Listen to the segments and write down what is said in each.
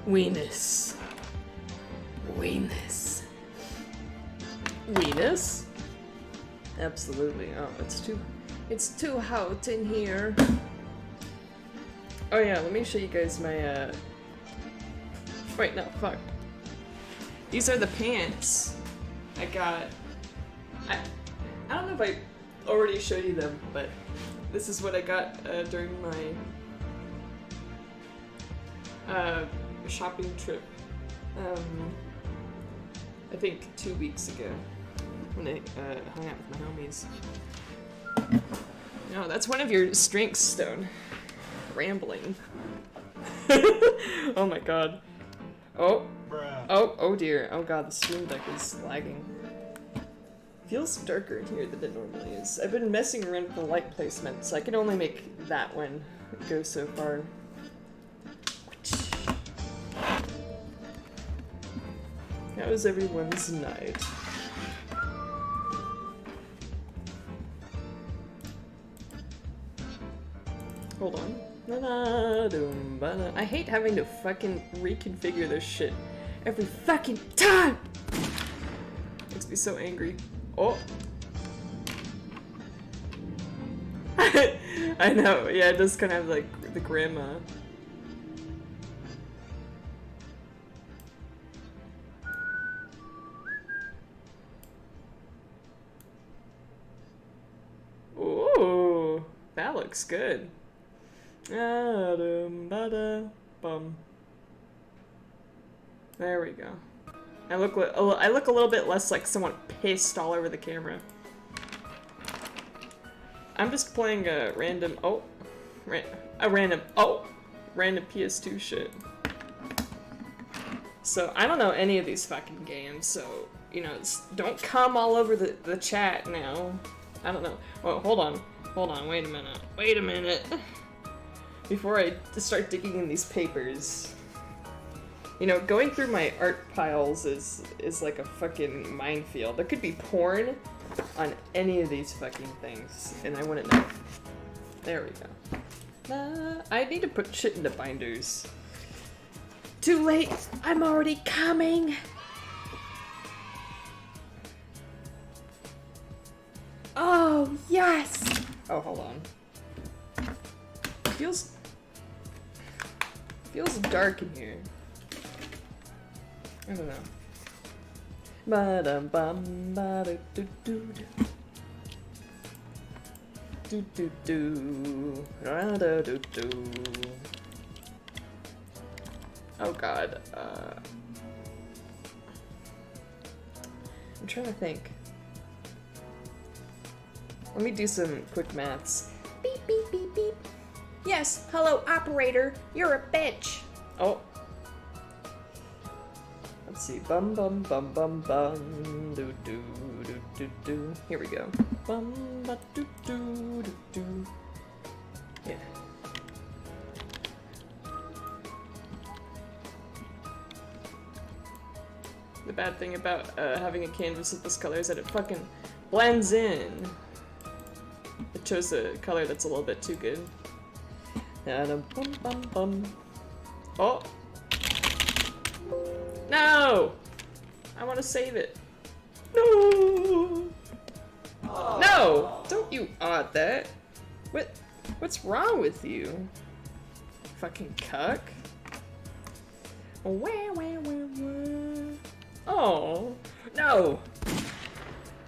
Weenus. Weenus. Weenus? Absolutely. Oh, it's too hot in here. Oh yeah, let me show you guys my, wait, no, fuck. These are the pants I got. I don't know if I already showed you them, but this is what I got during my shopping trip. I think 2 weeks ago when I hung out with my homies. No, that's one of your strengths, Stone. Rambling. Oh my god. Oh. Bruh. Oh dear. Oh god, the stream deck is lagging. Feels darker in here than it normally is. I've been messing around with the light placement, so I can only make that one go so far. How was everyone's night? Hold on. I hate having to fucking reconfigure this shit every fucking time! Makes me so angry. Oh! I know, yeah, it does kind of have like the grandma. Ooh, that looks good. There we go. I look a little bit less like someone pissed all over the camera. I'm just playing a random random PS2 shit. So I don't know any of these fucking games. So you know, don't come all over the chat now. I don't know. Well, hold on. Wait a minute. Before I start digging in these papers. You know, going through my art piles is like a fucking minefield. There could be porn on any of these fucking things, and I wouldn't know. There we go. I need to put shit into binders. Too late! I'm already coming! Oh, yes! Oh, hold on. Feels dark in here. I don't know. Ba-dum-bum, ba-do-do-do. Do-do-do. Ra-do-do-do. Oh god, I'm trying to think. Let me do some quick maths. Beep, beep, beep, beep. Yes, hello, operator. You're a bitch. Oh. Let's see. Bum bum bum bum bum. Do do do do do. Here we go. Bum ba do do do do. Yeah. The bad thing about having a canvas of this color is that it fucking blends in. It chose a color that's a little bit too good. Bum bum bum. Oh! No! I want to save it. No! Oh. No! Don't you odd that. What's wrong with you? Fucking cuck. Wah, wah, wah, wah. Oh, no!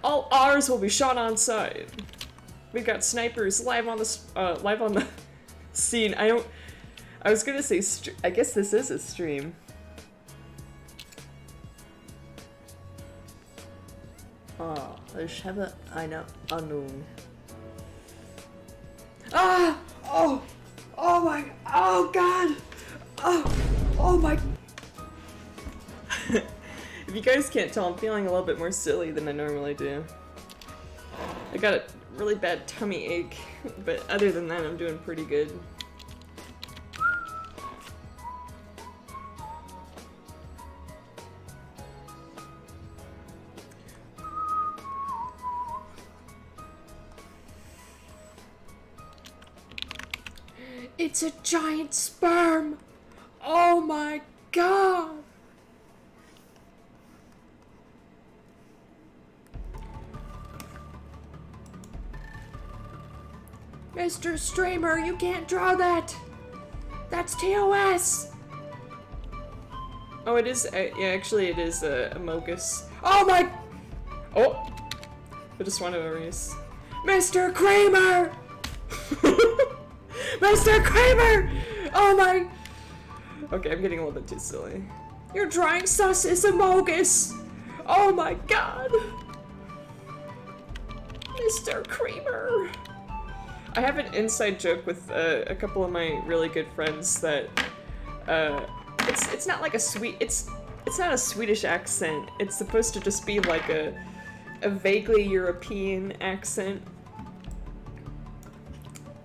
All R's will be shot on sight. We got snipers live on the scene. I was gonna say I guess this is a stream. Oh, ich habe eine Ahnung. Ah! Oh! Oh my! Oh god! Oh my! If you guys can't tell, I'm feeling a little bit more silly than I normally do. I got a really bad tummy ache, but other than that, I'm doing pretty good. It's a giant sperm! Oh my god! Mr. Streamer, you can't draw that! That's TOS! Oh, it is, yeah, actually it is a Mogus. Oh my! Oh! I just want to erase. Mr. Kramer! Mr. Kramer! Oh my... Okay, I'm getting a little bit too silly. You're drawing sus is a Mogus! Oh my god! Mr. Kramer! I have an inside joke with a couple of my really good friends that it's not like a it's not a Swedish accent. It's supposed to just be like a vaguely European accent.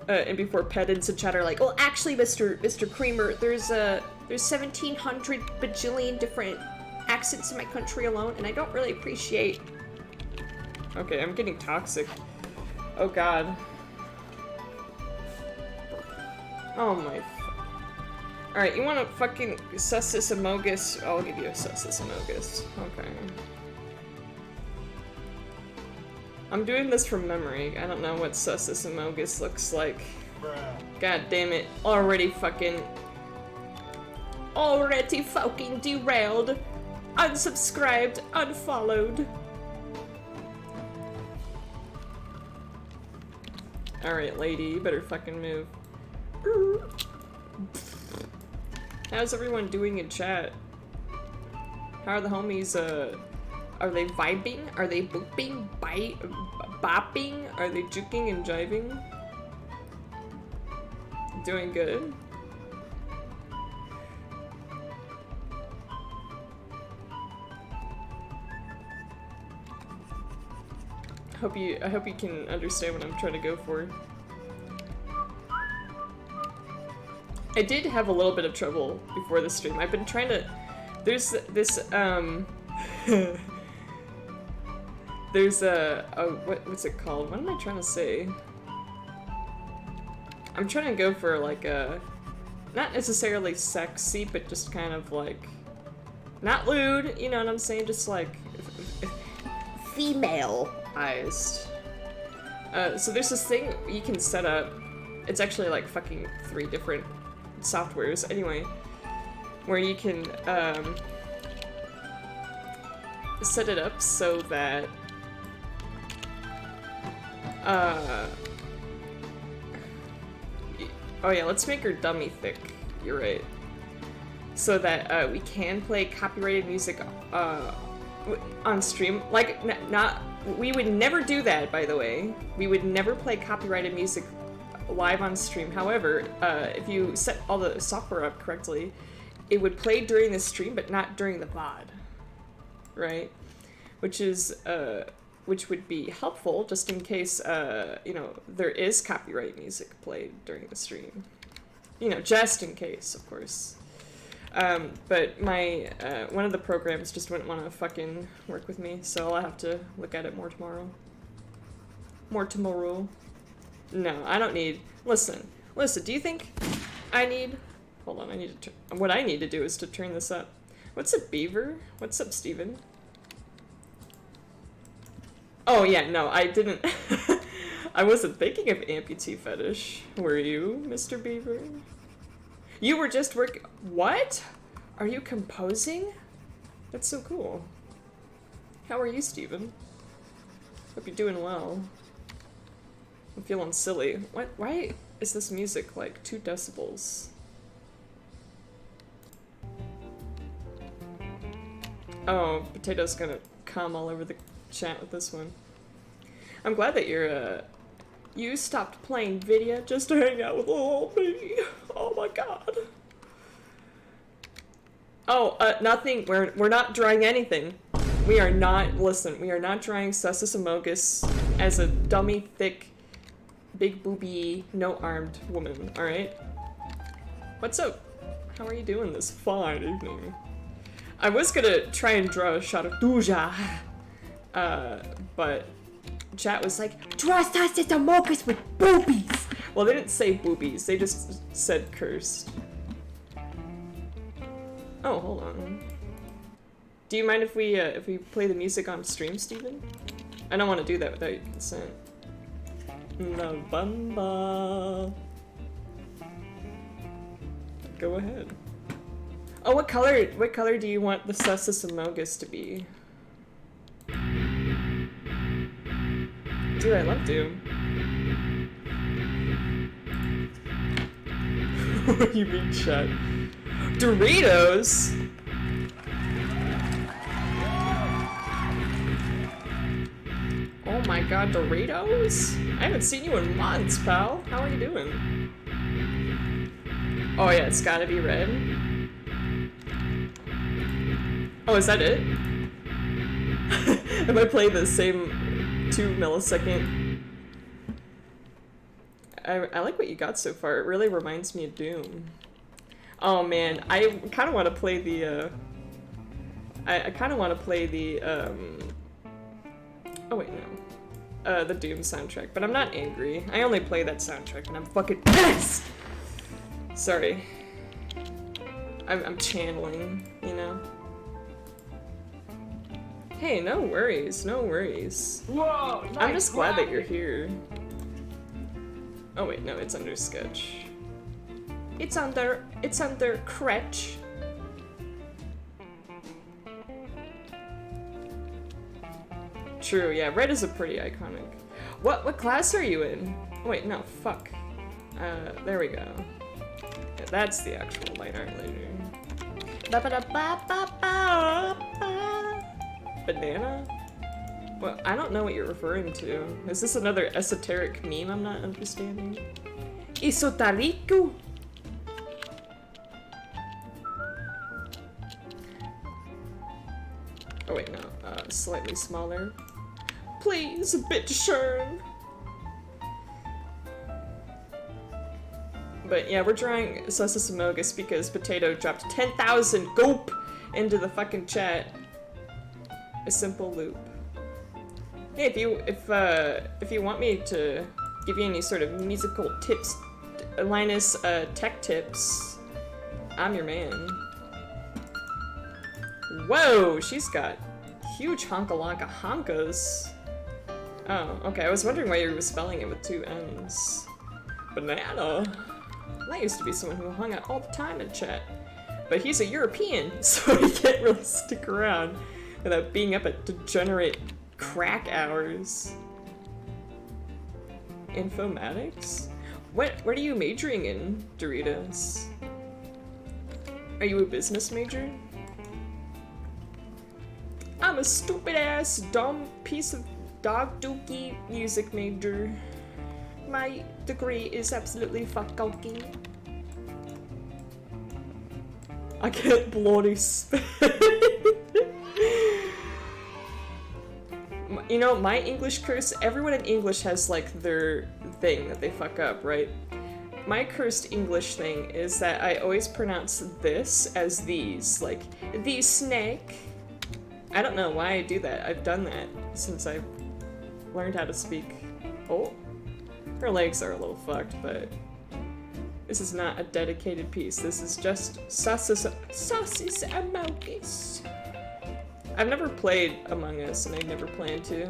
And before pedants and chatter like, well, actually, Mr. Kramer, there's 1,700 bajillion different accents in my country alone, and I don't really appreciate. Okay, I'm getting toxic. Oh god. Oh my. Alright, you wanna fucking Sussus Amogus? I'll give you a Sussus Amogus. Okay. I'm doing this from memory. I don't know what Sussus Amogus looks like. Bruh. God damn it. Already fucking derailed. Unsubscribed. Unfollowed. Alright, lady, you better fucking move. How's everyone doing in chat? How are the homies, are they vibing? Are they booping? Bopping? Are they juking and jiving? Doing good? I hope you can understand what I'm trying to go for. I did have a little bit of trouble before the stream. I've been trying to... There's this, there's what's it called? What am I trying to say? I'm trying to go for like a... Not necessarily sexy, but just kind of like... Not lewd, you know what I'm saying? Just like... female-ized. So there's this thing you can set up. It's actually like fucking 3 different softwares, anyway, where you can set it up so that oh yeah, let's make her dummy thick. You're right. So that we can play copyrighted music on stream. Like, we would never do that, by the way. We would never play copyrighted music live on stream. However, if you set all the software up correctly, it would play during the stream, but not during the VOD, right? Which would be helpful just in case, you know, there is copyright music played during the stream. You know, just in case, of course. But my, one of the programs just wouldn't want to fucking work with me, so I'll have to look at it more tomorrow. More tomorrow. No, I don't need... Listen, do you think I need... Hold on, I need to... What I need to do is to turn this up. What's up, Beaver? What's up, Steven? Oh, yeah, no, I didn't... I wasn't thinking of amputee fetish. Were you, Mr. Beaver? You were just working... What? Are you composing? That's so cool. How are you, Steven? Hope you're doing well. I'm feeling silly. What? Why is this music like 2 decibels? Oh, Potato's gonna come all over the chat with this one. I'm glad that you're, you stopped playing video just to hang out with little old me. Oh my god. Oh, nothing. We're not drawing anything. We are not, listen, we are not drawing Sussus Amogus as a dummy, thick, big booby, no-armed woman, alright? What's up? How are you doing this fine evening? I was gonna try and draw a shot of Duja, but chat was like, draw Sussus Amogus with boobies! Well, they didn't say boobies, they just said cursed. Oh, hold on. Do you mind if we play the music on stream, Steven? I don't want to do that without your consent. November. Go ahead. Oh, what color do you want the Sussus Amogus to be? Dude, I love Doom. What do you mean, chat? Doritos? Oh my god, Doritos? I haven't seen you in months, pal. How are you doing? Oh yeah, it's gotta be red. Oh, is that it? Am I playing the same 2 millisecond? I like what you got so far. It really reminds me of Doom. Oh man, I kind of want to play the, I kind of want to play the, oh wait, no. The Doom soundtrack, but I'm not angry. I only play that soundtrack and I'm fucking pissed! Sorry. I'm channeling, you know? Hey, no worries, no worries. Whoa! Nice. I'm just glad that you're here. Oh wait, no, it's under sketch. It's under Cretch. True, yeah, red is a pretty iconic. What class are you in? Oh, wait, no, fuck. There we go. Yeah, that's the actual light art laser. Banana? Well, I don't know what you're referring to. Is this another esoteric meme I'm not understanding? Esotarico. Oh wait, no, slightly smaller. Please, bitteschön. But yeah, we're drawing Sussus Amogus because Potato dropped 10,000 goop into the fucking chat. A simple loop. Hey, if you want me to give you any sort of musical tips, Linus, tech tips, I'm your man. Whoa, she's got huge honkalonka honkas. Oh, okay, I was wondering why you were spelling it with 2 N's. Banana. That used to be someone who hung out all the time in chat. But he's a European, so he can't really stick around without being up at degenerate crack hours. Informatics? What are you majoring in, Doritos? Are you a business major? I'm a stupid ass, dumb piece of dog dookie music major. My degree is absolutely fucking. I can't bloody spit. You know, my English curse, everyone in English has like their thing that they fuck up, right? My cursed English thing is that I always pronounce this as these, like, the snake. I don't know why I do that. I've done that since I've learned how to speak. Oh, her legs are a little fucked, but this is not a dedicated piece. This is just Sussus Amogus. I've never played Among Us, and I never plan to.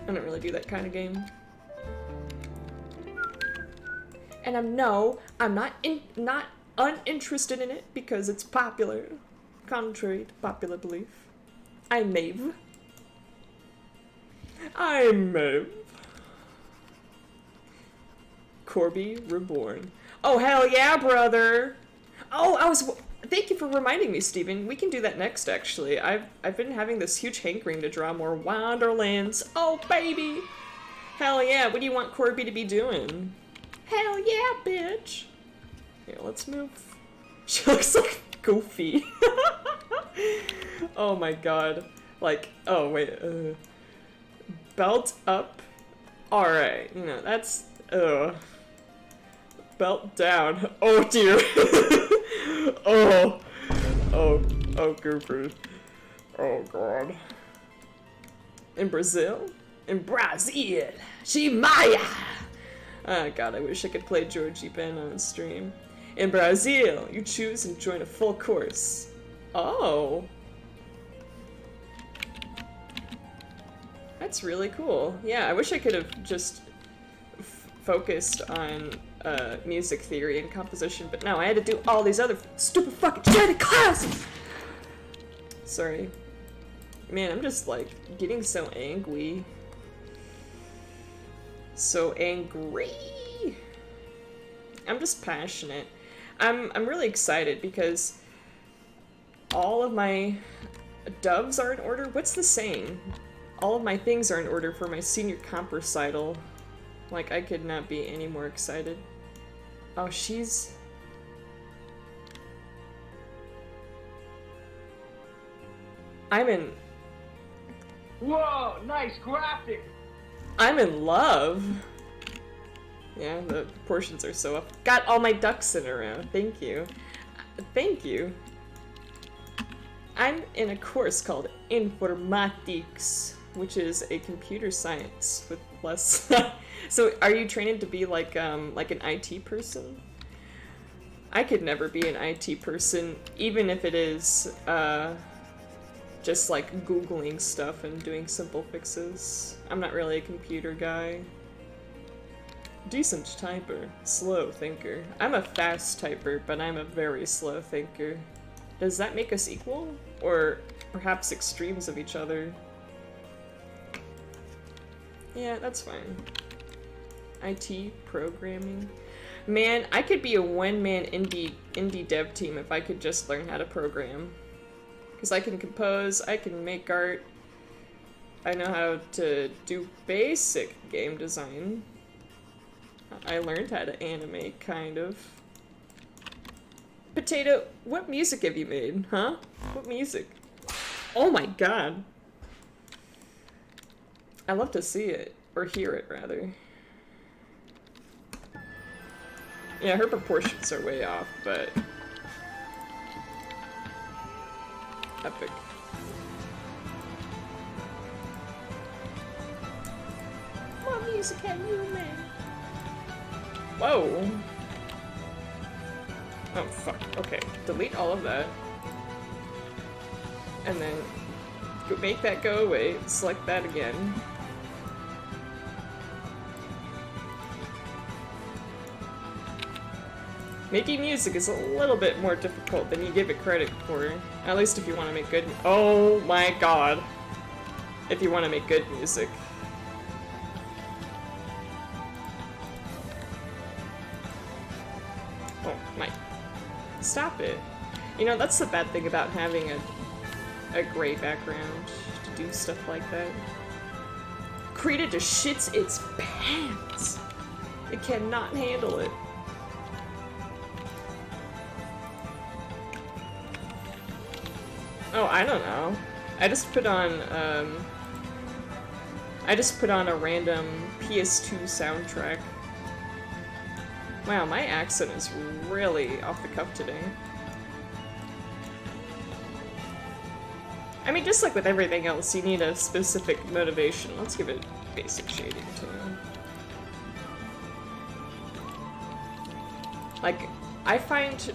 I don't really do that kind of game. And I'm not uninterested in it because it's popular, contrary to popular belief. I'm Maeve. I'm Maeve. Corby Reborn. Oh, hell yeah, brother! Oh, thank you for reminding me, Steven. We can do that next, actually. I've been having this huge hankering to draw more Wonderlands. Oh, baby! Hell yeah, what do you want Corby to be doing? Hell yeah, bitch! Here, let's move. She looks like Goofy. Oh my god. Like, oh wait, belt up. Alright, you know, that's, belt down. Oh dear. Oh, Goofy. Oh god. In Brazil? In Brazil! She Maya! Oh god, I wish I could play Georgie Ben on stream. In Brazil, you choose and join a full course. Oh. That's really cool. Yeah, I wish I could have just focused on music theory and composition, but no, I had to do all these other stupid fucking genetic classes! Sorry. Man, I'm just like getting so angry. So angry. I'm just passionate. I'm really excited because all of my doves are in order. What's the saying? All of my things are in order for my senior comp recital. Like, I could not be any more excited. Oh, she's... I'm in... Whoa, nice graphic! I'm in love! Yeah, the proportions are so up. Got all my ducks in a row. Thank you. Thank you. I'm in a course called Informatics, which is a computer science with less... So, are you training to be like an IT person? I could never be an IT person, even if it is, just like Googling stuff and doing simple fixes. I'm not really a computer guy. Decent typer, slow thinker. I'm a fast typer, but I'm a very slow thinker. Does that make us equal? Or perhaps extremes of each other? Yeah, that's fine. IT, programming. Man, I could be a one-man indie dev team if I could just learn how to program. Because I can compose, I can make art, I know how to do basic game design. I learned how to animate, kind of. Potato, what music have you made, huh? What music? Oh my god. I'd love to see it, or hear it, rather. Yeah, her proportions are way off, but... epic. What music have you made? Whoa! Oh, fuck. Okay, delete all of that. And then make that go away, select that again. Making music is a little bit more difficult than you give it credit for. At least if you want to make good— oh my god. If you want to make good music. Oh my. Stop it. You know, that's the bad thing about having a gray background to do stuff like that. Krita just shits its pants. It cannot handle it. Oh, I don't know. I just put on a random PS2 soundtrack. Wow, my accent is really off the cuff today. I mean, just like with everything else, you need a specific motivation. Let's give it basic shading too. Like, I find,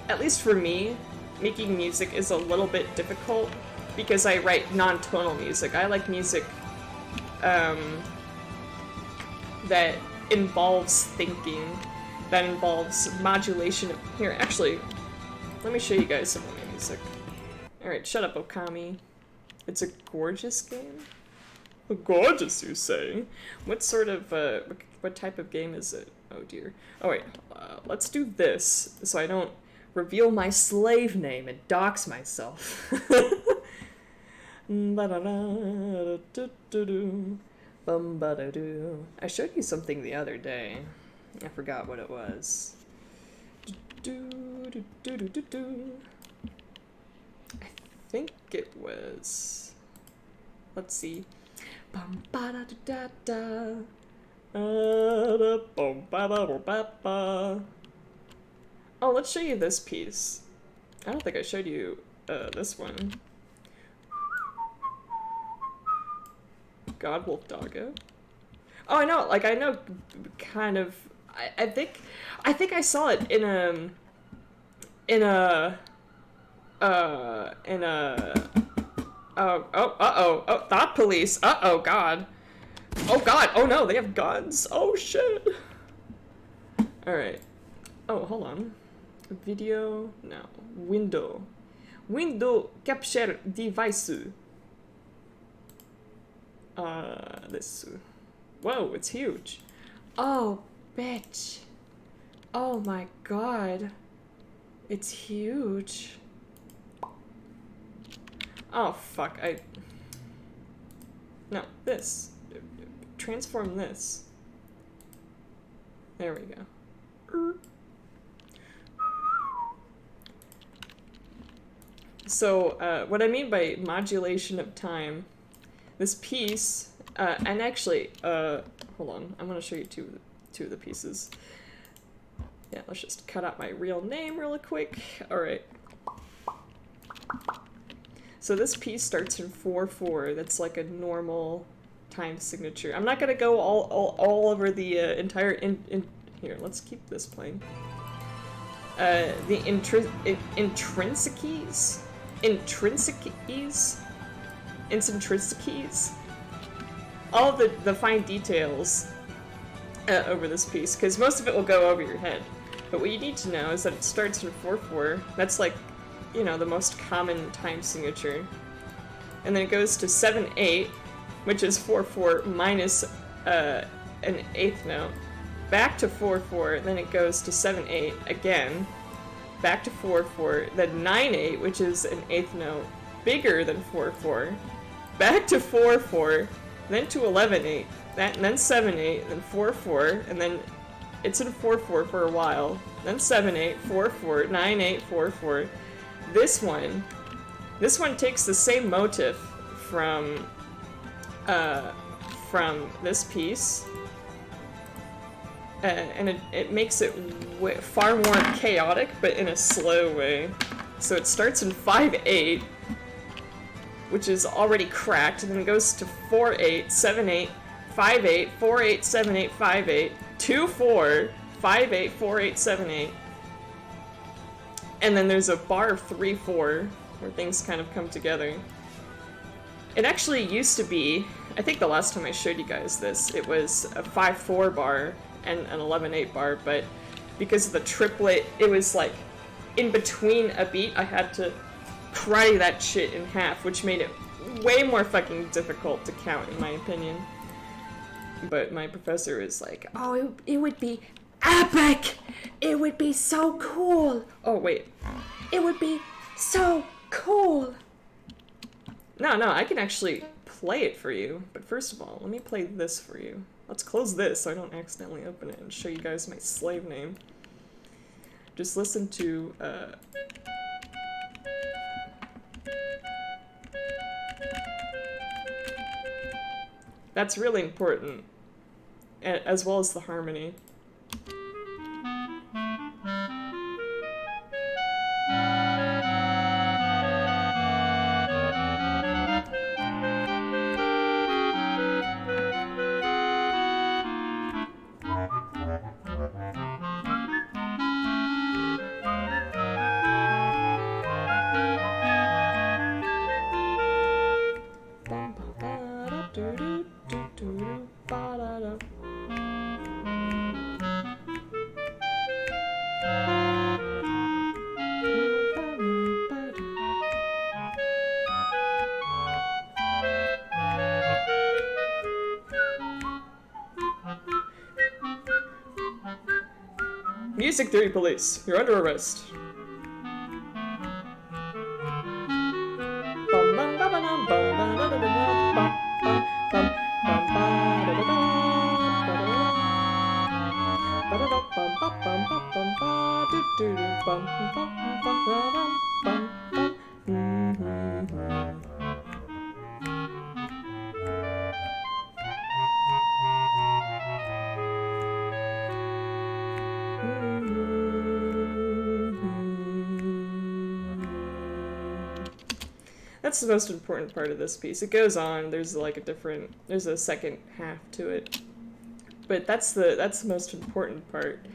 at least for me, making music is a little bit difficult because I write non-tonal music. I like music that involves thinking, that involves modulation. Here, actually, let me show you guys some of my music. Alright, shut up, Okami. It's a gorgeous game? Gorgeous, you say? What sort of, what type of game is it? Oh dear. Oh wait, let's do this, so I don't reveal my slave name and dox myself. I showed you something the other day. I forgot what it was. I think it was... let's see. Oh, let's show you this piece. I don't think I showed you this one. Godwolf Doggo. Oh, I know, like, I know kind of I think I saw it in a thought police. God. Oh god, oh no, they have guns. Oh shit. Alright. Oh, hold on. Video, no. Window. Window capture device. This. Whoa, it's huge. Oh, bitch. Oh my god. It's huge. Oh, fuck, No, this. Transform this. There we go. So, what I mean by modulation of time, this piece, and actually, hold on, I'm gonna show you two of the pieces. Yeah, let's just cut out my real name really quick. Alright. So this piece starts in 4/4. That's like a normal time signature. I'm not gonna go all over the entire here. Let's keep this playing. The intrinsic keys, all the fine details over this piece, because most of it will go over your head. But what you need to know is that it starts in 4/4. That's like, you know, the most common time signature. And then it goes to 7/8, which is 4/4 minus an eighth note. Back to 4/4, then it goes to 7/8 again. Back to 4/4, then 9/8, which is an eighth note bigger than 4/4. Back to 4/4, then to 11/8, and then 7/8, then 4/4, and then it's in 4/4 for a while. Then 7/8, 4/4, 9/8, 4/4. This one takes the same motif from this piece, and it makes it far more chaotic, but in a slow way. So it starts in 5/8, which is already cracked, and then it goes to 4/8, 7/8, 5/8, 4/8, 7/8, 5/8, 2/4, 5/8, 4/8, 7/8. And then there's a bar of 3/4, where things kind of come together. It actually used to be, I think the last time I showed you guys this, it was a 5/4 bar and an 11/8 bar, but because of the triplet, it was like, in between a beat, I had to karate that shit in half, which made it way more fucking difficult to count, in my opinion. But my professor is like, oh, it would be epic! It would be so cool! Oh, wait. It would be so cool! No, I can actually play it for you. But first of all, let me play this for you. Let's close this so I don't accidentally open it and show you guys my slave name. Just listen to, That's really important, as well as the harmony. Music Theory Police, you're under arrest. That's the most important part of this piece. It goes on, there's like there's a second half to it. but that's the most important part.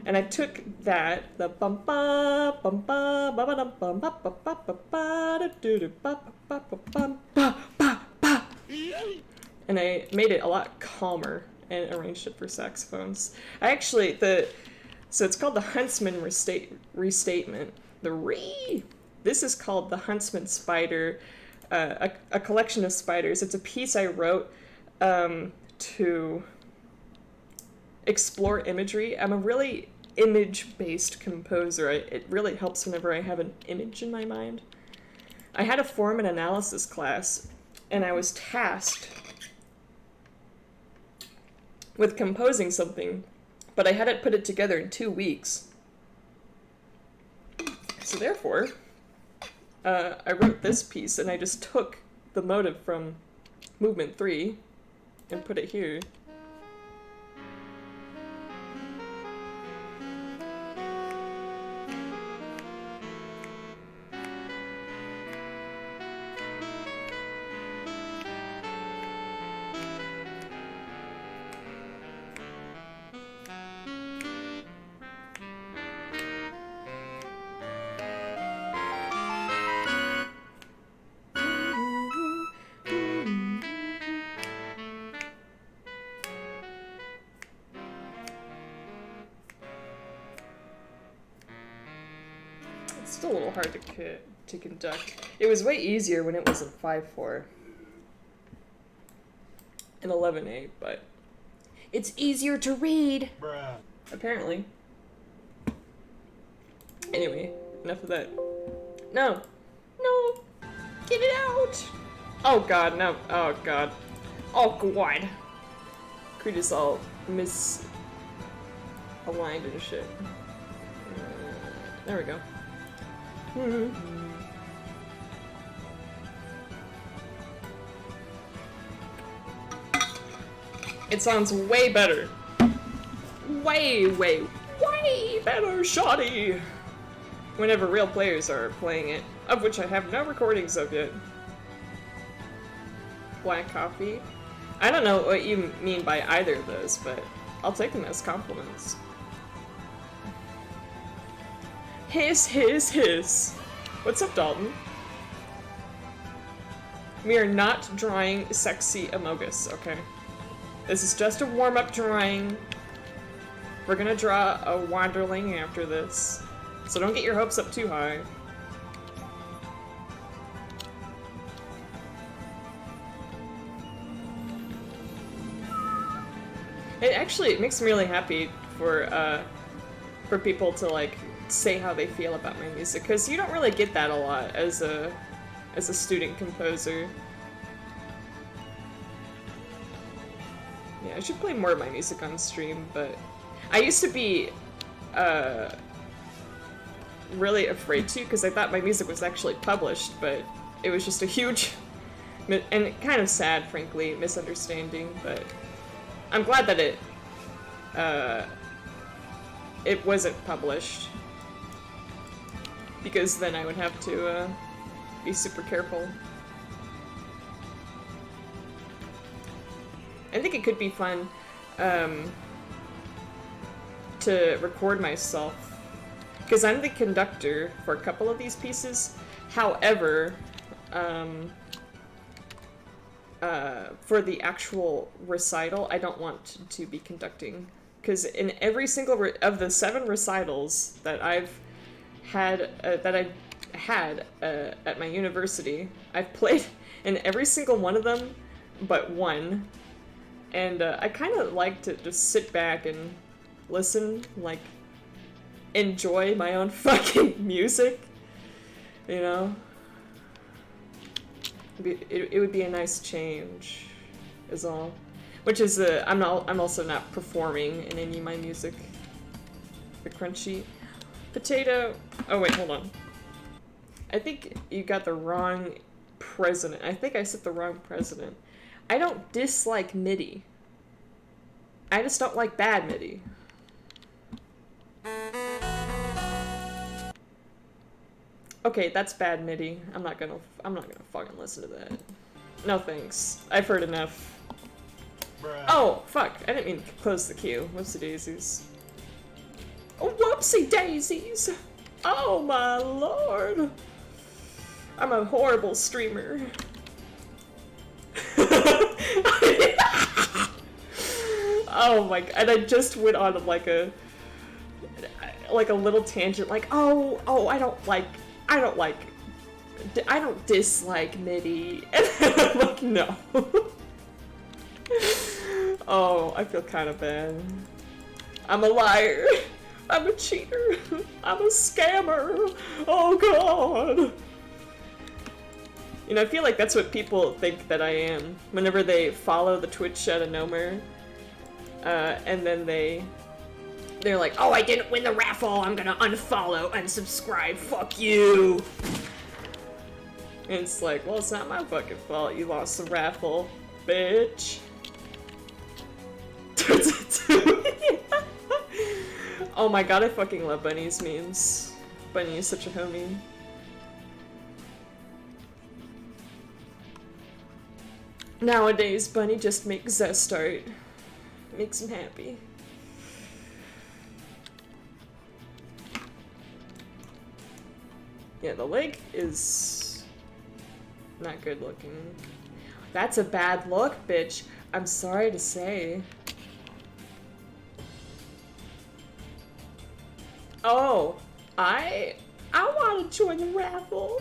And I took that, the bum ba bum ba ba ba dum bum ba ba ba ba ba da do do ba ba ba bum ba ba ba, and I made it a lot calmer and arranged it for saxophones. I actually so it's called the Huntsman Restatement. This is called the Huntsman Spider, a collection of spiders. It's a piece I wrote to explore imagery. I'm a really image-based composer. It really helps whenever I have an image in my mind. I had a form and analysis class, and I was tasked with composing something, but I hadn't put it together in 2 weeks. So therefore, I wrote this piece, and I just took the motive from Movement 3 and put it here. It's still a little hard to conduct. It was way easier when it was in 5/4 and 11/8, but It's easier to read. Bruh. apparently. Anyway, enough of that. No! No! Get it out! Oh god, no. Oh god. Oh god. Creed is all misaligned and shit. There we go. It sounds way better. Way better, shoddy! Whenever real players are playing it, of which I have no recordings of yet. Black coffee? I don't know what you mean by either of those, but I'll take them as compliments. Hiss. What's up, Dalton? We are not drawing sexy Amogus, okay? This is just a warm-up drawing. We're gonna draw a Wanderling after this, so don't get your hopes up too high. It makes me really happy for people to like say how they feel about my music, because you don't really get that a lot as a student composer. Yeah, I should play more of my music on stream, but I used to be really afraid to, because I thought my music was actually published, but it was just a huge and kind of sad, frankly, misunderstanding. But I'm glad that it wasn't published, because then I would have to be super careful. I think it could be fun to record myself, because I'm the conductor for a couple of these pieces. However, for the actual recital, I don't want to be conducting, because in every single of the 7 recitals that I've had at my university, I've played in every single one of them but one, and I kind of like to just sit back and listen, like enjoy my own fucking music, you know? It would be a nice change, is all. Which is, I'm also not performing in any of my music. The crunchy potato. Oh wait, hold on. I think you got the wrong president. I think I said the wrong president. I don't dislike MIDI. I just don't like bad MIDI. Okay, that's bad MIDI. I'm not gonna fucking listen to that. No thanks. I've heard enough. Oh, fuck. I didn't mean to close the queue. Whoopsie daisies. Oh, whoopsie daisies! Oh my lord! I'm a horrible streamer. Oh my god, and I just went on like a little tangent, like, oh, I don't dislike MIDI. And then I'm like, no. Oh, I feel kind of bad. I'm a liar. I'm a cheater. I'm a scammer. Oh god. You know, I feel like that's what people think that I am whenever they follow the Twitch out of nowhere. And then they're like, oh, I didn't win the raffle. I'm gonna unfollow, unsubscribe. Fuck you. And it's like, well, it's not my fucking fault you lost the raffle, bitch. Oh my god, I fucking love Bunny's memes. Bunny is such a homie. Nowadays, Bunny just makes zest art. Makes him happy. Yeah, the leg is not good looking. That's a bad look, bitch. I'm sorry to say. Oh, I want to join the raffle.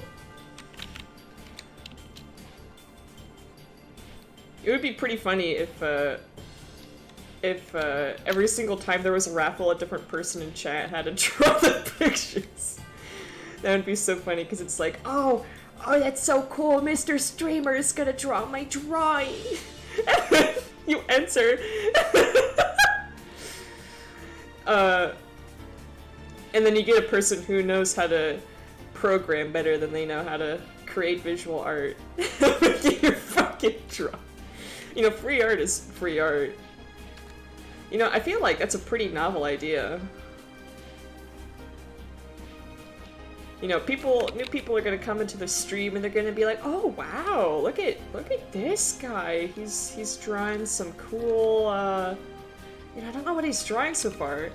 It would be pretty funny if every single time there was a raffle, a different person in chat had to draw the pictures. That would be so funny, because it's like, oh, that's so cool, Mr. Streamer is gonna draw my drawing. You enter. And then you get a person who knows how to program better than they know how to create visual art. Get your fucking draw. You know, free art is free art. You know, I feel like that's a pretty novel idea. You know, new people are gonna come into the stream and they're gonna be like, oh wow, look at this guy. He's drawing some cool, you know, I don't know what he's drawing so far.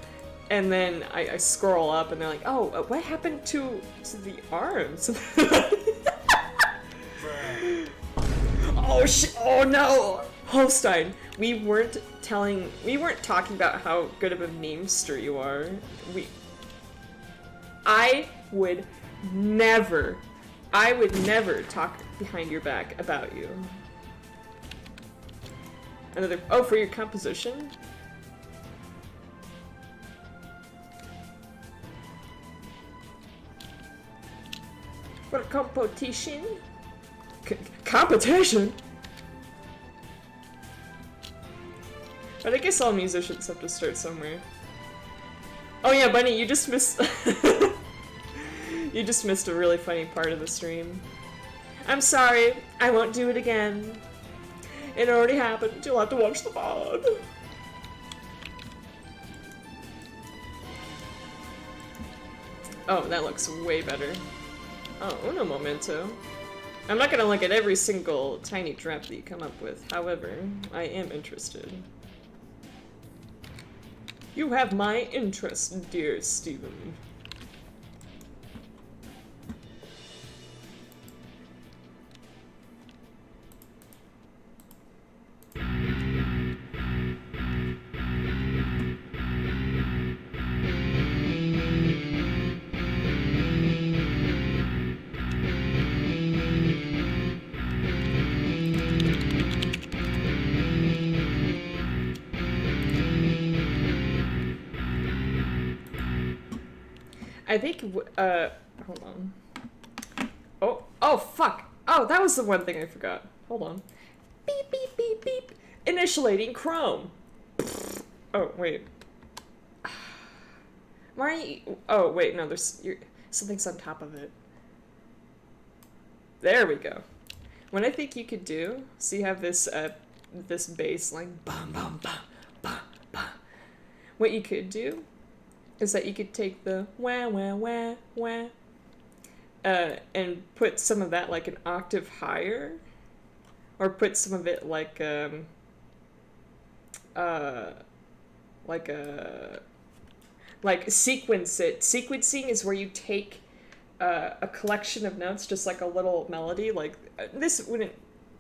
And then I scroll up and they're like, oh, what happened to the arms? Oh shit, oh no! Holstein, we weren't talking about how good of a memester you are. I would never talk behind your back about you. Oh, for your composition? For a competition? Competition? But I guess all musicians have to start somewhere. Oh yeah, Bunny, you just missed... You just missed a really funny part of the stream. I'm sorry, I won't do it again. It already happened, you'll have to watch the VOD. Oh, that looks way better. Oh, uno momento. I'm not gonna look at every single tiny drop that you come up with, however, I am interested. You have my interest, dear Stephen. I think, hold on. Oh, fuck. Oh, that was the one thing I forgot. Hold on. Beep, beep, beep, beep. Initialating Chrome. Oh, wait. Why are you... Oh, wait, no, something's on top of it. There we go. What I think you could do, so you have this, this bass line, bum, bum, bum, bum, bum. What you could do is that you could take the wah, wah, wah, wah, and put some of that like an octave higher, or put some of it like, like sequence it. Sequencing is where you take a collection of notes, just like a little melody. Like this wouldn't.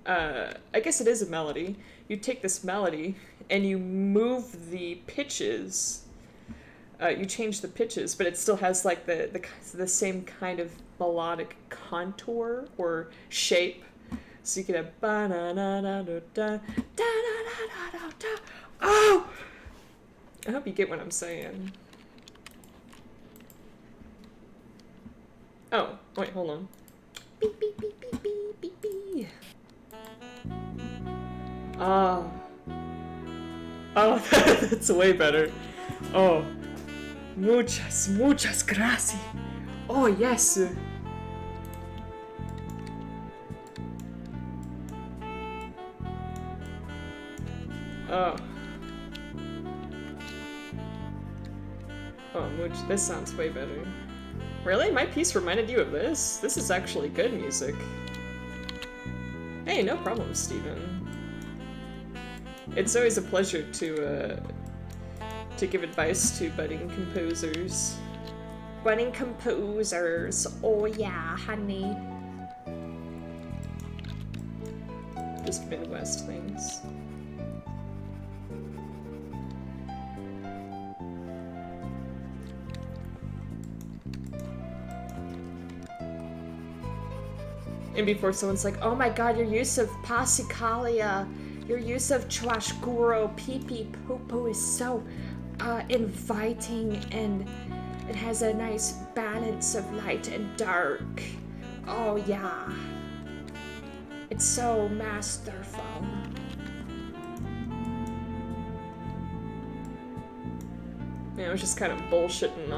I guess it is a melody. You take this melody and you move the pitches. You change the pitches, but it still has like the same kind of melodic contour or shape. So you could have ba na na na da da da da da da. Oh! I hope you get what I'm saying. Oh, wait, hold on. Beep, beep, beep, beep, beep, beep, beep. Ah. Oh, that's way better. Oh. Muchas gracias. Oh, yes. Oh. Oh, Mooch, this sounds way better. Really? My piece reminded you of this? This is actually good music. Hey, no problem, Steven. It's always a pleasure to give advice to budding composers. Budding composers. Oh yeah, honey. Just Midwest things. And before someone's like, oh my god, your use of Passikalia, your use of Chwashguro Pee Poo Poo is so inviting, and it has a nice balance of light and dark. Oh yeah. It's so masterful. Yeah, I was just kind of bullshitting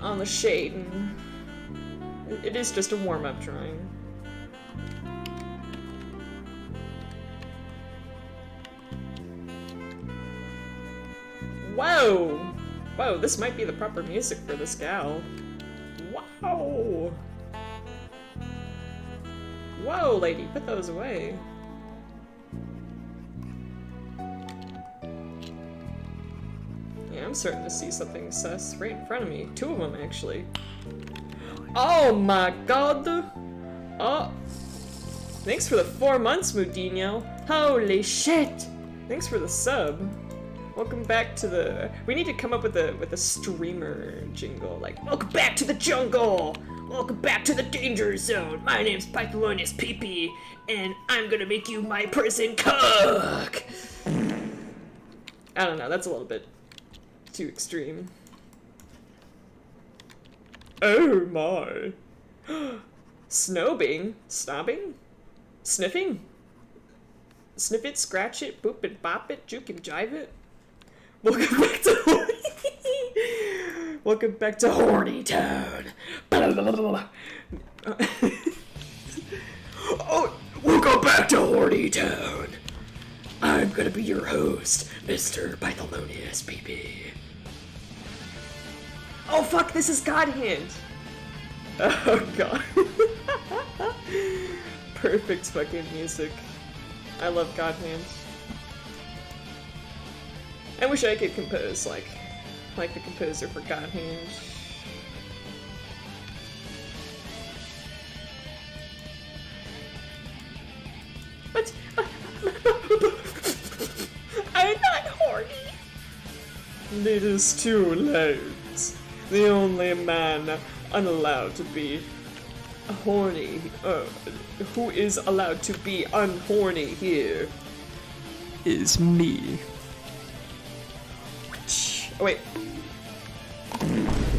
on the shade, and it is just a warm-up drawing. Whoa! Whoa, this might be the proper music for this gal. Wow! Whoa, lady, put those away. Yeah, I'm starting to see something sus right in front of me. Two of them, actually. Oh my god! Oh! Thanks for the 4 months, Mudinho. Holy shit! Thanks for the sub. Welcome back to the... We need to come up with a streamer jingle, like, welcome back to the jungle! Welcome back to the danger zone! My name's Pythalonius Pee-Pee, and I'm gonna make you my prison cook! I don't know, that's a little bit too extreme. Oh my. Snobing? Snobbing? Sniffing? Sniff it, scratch it, boop it, bop it, juke and jive it? Welcome back to Welcome back to Horny Town. Oh, welcome back to Horny Town. I'm gonna be your host, Mr. Pythalonius Pee-Pee. Oh fuck, this is God Hand! Oh god. Perfect fucking music. I love God Hand. I wish I could compose like the composer for God Hand. What? I'm not horny. It is too late. The only man unallowed to be horny, who is allowed to be unhorny here, is me. Oh, wait.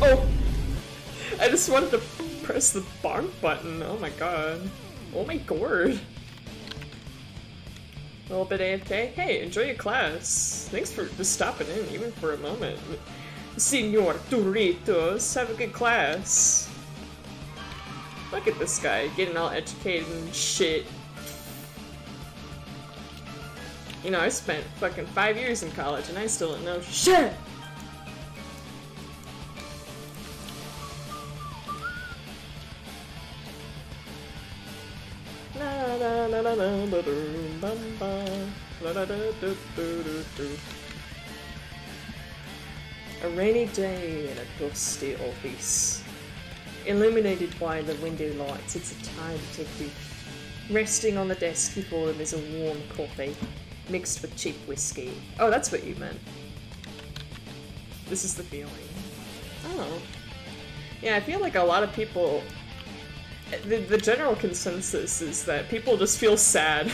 Oh! I just wanted to press the bonk button. Oh my god. Oh my god. A little bit AFK. Hey, enjoy your class. Thanks for just stopping in, even for a moment. Senor Doritos, have a good class. Look at this guy, getting all educated and shit. You know, I spent fucking 5 years in college and I still don't know shit! A rainy day in a dusty office. Illuminated by the window lights, it's a time detective. Resting on the desk before him is a warm coffee, mixed with cheap whiskey. Oh, that's what you meant. This is the feeling. Oh. Yeah, I feel like a lot of people... The general consensus is that people just feel sad.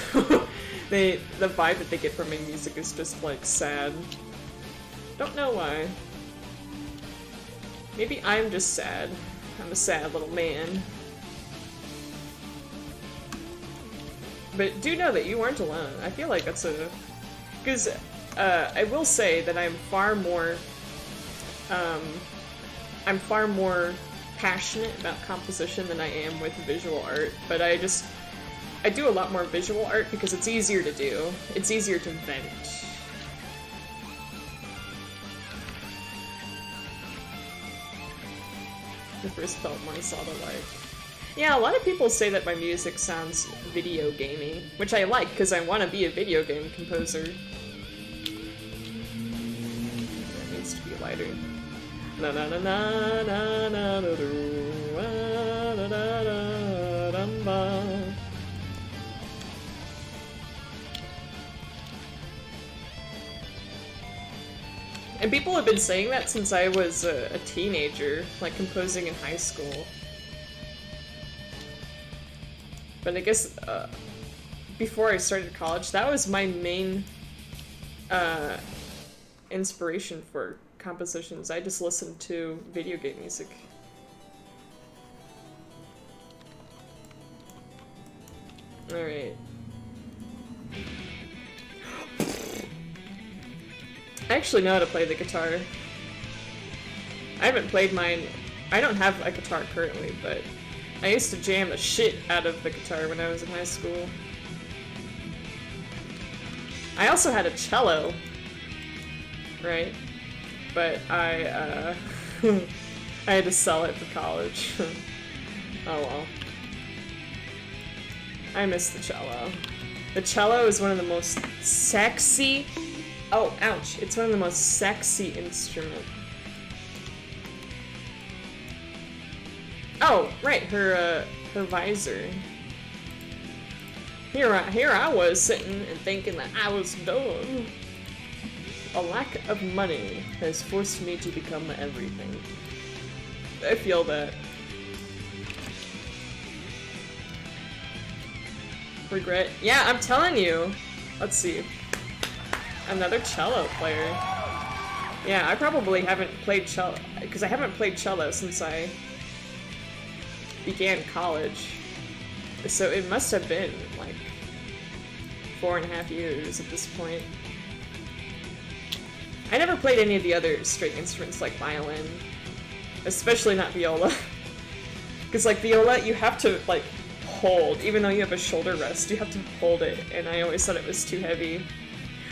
The vibe that they get from my music is just, like, sad. Don't know why. Maybe I'm just sad. I'm a sad little man. But do know that you aren't alone. I feel like that's a... Because, I will say that I'm far more passionate about composition than I am with visual art, but I do a lot more visual art because it's easier to do. It's easier to vent. The first felt when I saw the light. Yeah, a lot of people say that my music sounds video gamey, which I like because I want to be a video game composer. That needs to be lighter. Na na na na na na na na na na na. And people have been saying that since I was a teenager, like composing in high school. But I guess before I started college, that was my main inspiration for compositions. I just listened to video game music. Alright. I actually know how to play the guitar. I haven't played mine. I don't have a guitar currently, but I used to jam the shit out of the guitar when I was in high school. I also had a cello, right? But I had to sell it for college. Oh well. I miss the cello. The cello is one of the most sexy... Oh, ouch. It's one of the most sexy instruments. Oh, right, her visor. Here I was sitting and thinking that I was done. A lack of money has forced me to become everything. I feel that. Regret? Yeah, I'm telling you. Let's see. Another cello player. Yeah, I probably haven't played cello, because I haven't played cello since I began college. So it must have been, like, 4.5 years at this point. I never played any of the other string instruments like violin. Especially not viola. Because, like, viola, you have to, like, hold. Even though you have a shoulder rest, you have to hold it. And I always thought it was too heavy.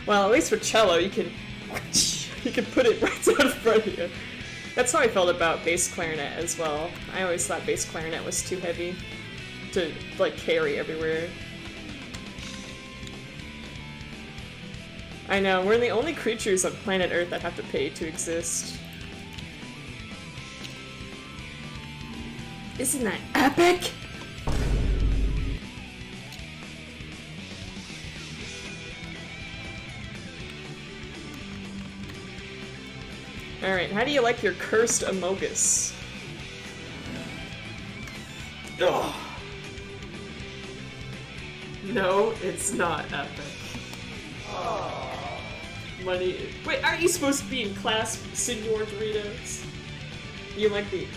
Well, at least with cello, you can put it right out in front of you. That's how I felt about bass clarinet as well. I always thought bass clarinet was too heavy to, like, carry everywhere. I know, we're the only creatures on planet Earth that have to pay to exist. Isn't that epic? Alright, how do you like your cursed Amogus? Ugh. No, it's not epic. Money. Wait, aren't you supposed to be in class, Senor Doritos? You like the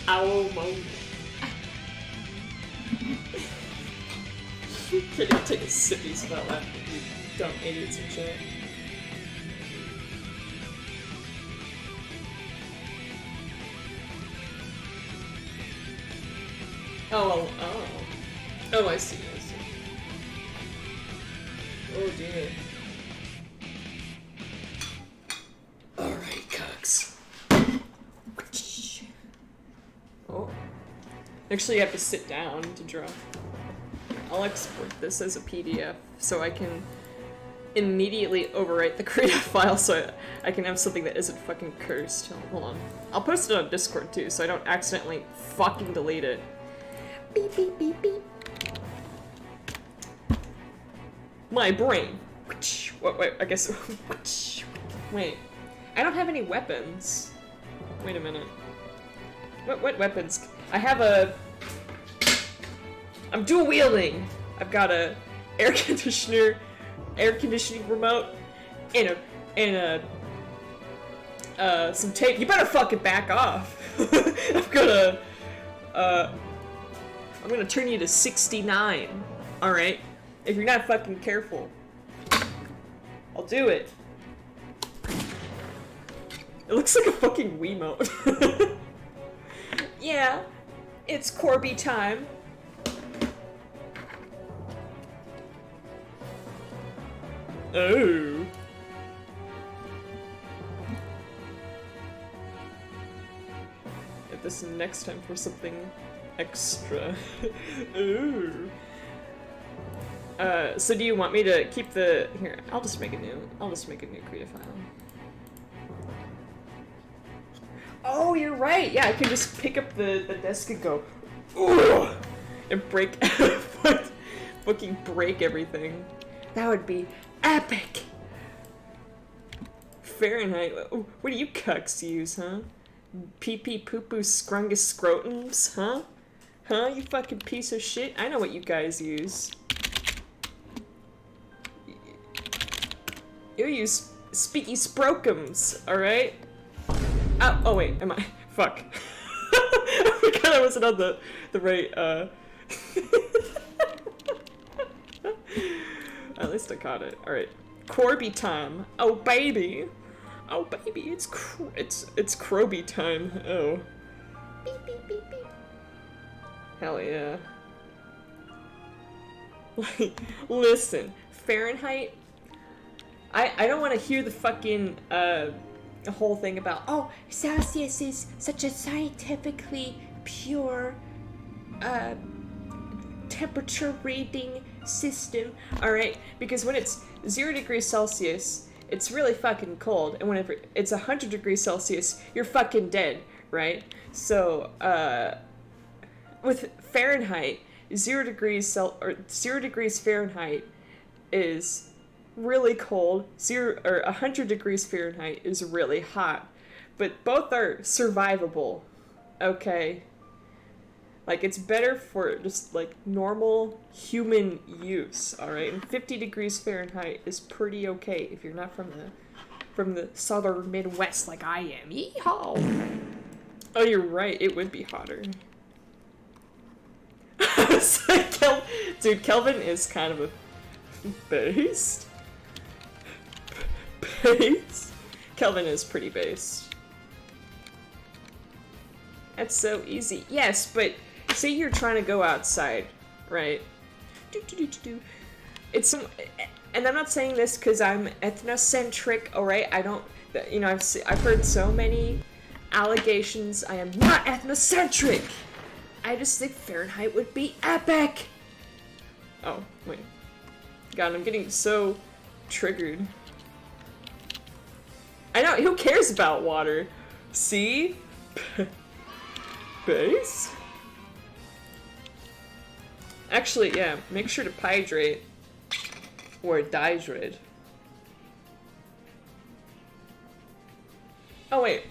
owl moment. Can you take a sippy spell after you dumb idiots and shit? Oh. Oh, I see. Oh dear. Alright, cucks. Oh. Actually, you have to sit down to draw. I'll export this as a PDF so I can immediately overwrite the creative file so I can have something that isn't fucking cursed. Hold on. I'll post it on Discord too, so I don't accidentally fucking delete it. Beep, beep, beep, beep. My brain. Wait, I guess. Wait. I don't have any weapons. Wait a minute. What weapons? I have a... I'm dual wielding! I've got a air conditioning remote, and some tape. You better fucking back off. I'm gonna turn you to 69. Alright? If you're not fucking careful. I'll do it. It looks like a fucking Wiimote. Yeah, it's Corby time. Oh. Get this next time for something extra. Ooh. So do you want me to keep the... Here, I'll just make a new creative file. Oh, you're right! Yeah, I can just pick up the desk and go... Ooh! And break... fucking break everything. That would be epic! Fahrenheit. What do you cucks use, huh? Pee-pee poo-poo scrungus scrotums, huh? Huh, you fucking piece of shit? I know what you guys use. You use speaky sprokums, alright? Oh wait, am I? Fuck. I forgot I wasn't on the right, At least I caught it. Alright. Corby time. Oh baby! Oh baby, it's Croby time. Oh. Beep, beep, beep, beep. Hell yeah. Like, listen, Fahrenheit, I don't want to hear the fucking, whole thing about, oh, Celsius is such a scientifically pure, temperature reading system, alright? Because when it's 0 degrees Celsius, it's really fucking cold, and whenever it's 100 degrees Celsius, you're fucking dead, right? So, with Fahrenheit, 0 degrees Fahrenheit is really cold. 100 degrees Fahrenheit is really hot. But both are survivable. Okay? Like, it's better for just, like, normal human use, alright? And 50 degrees Fahrenheit is pretty okay if you're not from the southern Midwest like I am. Yeehaw! Oh, you're right, it would be hotter. Dude, Kelvin is kind of a based. Based? Kelvin is pretty based. That's so easy. Yes, but say you're trying to go outside, right? It's some, and I'm not saying this because I'm ethnocentric, alright? I don't, you know, I've heard so many allegations. I am not ethnocentric! I just think Fahrenheit would be epic! Oh, wait. God, I'm getting so triggered. I know, who cares about water? See? Base? Actually, yeah, make sure to hydrate or dihydrate. Oh, wait.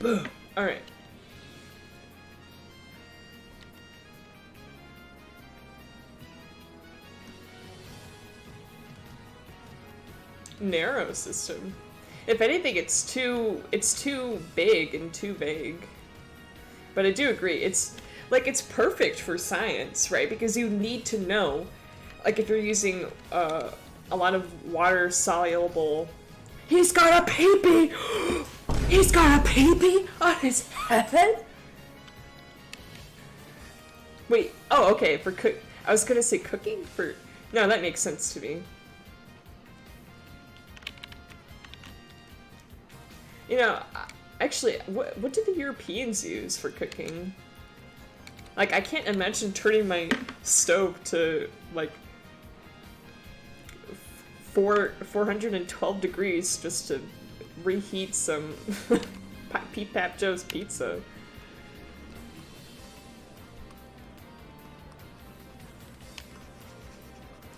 Boom. Alright. Narrow system. If anything, it's too big and too vague. But I do agree, it's perfect for science, right? Because you need to know, like if you're using a lot of water soluble. He's got a peepee! He's got a peepee on his head? Wait, oh, okay, for I was gonna say cooking for, no, that makes sense to me. You know, Actually, what did the Europeans use for cooking? Like, I can't imagine turning my stove to, like, 412 degrees just to reheat some Peep Pap Joe's pizza.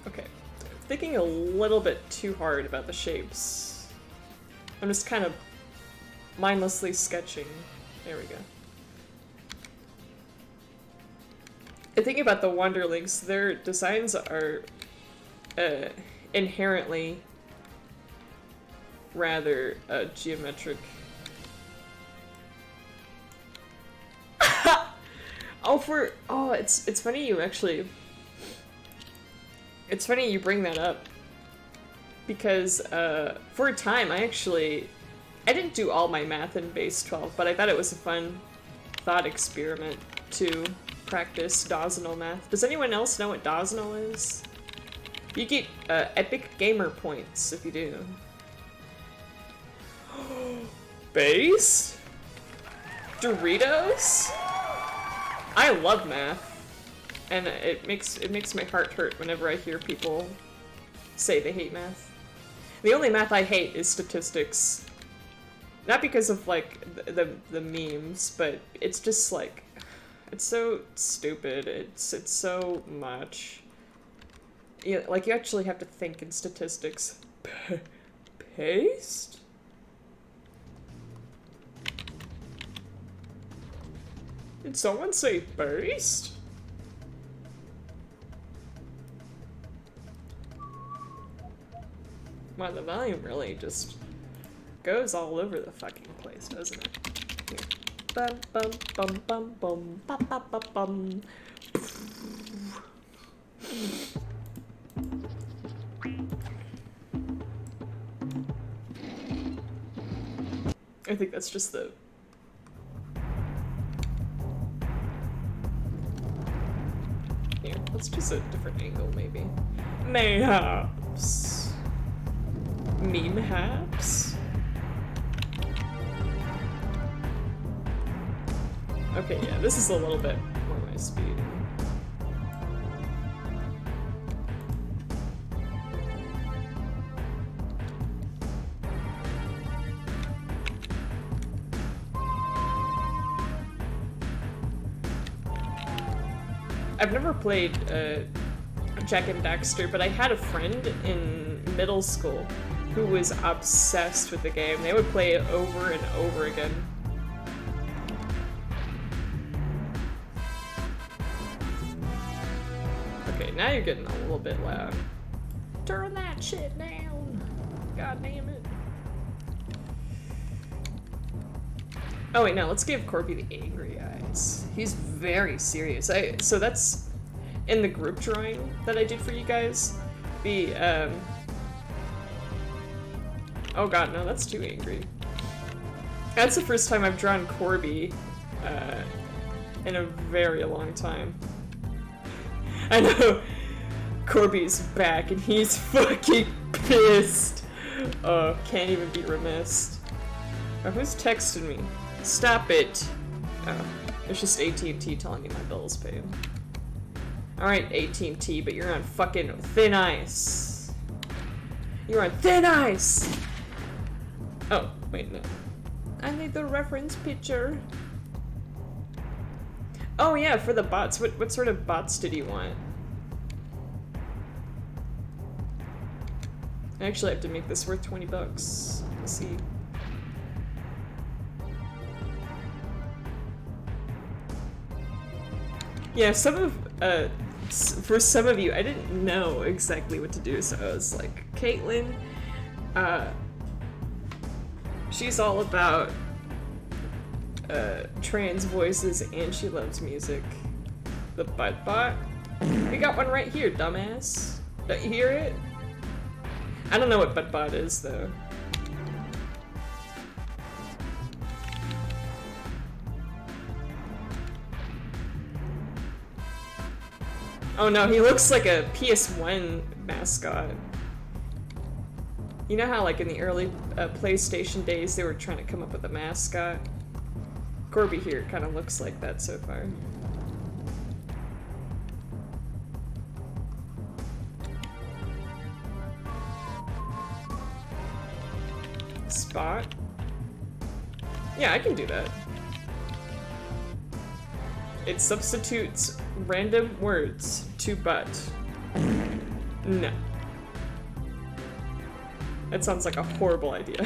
Okay, thinking a little bit too hard about the shapes. I'm just kind of mindlessly sketching. There we go. The thing about the Wanderlings, their designs are inherently rather geometric. It's funny you actually. It's funny you bring that up because for a time I didn't do all my math in base 12, but I thought it was a fun thought experiment to practice Dozenal math. Does anyone else know what Dozenal is? You get epic gamer points if you do. Base? Doritos? I love math. And it makes my heart hurt whenever I hear people say they hate math. The only math I hate is statistics. Not because of like the memes, but it's just like it's so stupid. It's so much. Yeah, like you actually have to think in statistics. Paste? Did someone say paste? Wow, the volume really just goes all over the fucking place, doesn't it? Here. Bum bum bum bum bum bum bum bum bum. I think that's just the... Here, let's choose a different angle, maybe. Mayhaps. Meme-haps? Okay, yeah, this is a little bit more my speed. I've never played Jack and Daxter, but I had a friend in middle school who was obsessed with the game. They would play it over and over again. Okay, now you're getting a little bit loud. Turn that shit down. God damn it. Oh wait, no, let's give Corby the angry eyes. He's very serious. So that's in the group drawing that I did for you guys. The, oh god, no, that's too angry. That's the first time I've drawn Corby, in a very long time. I know, Corby's back and he's fucking pissed. Oh, can't even be remiss. Oh, who's texting me? Stop it. Oh, it's just AT&T telling me my bill's paid. Alright, AT&T, but you're on fucking thin ice. You're on thin ice! Oh, wait, no. I need the reference picture. Oh yeah, for the bots. What sort of bots did you want? I actually have to make this worth 20 bucks. Let's see. Yeah, for some of you, I didn't know exactly what to do, so I was like, Caitlin, she's all about trans voices and she loves music. The butt bot? We got one right here, dumbass. Don't you hear it? I don't know what butt bot is, though. Oh no, he looks like a PS1 mascot. You know how, like, in the early PlayStation days, they were trying to come up with a mascot? Corby here kind of looks like that so far. Spot? Yeah, I can do that. It substitutes random words to but. No. That sounds like a horrible idea.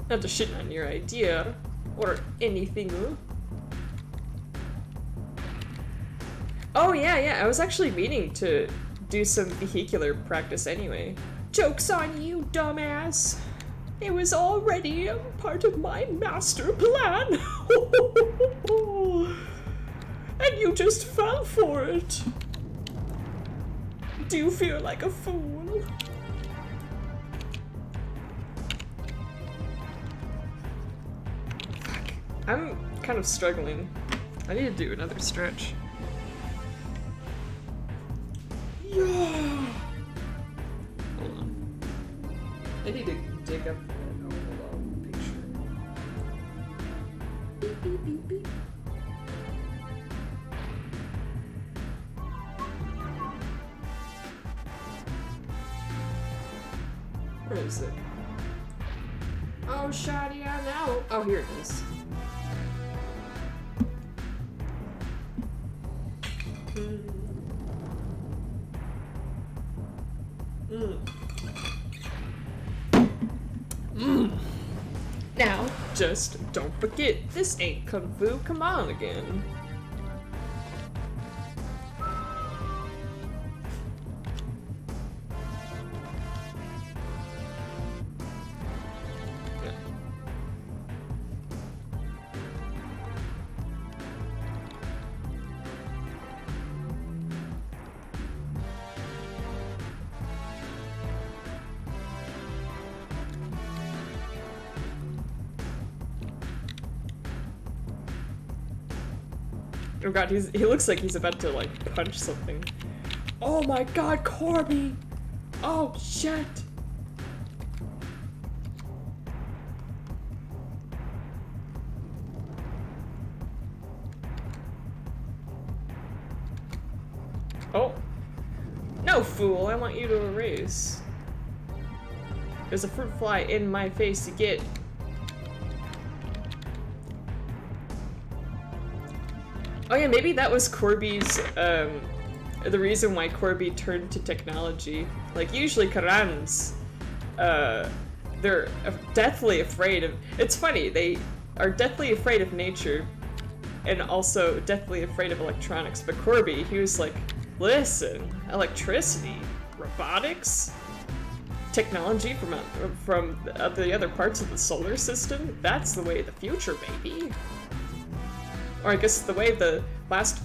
Not to shit on your idea, or anything. Oh yeah, I was actually meaning to do some vehicular practice anyway. Joke's on you, dumbass! It was already a part of my master plan! And you just fell for it! Do you feel like a fool? Fuck. I'm kind of struggling. I need to do another stretch. Yeah. Hold on. I need to dig up that old picture. Beep, beep, beep, beep. Where is it? Oh, shoddy, I know. Oh, here it is. Now, just don't forget, this ain't Kung Fu, come on again. Oh god, he looks like he's about to, like, punch something. Oh my god, Corby! Oh, shit! Oh. No, fool, I want you to erase. There's a fruit fly in my face to get. Oh yeah, maybe that was Corby's, the reason why Corby turned to technology. Like, usually Karans, they're deathly afraid of— it's funny, they are deathly afraid of nature, and also deathly afraid of electronics, but Corby, he was like, listen, electricity, robotics, technology from the other parts of the solar system, that's the way of the future, baby. Or I guess the way of the last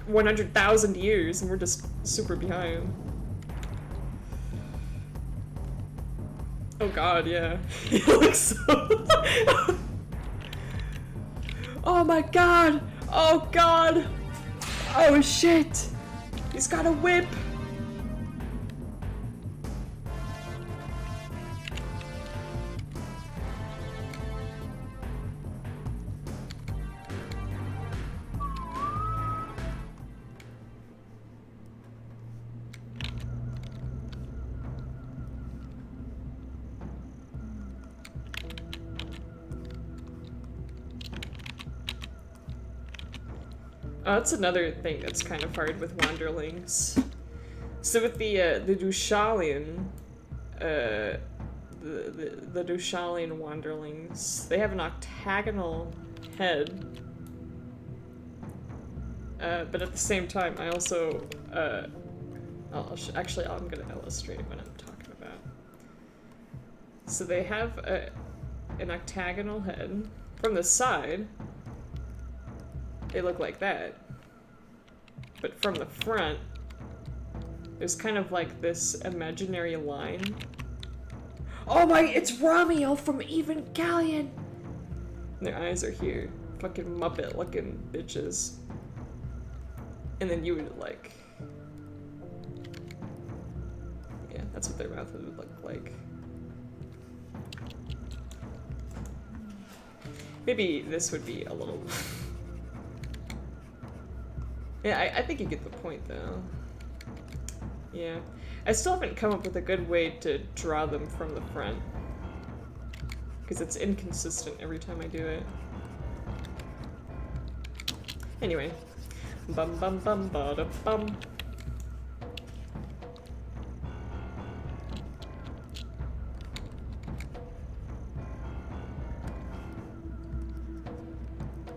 100,000 years, and we're just super behind. Oh god, yeah. He looks so... Oh my god! Oh god! Oh shit! He's got a whip! Oh, that's another thing that's kind of hard with Wanderlings. So with the Dushalian, the Dushalian Wanderlings, they have an octagonal head. But at the same time, I also, actually, I'm gonna illustrate what I'm talking about. So they have an octagonal head. From the side, they look like that. But from the front, there's kind of like this imaginary line. Oh my, it's Ramiel from Evangelion! And their eyes are here. Fucking Muppet looking bitches. And then you would like, yeah, that's what their mouth would look like. Maybe this would be a little... Yeah, I think you get the point, though. Yeah. I still haven't come up with a good way to draw them from the front. Because it's inconsistent every time I do it. Anyway. Bum bum bum ba da bum.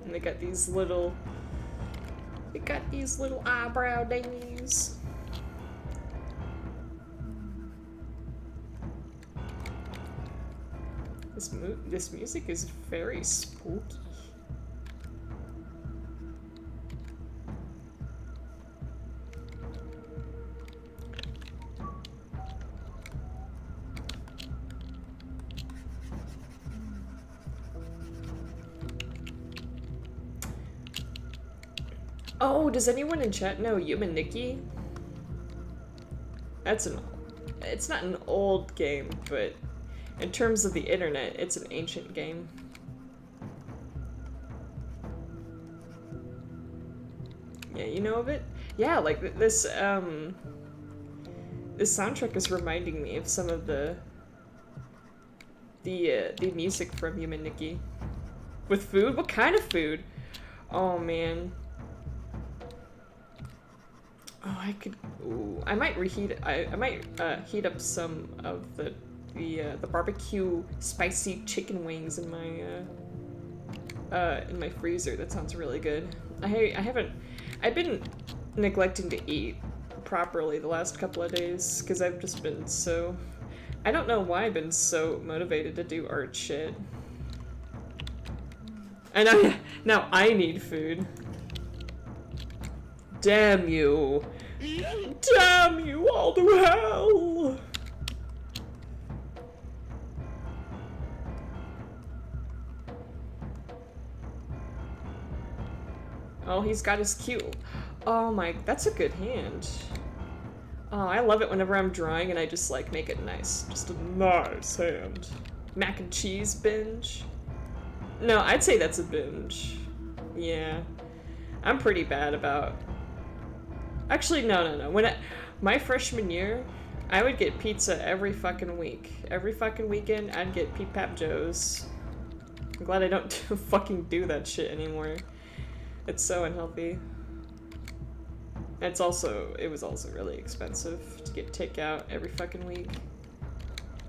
And they got these little eyebrow dingies. This music is very spooky. Oh, does anyone in chat know Human Nikki? It's not an old game, but in terms of the internet, it's an ancient game. Yeah, you know of it? Yeah, like this soundtrack is reminding me of some of the music from Human Nikki. With food? What kind of food? Oh man. Oh, I could. Ooh, I might reheat. I might heat up some of the barbecue spicy chicken wings in my freezer. That sounds really good. I've been neglecting to eat properly the last couple of days because I've just been so. I don't know why I've been so motivated to do art shit. And now I need food. Damn you! Damn you all to hell! Oh, he's got his cue. Oh my, that's a good hand. Oh, I love it whenever I'm drawing and I just like make it nice. Just a nice hand. Mac and cheese binge? No, I'd say that's a binge. Yeah. I'm pretty bad about... Actually, no. My freshman year, I would get pizza every fucking week. Every fucking weekend, I'd get Pete Pap Joe's. I'm glad I don't fucking do that shit anymore. It's so unhealthy. It was also really expensive to get takeout every fucking week.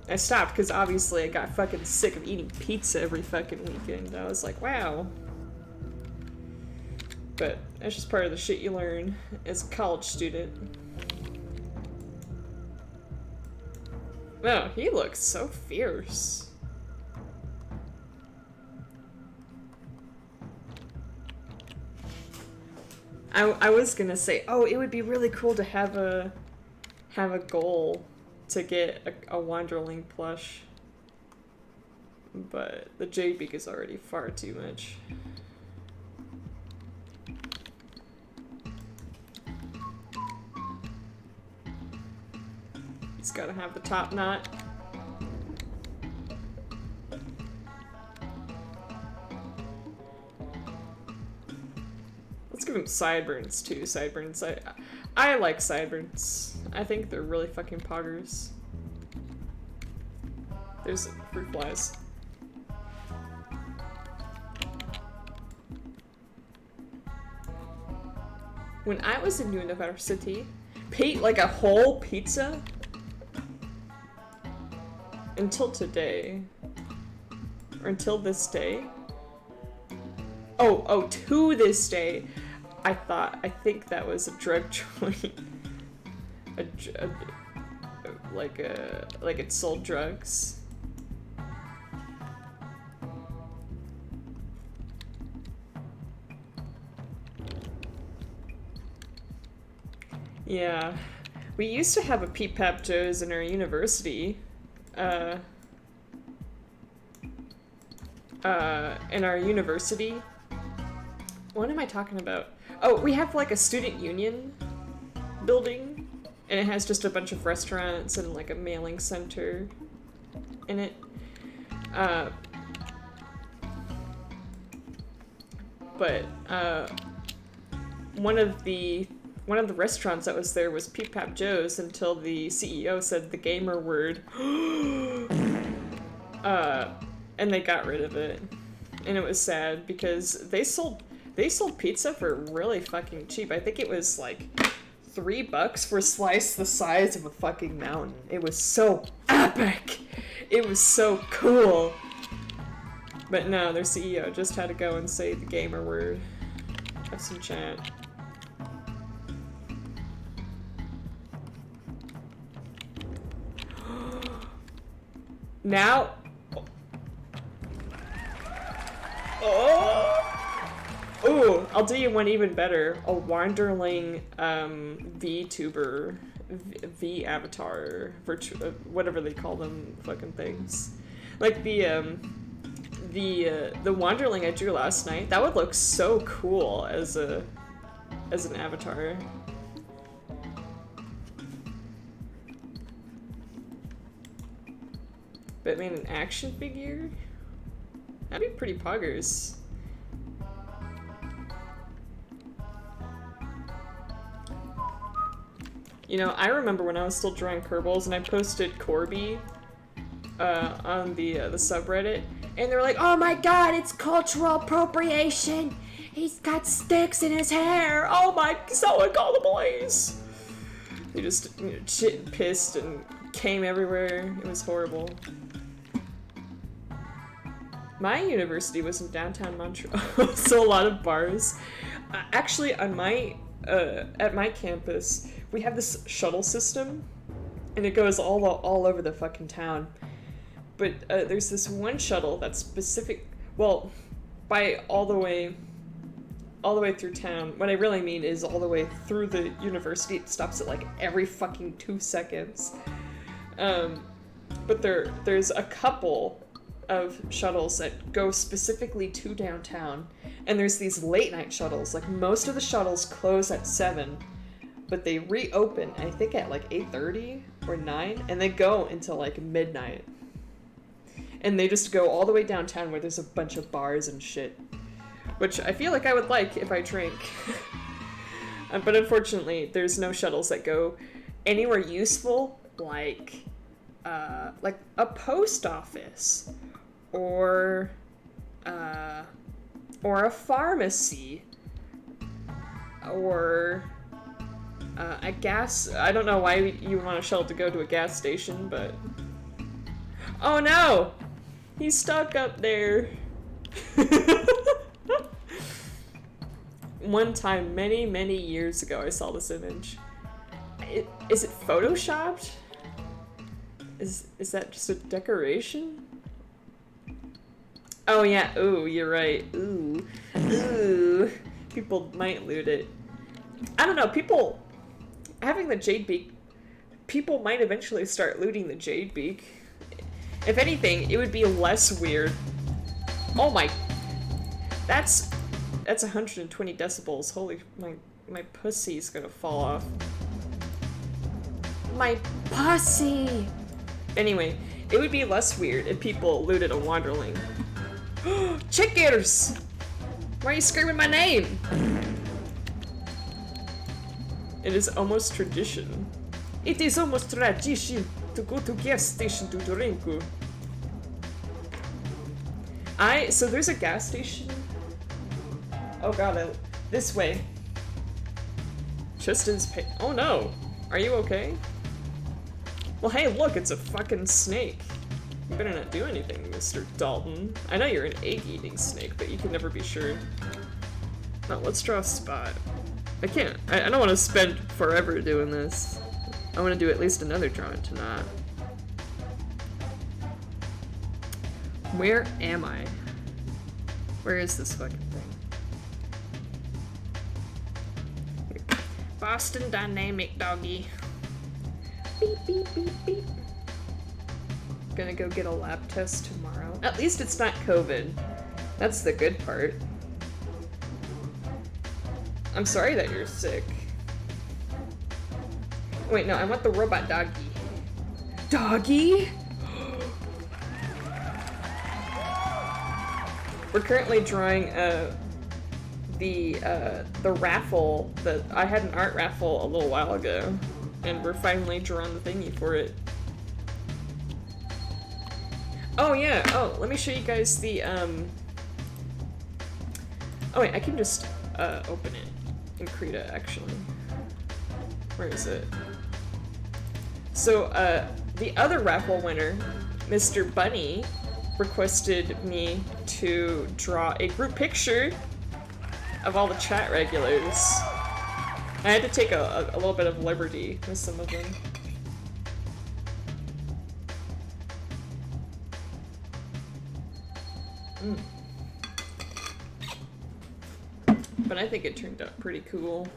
I stopped because obviously I got fucking sick of eating pizza every fucking weekend. I was like, wow. But that's just part of the shit you learn as a college student. Oh, he looks so fierce. I was gonna say, oh, it would be really cool to have a goal to get a Wanderling plush. But the JPEG is already far too much. He's gotta have the top knot. Let's give him sideburns too. Sideburns. I like sideburns. I think they're really fucking poggers. There's fruit flies. When I was in university, like a whole pizza? Until today. Or until this day. Oh, to this day. I think that was a drug joint. Like it sold drugs. Yeah. We used to have a Pete Pap Joe's in our university. In our university. What am I talking about? Oh, we have like a student union building, and it has just a bunch of restaurants and like a mailing center in it. But one of the restaurants that was there was Peep Pap Joe's until the CEO said the gamer word. And they got rid of it. And it was sad because they sold pizza for really fucking cheap. I think it was like $3 for a slice the size of a fucking mountain. It was so epic. It was so cool. But no, their CEO just had to go and say the gamer word. Have some chat. Now. Oh! Ooh, I'll do you one even better. A wanderling VTuber, V avatar, whatever they call them, fucking things. Like the wanderling I drew last night. That would look so cool as an avatar. But man, an action figure? That'd be pretty poggers. You know, I remember when I was still drawing Kerbals and I posted Corby on the subreddit, and they were like, "Oh my god, it's cultural appropriation! He's got sticks in his hair! Oh my, someone call the police!" They just, you know, shit and pissed and came everywhere. It was horrible. My university was in downtown Montreal, so a lot of bars. Actually, on my at my campus, we have this shuttle system, and it goes all over the fucking town. But there's this one shuttle that's specific. Well, by all the way through town. What I really mean is all the way through the university. It stops at like every fucking 2 seconds. But there's a couple of shuttles that go specifically to downtown, and there's these late night shuttles. Like, most of the shuttles close at 7, but they reopen I think at like 8:30 or 9, and they go until like midnight, and they just go all the way downtown where there's a bunch of bars and shit, which I feel like I would like if I drank. But unfortunately there's no shuttles that go anywhere useful, like a post office or a pharmacy or a gas. I don't know why you want a shuttle to go to a gas station, but oh no, he's stuck up there. One time, many years ago, I saw this image. Is it photoshopped? Is that just a decoration? Oh yeah, ooh, you're right. Ooh. People might loot it. I don't know, people having the Jade Beak, people might eventually start looting the Jade Beak. If anything, it would be less weird. Oh my, that's 120 decibels. Holy, my pussy's gonna fall off. My pussy! Anyway, it would be less weird if people looted a wanderling. Chick eaters! Why are you screaming my name? It is almost tradition. It is almost tradition to go to gas station to drink. So there's a gas station. Oh god, this way. Tristan's oh no! Are you okay? Well, hey, look, it's a fucking snake. You better not do anything, Mr. Dalton. I know you're an egg-eating snake, but you can never be sure. Now, let's draw a spot. I can't. I don't want to spend forever doing this. I want to do at least another drawing tonight. Where am I? Where is this fucking thing? Boston Dynamic, doggy. Beep, beep, beep, beep. Gonna go get a lab test tomorrow. At least it's not COVID. That's the good part. I'm sorry that you're sick. Wait, no, I want the robot doggy. Doggy? We're currently drawing the raffle that I had an art raffle a little while ago, and we're finally drawing the thingy for it. Oh yeah. Oh, let me show you guys the Oh wait, I can just open it in Krita actually. Where is it? So the other raffle winner, Mr. Bunny, requested me to draw a group picture of all the chat regulars. I had to take a little bit of liberty with some of them. But I think it turned out pretty cool.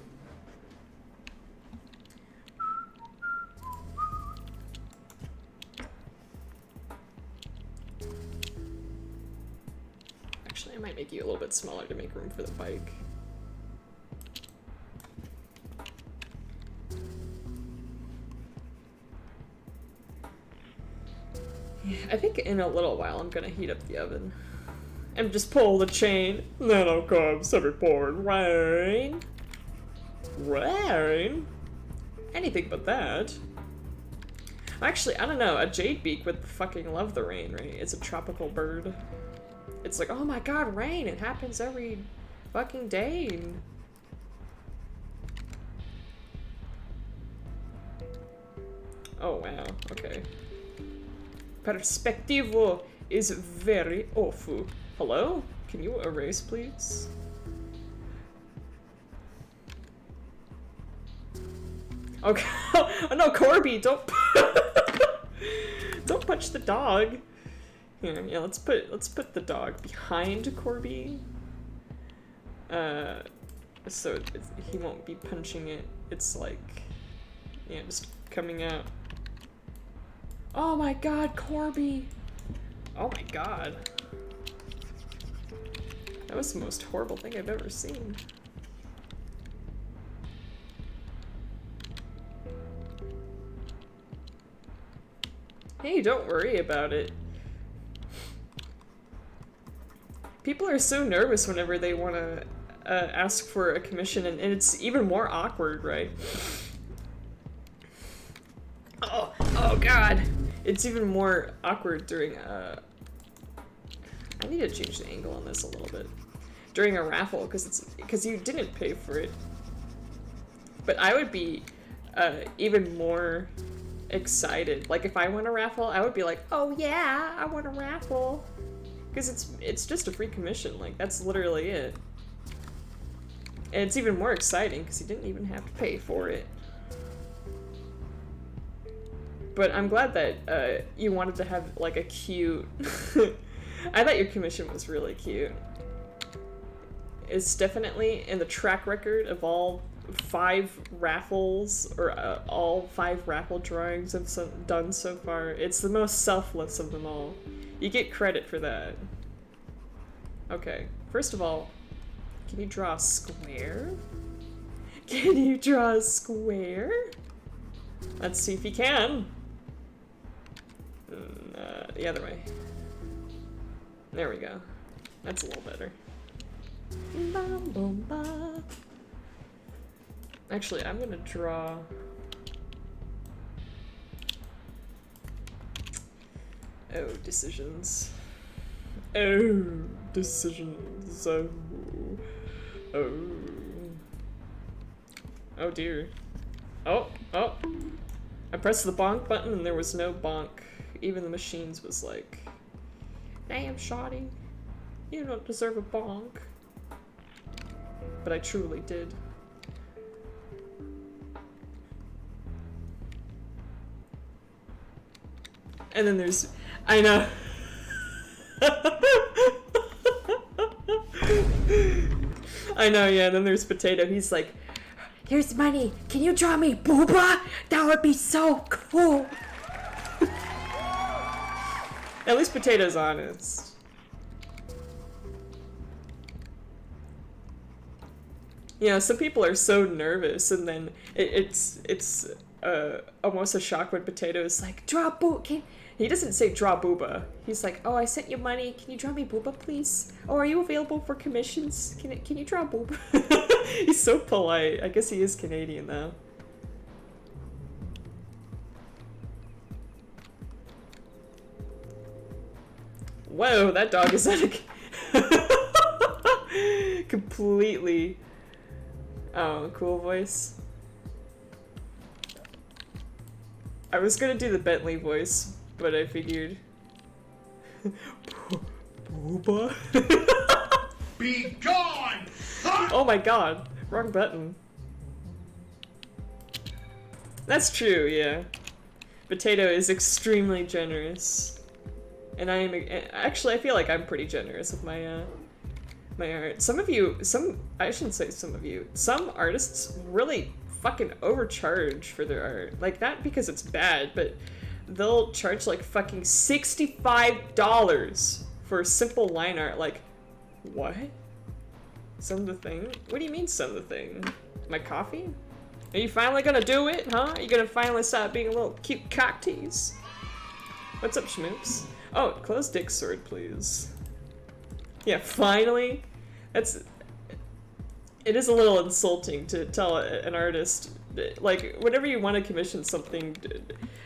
Actually, I might make you a little bit smaller to make room for the bike. Yeah, I think in a little while I'm gonna heat up the oven. And just pull the chain. Then I'll come every pouring rain. Rain? Anything but that. Actually, I don't know. A jade beak would fucking love the rain, right? It's a tropical bird. It's like, oh my god, rain! It happens every fucking day. Oh wow, okay. Perspectivo is very awful. Hello? Can you erase, please? Okay. Oh no, Corby, don't don't punch the dog. Here, yeah, let's put the dog behind Corby. So he won't be punching it. It's like, yeah, just coming out. Oh my god, Corby! Oh my god. That was the most horrible thing I've ever seen. Hey, don't worry about it. People are so nervous whenever they want to ask for a commission, and it's even more awkward, right? Oh god! It's even more awkward during I need to change the angle on this a little bit. During a raffle, because you didn't pay for it. But I would be even more excited. Like if I won a raffle, I would be like, oh yeah, I won a raffle. Because it's just a free commission, like that's literally it. And it's even more exciting because you didn't even have to pay for it. But I'm glad that you wanted to have like a cute... I thought your commission was really cute. It's definitely in the track record of all 5 raffles, or all 5 raffle drawings I've done so far. It's the most selfless of them all. You get credit for that. Okay, first of all, can you draw a square? Can you draw a square? Let's see if you can. The other way. There we go. That's a little better. Actually, I'm gonna draw... Oh, decisions. Oh, decisions. Oh. Oh. Oh dear. Oh, oh. I pressed the bonk button and there was no bonk. Even the machines was like, damn, shawty. You don't deserve a bonk. But I truly did. And then there's... I know. I know, yeah, and then there's Potato. He's like, here's money. Can you draw me booba? That would be so cool. At least Potato's honest. You know, some people are so nervous, and then it's almost a shock when Potato is like, draw booba. He doesn't say draw booba. He's like, oh, I sent you money. Can you draw me booba, please? Oh, are you available for commissions? Can you draw booba? He's so polite. I guess he is Canadian, though. Whoa, that dog is completely... Oh, cool voice. I was gonna do the Bentley voice, but I figured... Booba? Be gone! Oh my god, wrong button. That's true, yeah. Potato is extremely generous. And I am, actually I feel like I'm pretty generous with my, my art. I shouldn't say some of you, some artists really fucking overcharge for their art. Like, not because it's bad, but they'll charge like fucking $65 for simple line art. Like, what? Some of the thing? What do you mean some of the thing? My coffee? Are you finally gonna do it, huh? Are you gonna finally stop being a little cute cock tease? What's up, Schmoops? Oh, close dick sword, please. Yeah, finally. It is a little insulting to tell an artist, like, whenever you want to commission something,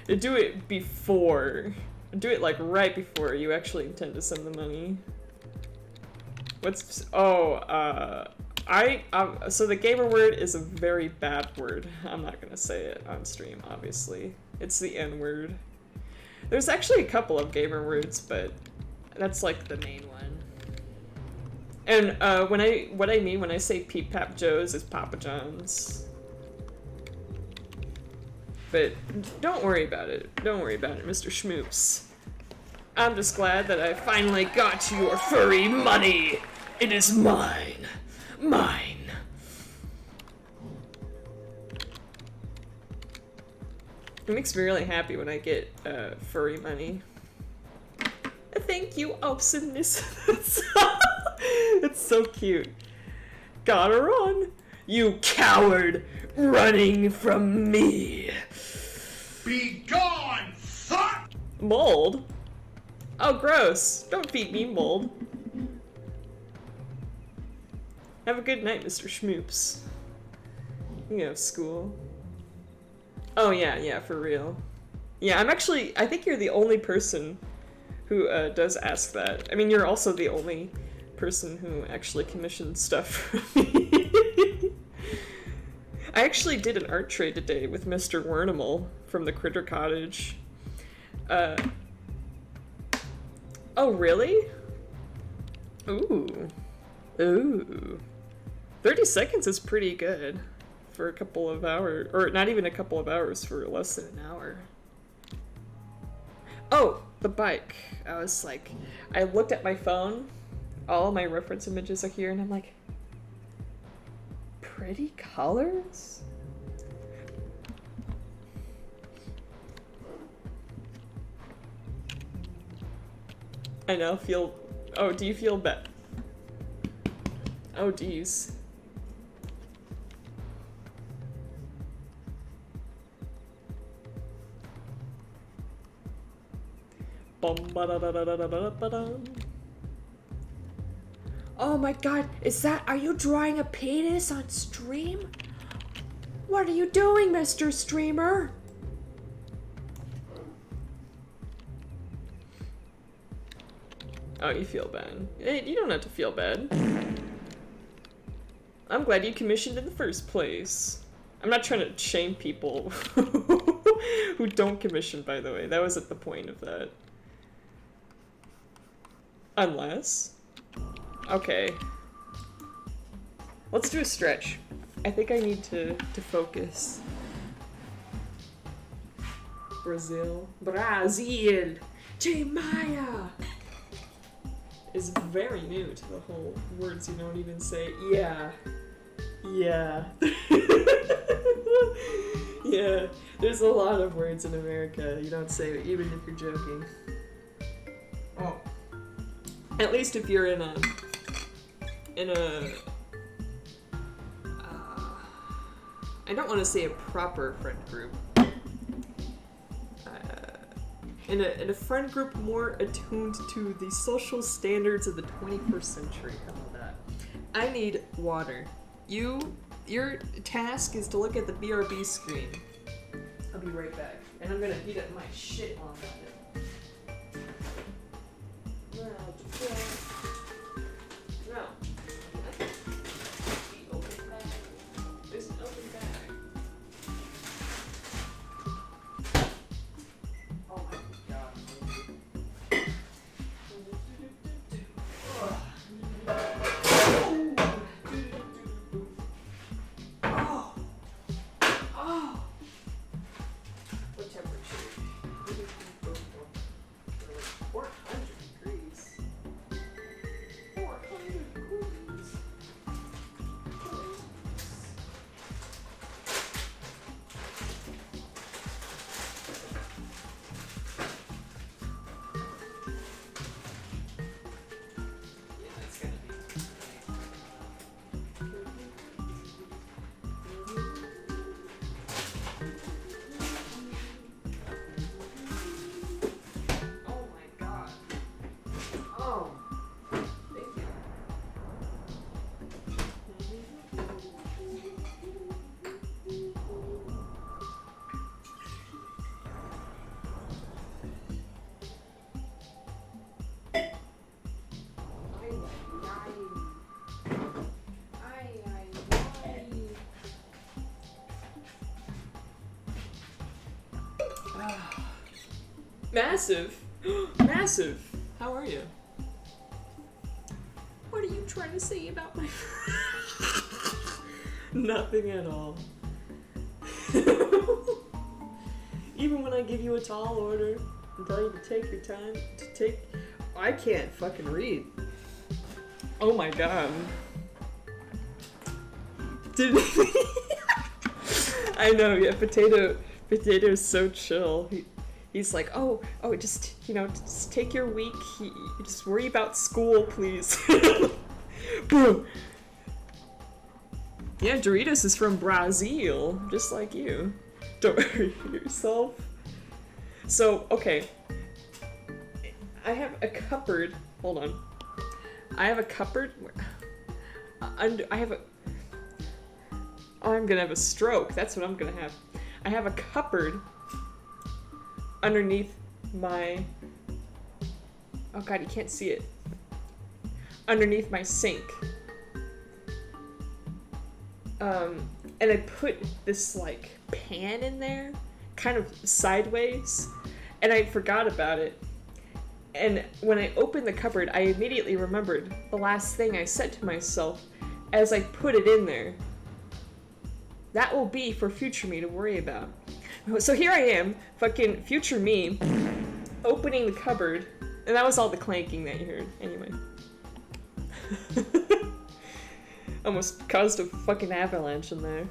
do it before. Do it, like, right before you actually intend to send the money. So the gamer word is a very bad word. I'm not gonna say it on stream, obviously. It's the N word. There's actually a couple of gamer words, but that's like the main one. And what I mean when I say Peep Pap Joe's is Papa John's. But don't worry about it. Don't worry about it, Mr. Schmoops. I'm just glad that I finally got your furry money. It is mine. Mine. It makes me really happy when I get furry money. Thank you, awesomeness. It's so cute. Gotta run. You coward, running from me. Be gone, fuck! Mold? Oh, gross. Don't feed me mold. Have a good night, Mr. Schmoops. You have school. Oh yeah, for real. Yeah, I think you're the only person who does ask that. I mean, you're also the only person who actually commissioned stuff for me. I actually did an art trade today with Mr. Wernimal from the Critter Cottage. Oh, really? Ooh. 30 seconds is pretty good for a couple of hours, or not even a couple of hours, for less than an hour. Oh, the bike. I was like, I looked at my phone, all my reference images are here, and I'm like, pretty colors? I know, oh, do you feel bad? Oh, geez. Oh my god, are you drawing a penis on stream? What are you doing, Mr. Streamer? Oh, you feel bad. Hey, you don't have to feel bad. I'm glad you commissioned in the first place. I'm not trying to shame people who don't commission, by the way. That wasn't the point of that. Unless... Okay. Let's do a stretch. I think I need to focus. Brazil. J-Maya! Is very new to the whole words you don't even say. Yeah. Yeah. Yeah. There's a lot of words in America you don't say even if you're joking. Oh. At least if you're in a I don't want to say a proper friend group. In a friend group more attuned to the social standards of the 21st century. How about that? I need water. Your task is to look at the BRB screen. I'll be right back. And I'm gonna heat up my shit on it. No. The open bag. There's an open bag. Oh my god. Oh. What temperature? 400 degrees. 400 degrees. Yeah, that's gonna be. Oh my god. Oh. Thank you. Massive. Massive. How are you? What are you trying to say about my Nothing at all. Even when I give you a tall order and tell you to take your time to take, I can't fucking read. Oh my god. Did I know? Yeah, Potato's so chill. He's like, oh, just just take your week. Just worry about school, please. Boom. Yeah, Doritos is from Brazil, just like you. Don't worry yourself. So, okay. I have a cupboard. Hold on. I have a cupboard. I'm gonna have a stroke. That's what I'm gonna have. I have a cupboard underneath my. Oh god, you can't see it. Underneath my sink. And I put this like pan in there, kind of sideways, and I forgot about it. And when I opened the cupboard, I immediately remembered the last thing I said to myself as I put it in there. That will be for future me to worry about. So here I am, fucking future me, opening the cupboard, and that was all the clanking that you heard, anyway. Almost caused a fucking avalanche in there.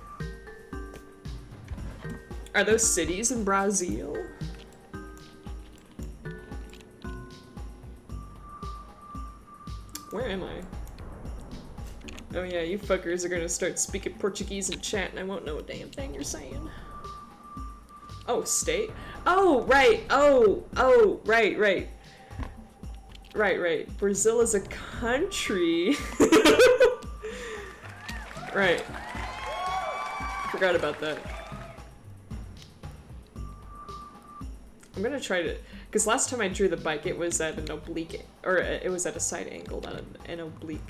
Are those cities in Brazil? Where am I? Oh yeah, you fuckers are gonna start speaking Portuguese in chat and I won't know a damn thing you're saying. Oh, state? Oh, right. Oh, right. Right. Brazil is a country. Right. Forgot about that. I'm gonna try to, because last time I drew the bike, it was at an oblique, or it was at a side angle, not an oblique.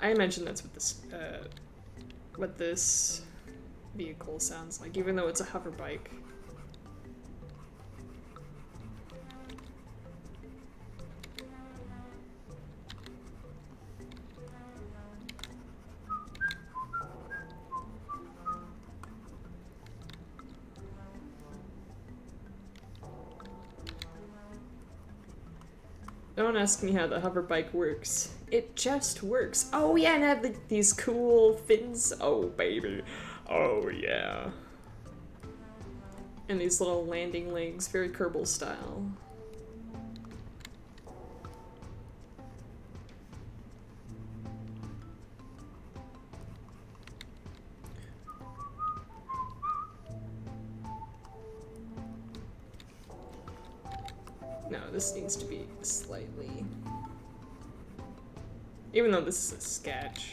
I imagine that's what this vehicle sounds like, even though it's a hover bike. Don't ask me how the hover bike works. It just works. Oh yeah, and I have these cool fins. Oh baby. Oh yeah. And these little landing legs, very Kerbal style. No, this needs to be slightly... Even though this is a sketch.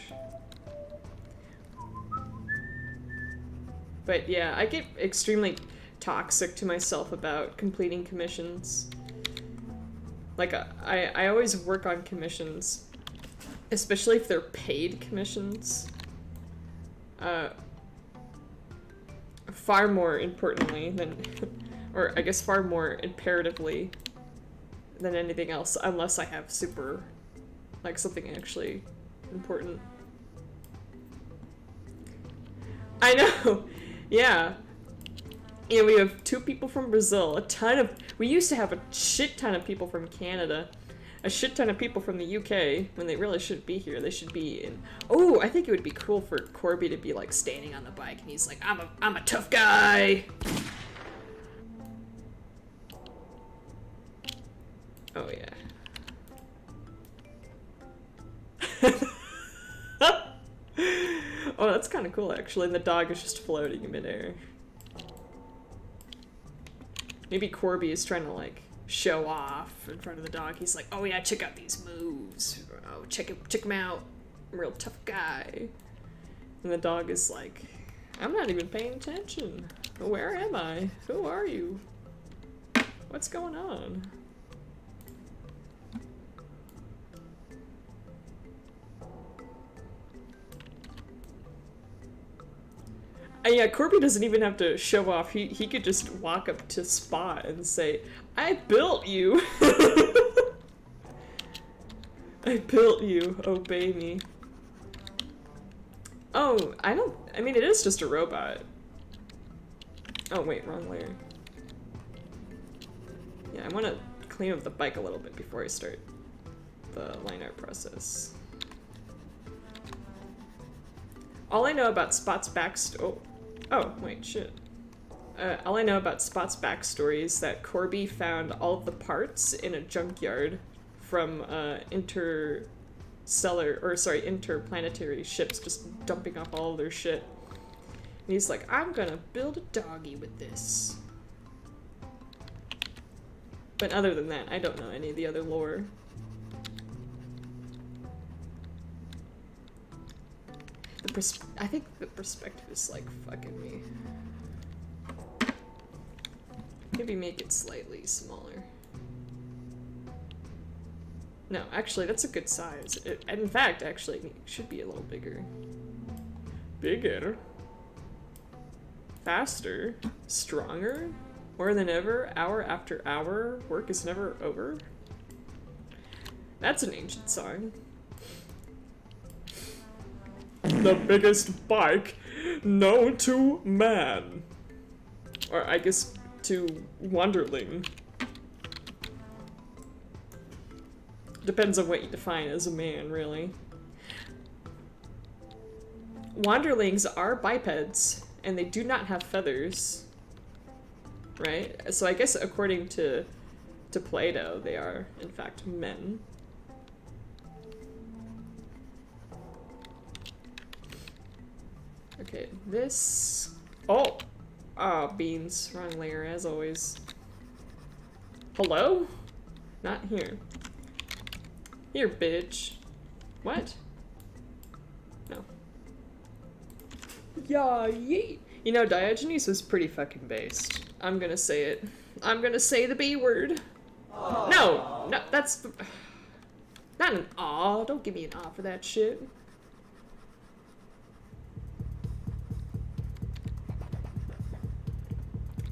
But yeah, I get extremely toxic to myself about completing commissions. Like, I always work on commissions, especially if they're paid commissions. Far more importantly than, or I guess far more imperatively than anything else, unless I have super, like, something actually important. I know! Yeah. You know, we have 2 people from Brazil, we used to have a shit ton of people from Canada, a shit ton of people from the UK, when they really shouldn't be here. They should be in... Oh, I think it would be cool for Corby to be, like, standing on the bike, and he's like, I'm a tough guy! Oh, yeah. Oh, that's kind of cool, actually. And the dog is just floating in midair. Maybe Corby is trying to, like, show off in front of the dog. He's like, oh yeah, check out these moves. Oh, check him out. I'm a real tough guy. And the dog is like, I'm not even paying attention. Where am I? Who are you? What's going on? Yeah, Corby doesn't even have to show off. He could just walk up to Spot and say, I built you! I built you, obey me. Oh, I mean, it is just a robot. Oh, wait, wrong layer. Yeah, I want to clean up the bike a little bit before I start the line art process. All I know about Spot's backstory... Oh, wait, shit. All I know about Spot's backstory is that Corby found all of the parts in a junkyard from interplanetary ships just dumping off all of their shit. And he's like, I'm gonna build a doggy with this. But other than that, I don't know any of the other lore. I think the perspective is like fucking me. Maybe make it slightly smaller. No, actually, that's a good size. In fact, actually, it should be a little bigger. Bigger? Faster? Stronger? More than ever? Hour after hour? Work is never over? That's an ancient song. The biggest bike known to man. Or I guess to wanderling. Depends on what you define as a man, really. Wanderlings are bipeds, and they do not have feathers. Right? So I guess according to Plato, they are, in fact, men. Okay, this... Oh! Ah, beans. Wrong layer, as always. Hello? Not here. Here, bitch. What? No. Yeah, yeet! You know, Diogenes was pretty fucking based. I'm gonna say it. I'm gonna say the B word. Aww. No, that's... Not an aw. Don't give me an aw for that shit.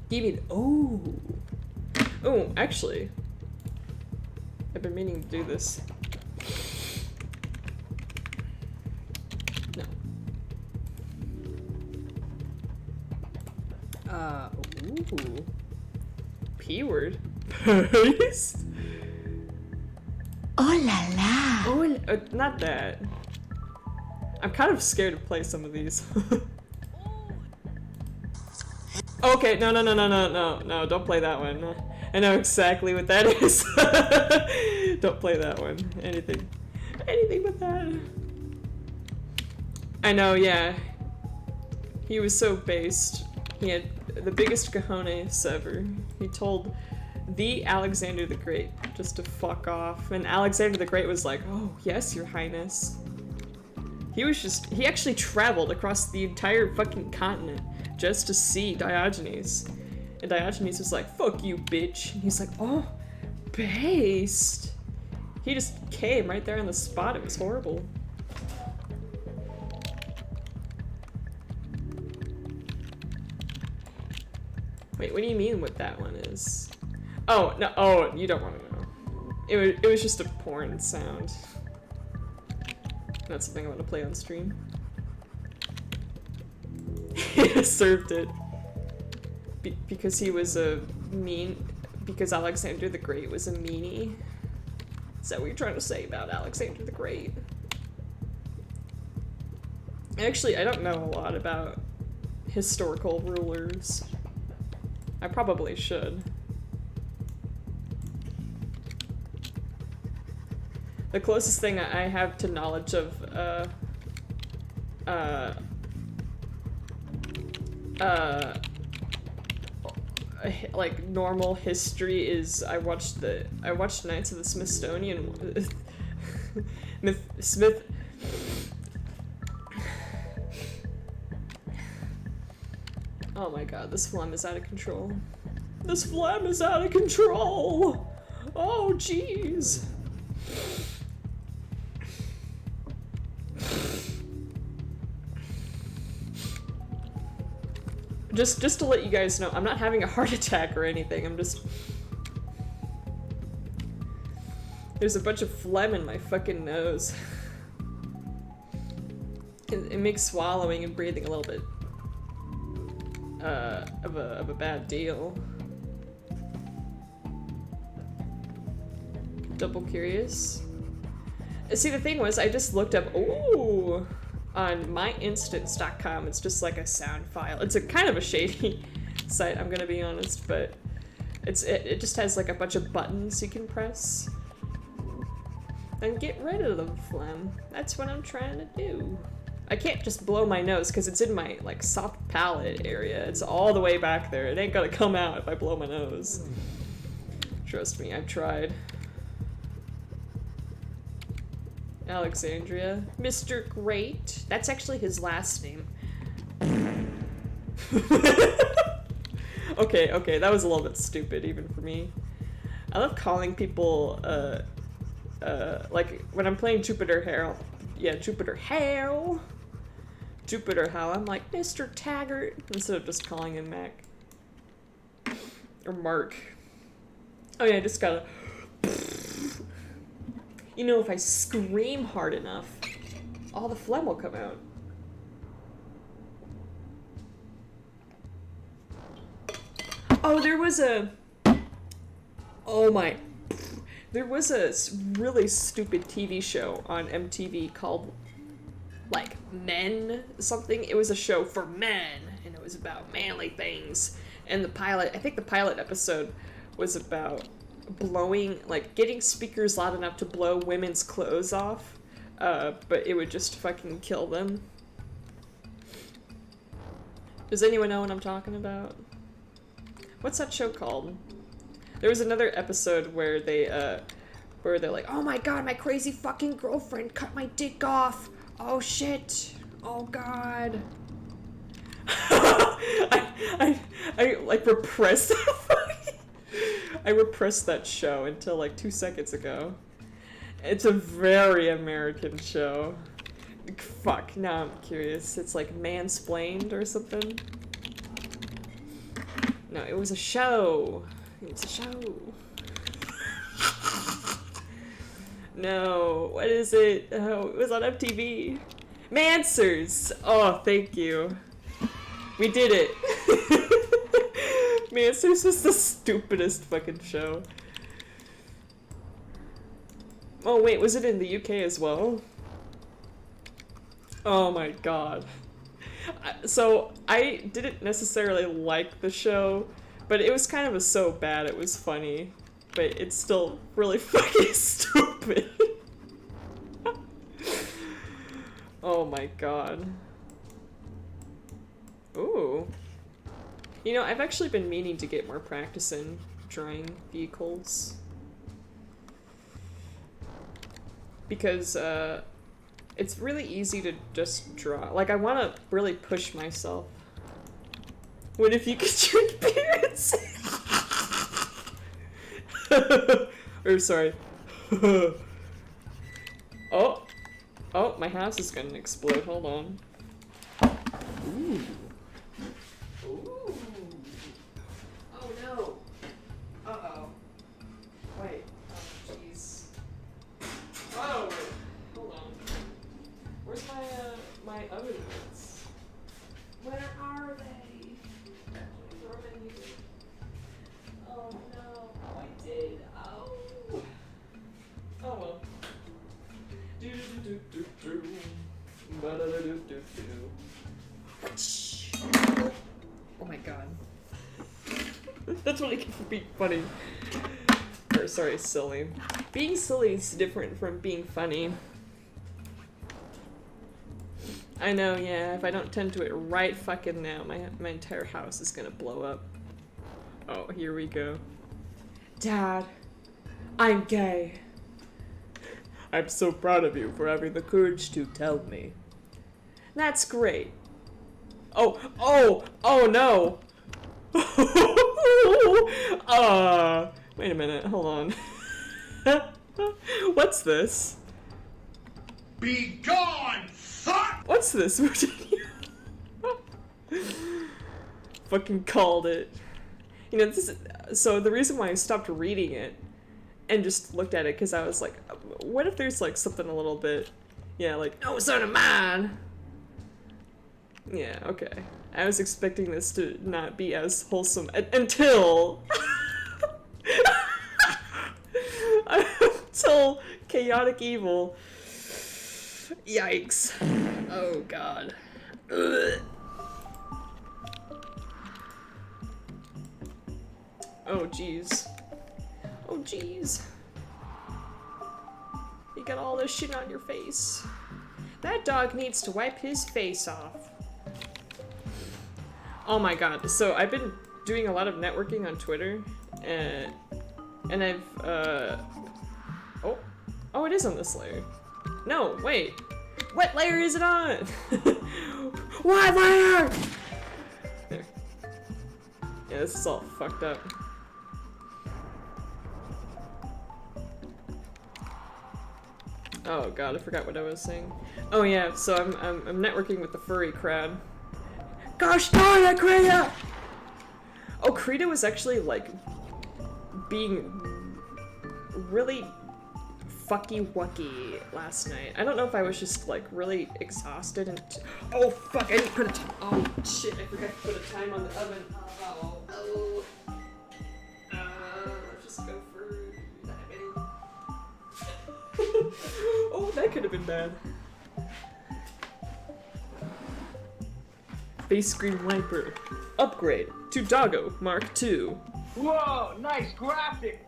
Give me oh. Oh, actually. I've been meaning to do this. No. Ooh. P word. Paste? Oh la la. Oh, not that. I'm kind of scared to play some of these. Okay, no, don't play that one. I know exactly what that is. Don't play that one. Anything but that. I know, yeah. He was so based. He had the biggest cojones ever. He told the Alexander the Great just to fuck off. And Alexander the Great was like, oh, yes, your highness. He actually traveled across the entire fucking continent just to see Diogenes. And Diogenes was like, fuck you, bitch. And he's like, oh, based. He just came right there on the spot. It was horrible. Wait, what do you mean what that one is? Oh, no, oh, you don't want to know. It was just a porn sound. That's something I want to play on stream. He served it. Because he was because Alexander the Great was a meanie. Is that what you're trying to say about Alexander the Great? Actually, I don't know a lot about historical rulers. I probably should. The closest thing I have to knowledge of, like normal history is I watched Knights of the Smithsonian. Smith. Oh my god, this phlegm is out of control. This phlegm is out of control! Oh jeez! Just to let you guys know, I'm not having a heart attack or anything, I'm just... There's a bunch of phlegm in my fucking nose. It makes swallowing and breathing a little bit of a bad deal. Double curious. See, the thing was, I just looked up, ooh, on myinstance.com. It's just like a sound file. It's a kind of a shady site, I'm gonna be honest, but it just has like a bunch of buttons you can press and get rid of the phlegm. That's what I'm trying to do. I can't just blow my nose because it's in my like soft palate area. It's all the way back there. It ain't gonna come out if I blow my nose. Trust me, I've tried. Alexandria. Mr. Great. That's actually his last name. Okay, that was a little bit stupid even for me. I love calling people, like, when I'm playing Jupiter Hale, I'm like, Mr. Taggart, instead of just calling him Mac. Or Mark. Oh yeah, I just gotta... You know, if I scream hard enough, all the phlegm will come out. Oh, there was a really stupid TV show on MTV called, like, Men something. It was a show for men, and it was about manly things. And I think the pilot episode was about blowing, like, getting speakers loud enough to blow women's clothes off, but it would just fucking kill them. Does anyone know what I'm talking about? What's that show called? There was another episode where they're like, oh my god, my crazy fucking girlfriend cut my dick off. Oh shit. Oh god. I like repressed I repressed that show until like 2 seconds ago. It's a very American show. Fuck, now I'm curious. It's like Mansplained or something. No, it was a show. It was a show. No, what is it? Oh, it was on MTV. Mansers! Oh, thank you. We did it. Mansers was the stupidest fucking show. Oh wait, was it in the UK as well? Oh my god. So I didn't necessarily like the show, but it was kind of so bad it was funny. But it's still really fucking stupid. Oh my god. Ooh. You know, I've actually been meaning to get more practice in drawing vehicles. Because, it's really easy to just draw. Like, I want to really push myself. What if you could drink beers? Or, sorry. Oh. Oh, my house is gonna explode. Hold on. Ooh. Ooh. Oh no. Uh-oh. Wait. Oh, jeez. Oh, wait. Hold on. Where's my oven mitts? Where are they? Throw them in here. Oh no. Oh, I did. Oh. Oh well. Do do do do do. Ba da da do do do. Oh my god. That's what I get for being funny. Or sorry, silly. Being silly is different from being funny. I know, yeah, if I don't tend to it right fucking now, my entire house is gonna blow up. Oh, here we go. Dad, I'm gay. I'm so proud of you for having the courage to tell me. That's great. Oh no! Wait a minute, hold on. What's this? Be gone, fuck! What's this? Fucking called it. You know, this is, so the reason why I stopped reading it and just looked at it, because I was like, what if there's like something a little bit, yeah, like, no son of mine! Yeah, okay. I was expecting this to not be as wholesome until... until chaotic evil. Yikes. Oh god. Ugh. Oh jeez. Oh jeez. You got all this shit on your face. That dog needs to wipe his face off. Oh my god. So I've been doing a lot of networking on Twitter, and I've oh, it is on this layer. No, wait. What layer is it on? What layer? There. Yeah, this is all fucked up. Oh god, I forgot what I was saying. Oh yeah, so I'm networking with the furry crowd. Gosh darn it, Krita! Oh, Krita was actually like being really fucky wucky last night. I don't know if I was just like really exhausted and oh fuck, I didn't put a oh shit, I forgot to put a time on the oven. Oh. Let's just go for that many. Oh, that could have been bad. Base screen wiper. Upgrade to Doggo Mark II. Whoa, nice graphic!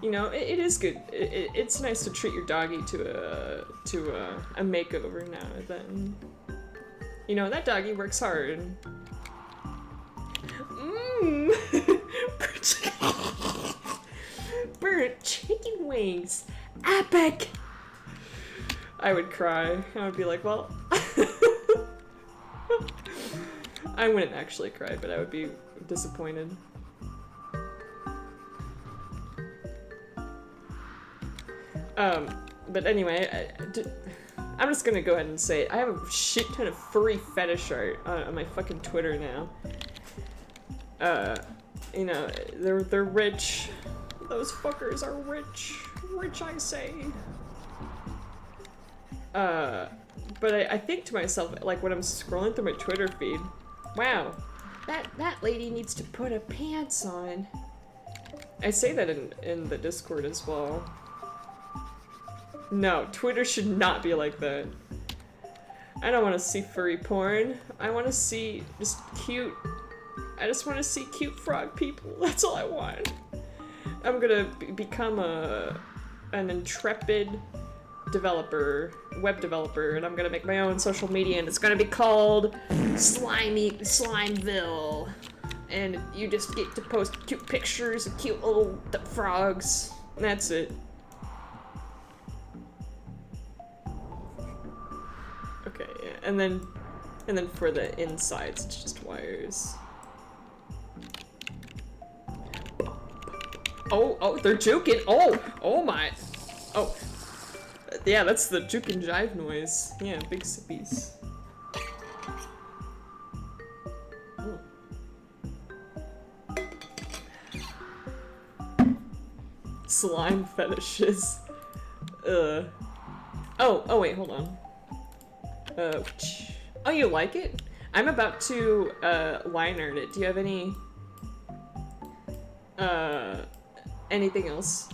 You know, it is good. It's nice to treat your doggy to a makeover now and then. You know, that doggy works hard. Burnt chicken wings. Epic! I would cry. I would be like, well... I wouldn't actually cry, but I would be disappointed. But anyway, I'm just gonna go ahead and say it. I have a shit ton of furry fetish art on my fucking Twitter now. You know, they're rich. Those fuckers are rich. Rich, I say. But I think to myself, like, when I'm scrolling through my Twitter feed, wow, that lady needs to put her pants on. I say that in the Discord as well. No, Twitter should not be like that. I don't want to see furry porn. I want to see just cute... I just want to see cute frog people. That's all I want. I'm gonna become an intrepid developer, web developer, and I'm gonna make my own social media, and it's gonna be called Slimeville. And you just get to post cute pictures of cute little frogs. And that's it. Okay, yeah. And then for the insides, it's just wires. Oh, they're juking. Oh my. Oh. Yeah, that's the juke and jive noise. Yeah, big sippies. Slime fetishes. Oh wait, hold on. Oh, you like it? I'm about to, line art it. Do you have anything else?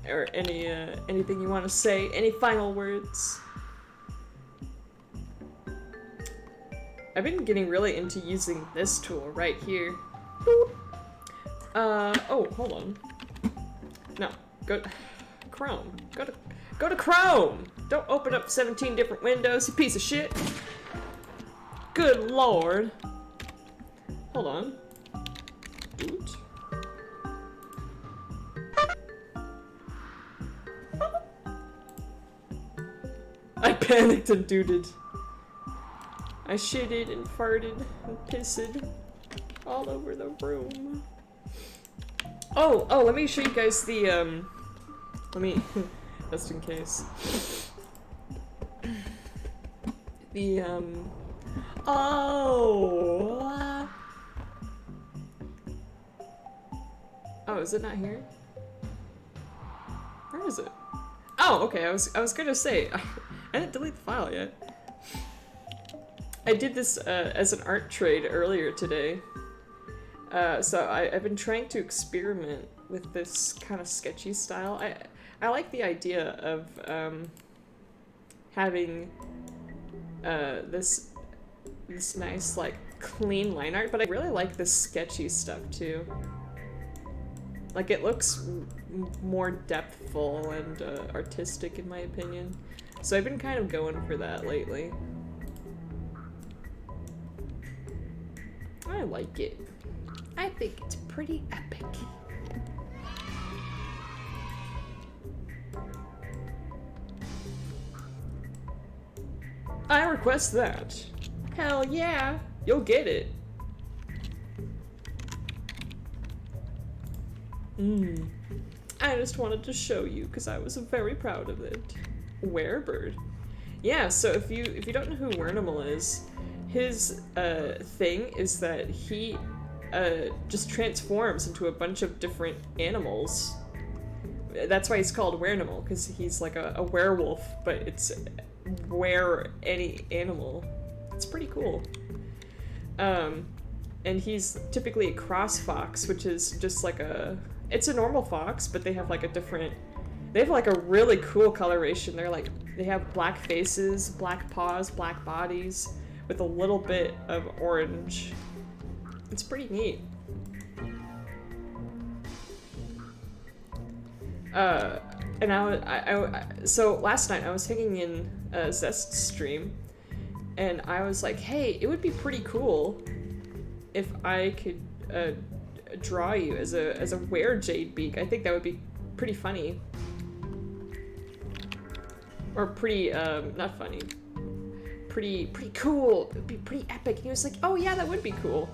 Or anything you want to say? Any final words? I've been getting really into using this tool right here. Oh, hold on. No, go Chrome. Go to Chrome! Don't open up 17 different windows, you piece of shit. Good lord. Hold on. Boot. I panicked and dooted. I shitted and farted and pissed all over the room. Oh, let me show you guys the, let me, just in case. The, oh, is it not here? Where is it? Oh, okay, I was gonna say, I didn't delete the file yet. I did this, as an art trade earlier today. So I've been trying to experiment with this kind of sketchy style. I like the idea of having this nice like clean line art, but I really like this sketchy stuff too. Like it looks more depthful and artistic in my opinion. So I've been kind of going for that lately. I like it. I think it's pretty epic. I request that. Hell yeah, you'll get it. I just wanted to show you because I was very proud of it. Werebird. Yeah, so if you don't know who Wernimal is, his thing is that he just transforms into a bunch of different animals. That's why he's called Wernimal, because he's like a werewolf, but it's any animal. It's pretty cool. And he's typically a cross fox, which is just like it's a normal fox, but they have like they have like a really cool coloration. They have black faces, black paws, black bodies, with a little bit of orange. It's pretty neat. And so last night I was hanging in Zest stream, and I was like, hey, it would be pretty cool if I could draw you as a were-jade-beak. I think that would be pretty funny. Or pretty, not funny. Pretty cool. It would be pretty epic. And he was like, oh yeah, that would be cool.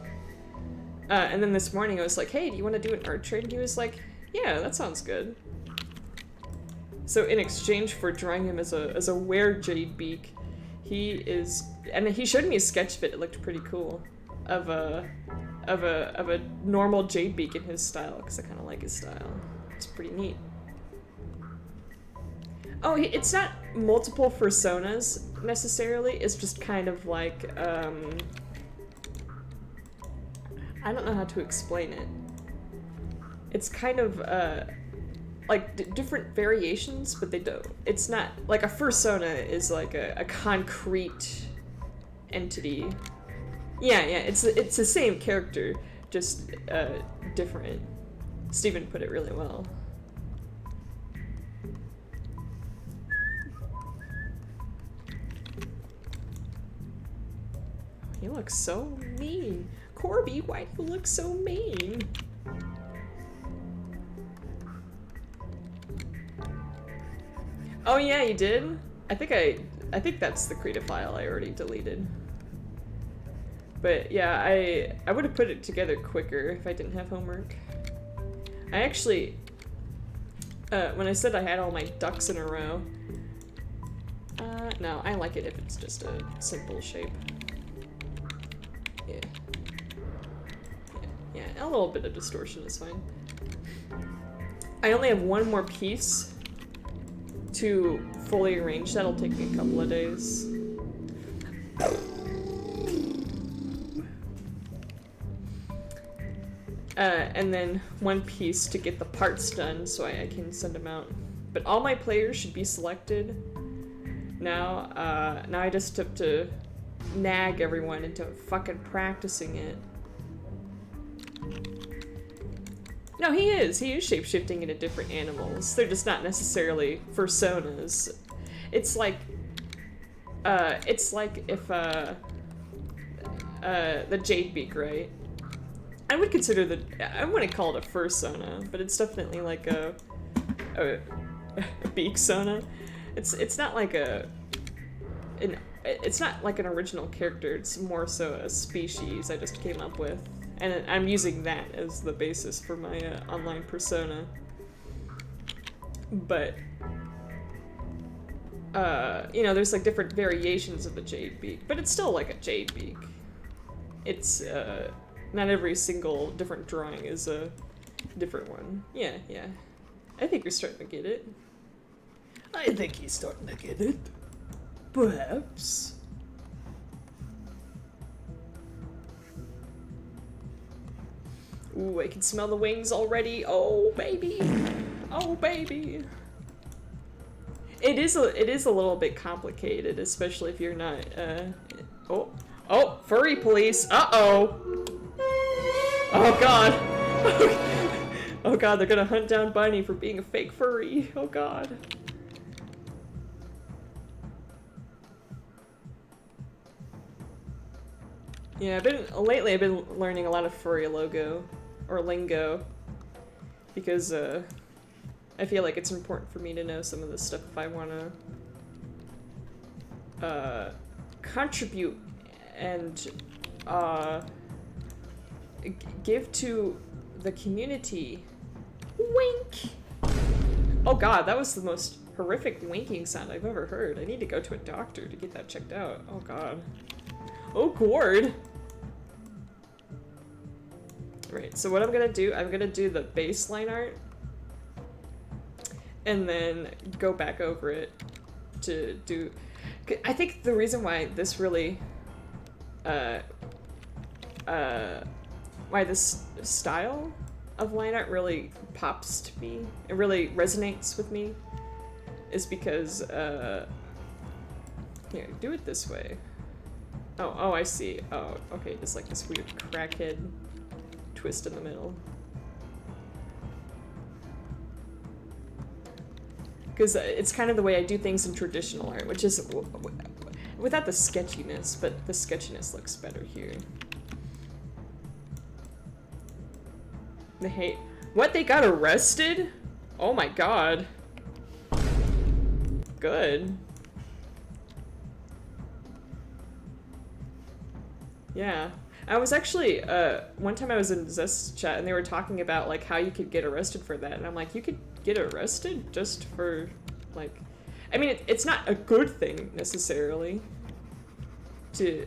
And then this morning I was like, hey, do you want to do an art trade? And he was like, yeah, that sounds good. So in exchange for drawing him as a were-jade-beak, and he showed me a sketch of it. It looked pretty cool, of a normal jade beak in his style, because I kind of like his style. It's pretty neat. Oh, it's not multiple personas necessarily. It's just kind of like I don't know how to explain it. It's kind of like different variations, but they don't. It's not like a fursona is like a concrete entity. Yeah, it's the same character, just different. Steven put it really well. You look so mean. Corby, why do you look so mean? Oh yeah, you did? I think that's the creative file I already deleted. But yeah, I would have put it together quicker if I didn't have homework. I actually, when I said I had all my ducks in a row, no, I like it if it's just a simple shape. Yeah. Yeah, a little bit of distortion is fine. I only have one more piece to fully arrange. That'll take me a couple of days. And then one piece to get the parts done so I can send them out. But all my players should be selected. Now, now I just have to nag everyone into fucking practicing it. No, he is shapeshifting into different animals. They're just not necessarily personas. It's like if, the Jadebeak, right? I would consider I wouldn't call it a fursona, but it's definitely like a beaksona. It's not like it's not like an original character, it's more so a species I just came up with. And I'm using that as the basis for my online persona. But, you know, there's like different variations of the Jadebeak, but it's still like a Jadebeak. It's, not every single different drawing is a different one. Yeah. I think you're starting to get it. I think he's starting to get it. Perhaps. Ooh, I can smell the wings already. Oh, baby. Oh, baby. It is a little bit complicated, especially if you're not, Oh, furry police. Uh-oh. Oh, God. Oh, God, they're gonna hunt down Bunny for being a fake furry. Oh, God. Yeah, lately I've been learning a lot of furry logo, or lingo, because, I feel like it's important for me to know some of this stuff if I want to, contribute and, give to the community. Wink! Oh god, that was the most horrific winking sound I've ever heard. I need to go to a doctor to get that checked out. Oh god. Oh, gourd! Right, so what I'm gonna do the baseline art, and then go back over it to do... I think the reason why this really, why this style of line art really pops to me, it really resonates with me, is because, here, do it this way. Oh, I see. Oh, okay, just like this weird crackhead twist in the middle. Because it's kind of the way I do things in traditional art, which is without the sketchiness, but the sketchiness looks better here. What, they got arrested? Oh my god. Good. Yeah. I was actually, one time I was in Zest chat and they were talking about, like, how you could get arrested for that. And I'm like, you could get arrested just for, like... I mean, it's not a good thing, necessarily, to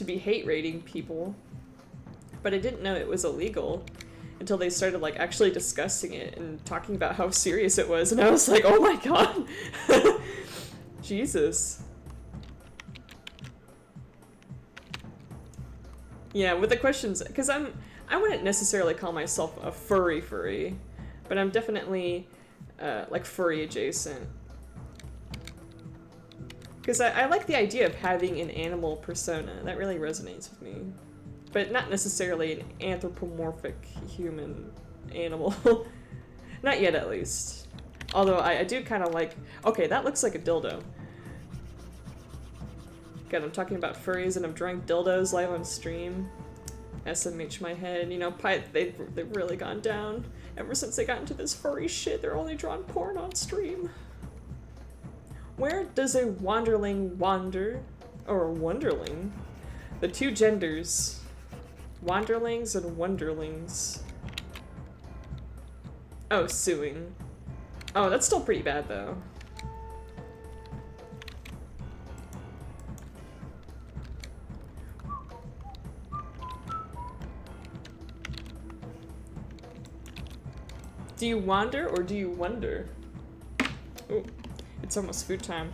be hate-rating people. But I didn't know it was illegal until they started, like, actually discussing it and talking about how serious it was. And I was like, oh my god! Jesus. Yeah, with the questions, because I wouldn't necessarily call myself a furry, but I'm definitely like furry adjacent. Because I like the idea of having an animal persona. That really resonates with me. But not necessarily an anthropomorphic human animal. Not yet, at least. Although I do kind of like... Okay, that looks like a dildo. God, I'm talking about furries and I'm drawing dildos live on stream. SMH my head. You know, they've really gone down. Ever since they got into this furry shit, they're only drawing porn on stream. Where does a wanderling wander? Or a wonderling? The two genders. Wanderlings and wonderlings. Oh, suing. Oh, that's still pretty bad, though. Do you wander or do you wonder? Ooh, it's almost food time.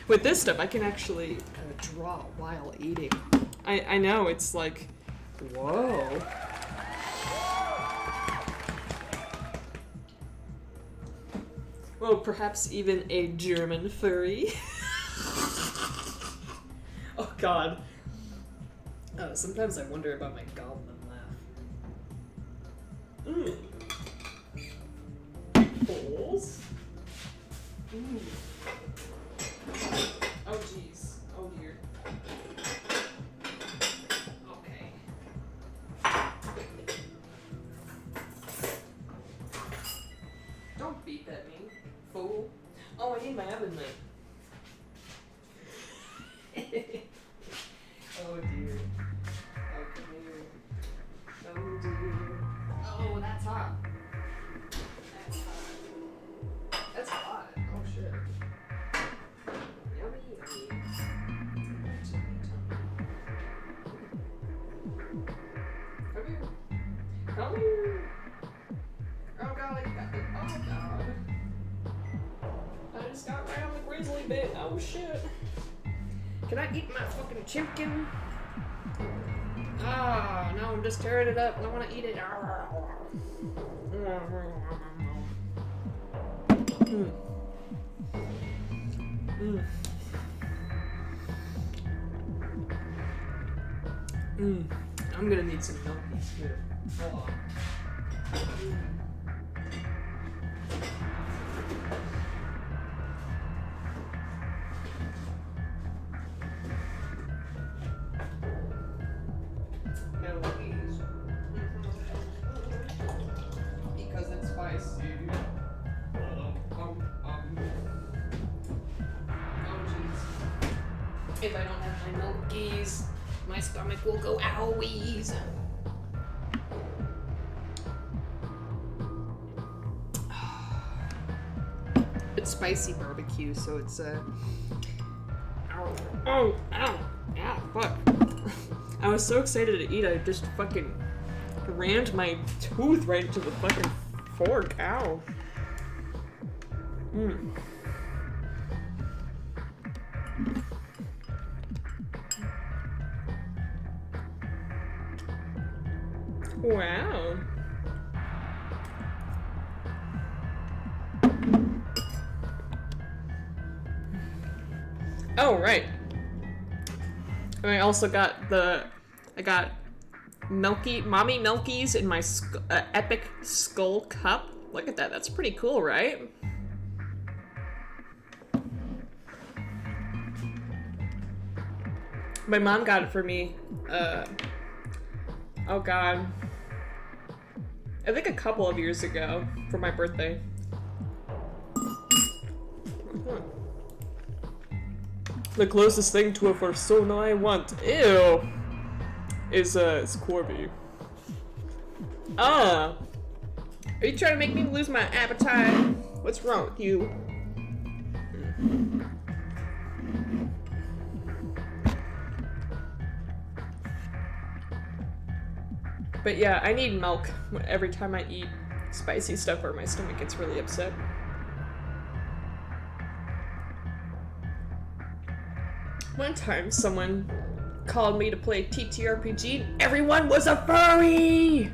With this stuff, I can actually draw while eating. I know, it's like, whoa. Well, perhaps even a German furry. Oh god. Sometimes I wonder about my goblin laugh. Holes? Ooh. Oh jeez. Oh dear. Okay. Don't beep at me, fool. Oh, I need my oven mitt. Oh dear. Oh come here. Oh dear. Oh, that's hot. That's hot. That's hot. Oh shit. Yummy, yummy. Come here. Come here. Oh god, oh god. I just got right on the grizzly bit. Oh shit. Can I eat my fucking chicken? Ah, no, I'm just tearing it up. I don't want to eat it. I'm gonna need some milkies too. Hold on. Milkies. Because it's spicy. Oh jeez. If I don't have my milkies, my stomach will go owies. It's spicy barbecue, so it's ow, fuck. I was so excited to eat, I just fucking rammed my tooth right into the fucking fork. Ow. Wow. Oh, right. And I also got I got mommy milkies in my epic skull cup. Look at that, that's pretty cool, right? My mom got it for me, oh god. I think a couple of years ago for my birthday. The closest thing to a persona I want, ew, is Corby. Ah, are you trying to make me lose my appetite? What's wrong with you? But yeah, I need milk every time I eat spicy stuff or my stomach gets really upset. One time, someone called me to play TTRPG and everyone was a furry!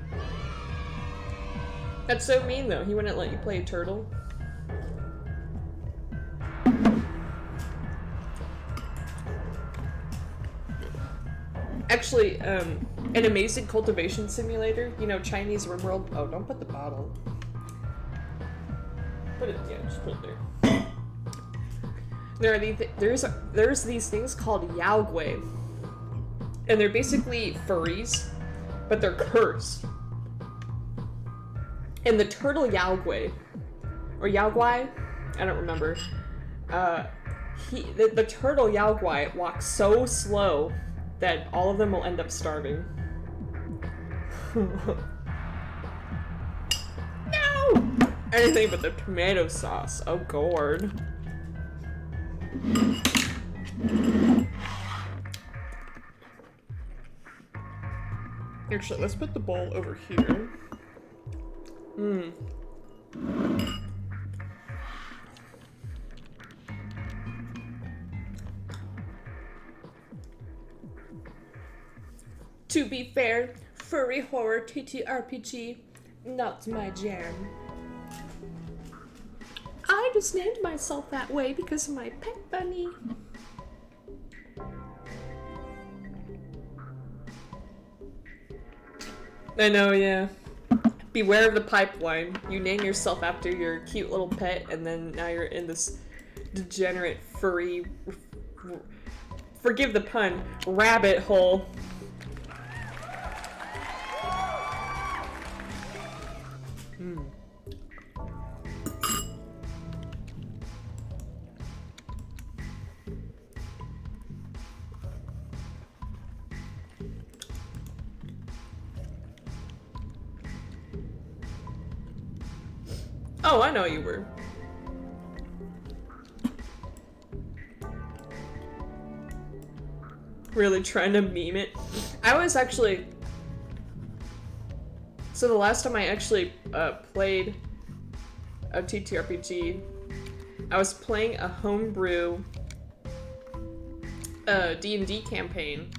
That's so mean though. He wouldn't let you play a turtle. Actually, an amazing cultivation simulator. You know, Chinese RimWorld. Oh, don't put the bottle. Put it, yeah, just put it there. There are there's these things called yaogui, and they're basically furries, but they're cursed. And the turtle yaogui, or yaogui, I don't remember. The turtle yaogui walks so slow that all of them will end up starving. No! Anything but the tomato sauce. Oh, gourd. Actually, let's put the bowl over here. To be fair, furry horror TTRPG, not my jam. I just named myself that way because of my pet bunny. I know, yeah. Beware of the pipeline. You name yourself after your cute little pet, and then now you're in this degenerate, furry, forgive the pun, rabbit hole. Oh, I know you were. Really trying to meme it. I was actually... So the last time I actually played a TTRPG, I was playing a homebrew D&D campaign.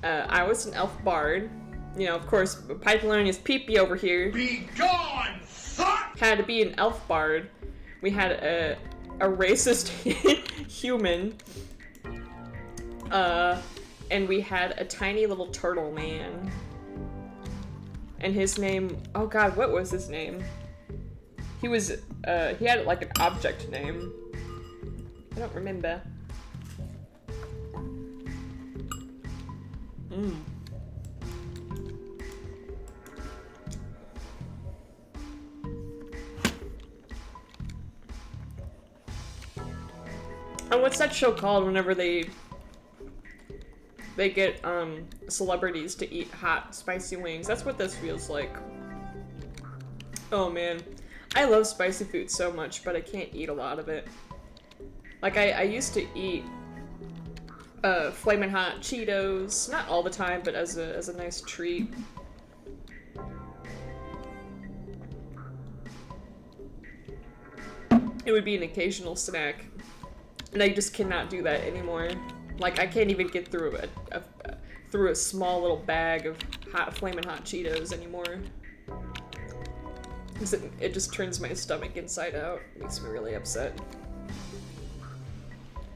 I was an elf bard. You know, of course, Pipeline is Pee-Pee over here. Be gone, fuck! Had to be an elf bard. We had a racist human. And we had a tiny little turtle man. And his name, oh god, what was his name? He was, he had like an object name. I don't remember. And what's that show called whenever they get celebrities to eat hot spicy wings? That's what this feels like. Oh man, I love spicy food so much, but I can't eat a lot of it. Like I used to eat Flamin' Hot Cheetos, not all the time, but as a nice treat. It would be an occasional snack. And I just cannot do that anymore. Like, I can't even get through a small little bag of Flamin' Hot Cheetos anymore. 'Cause it just turns my stomach inside out. Makes me really upset.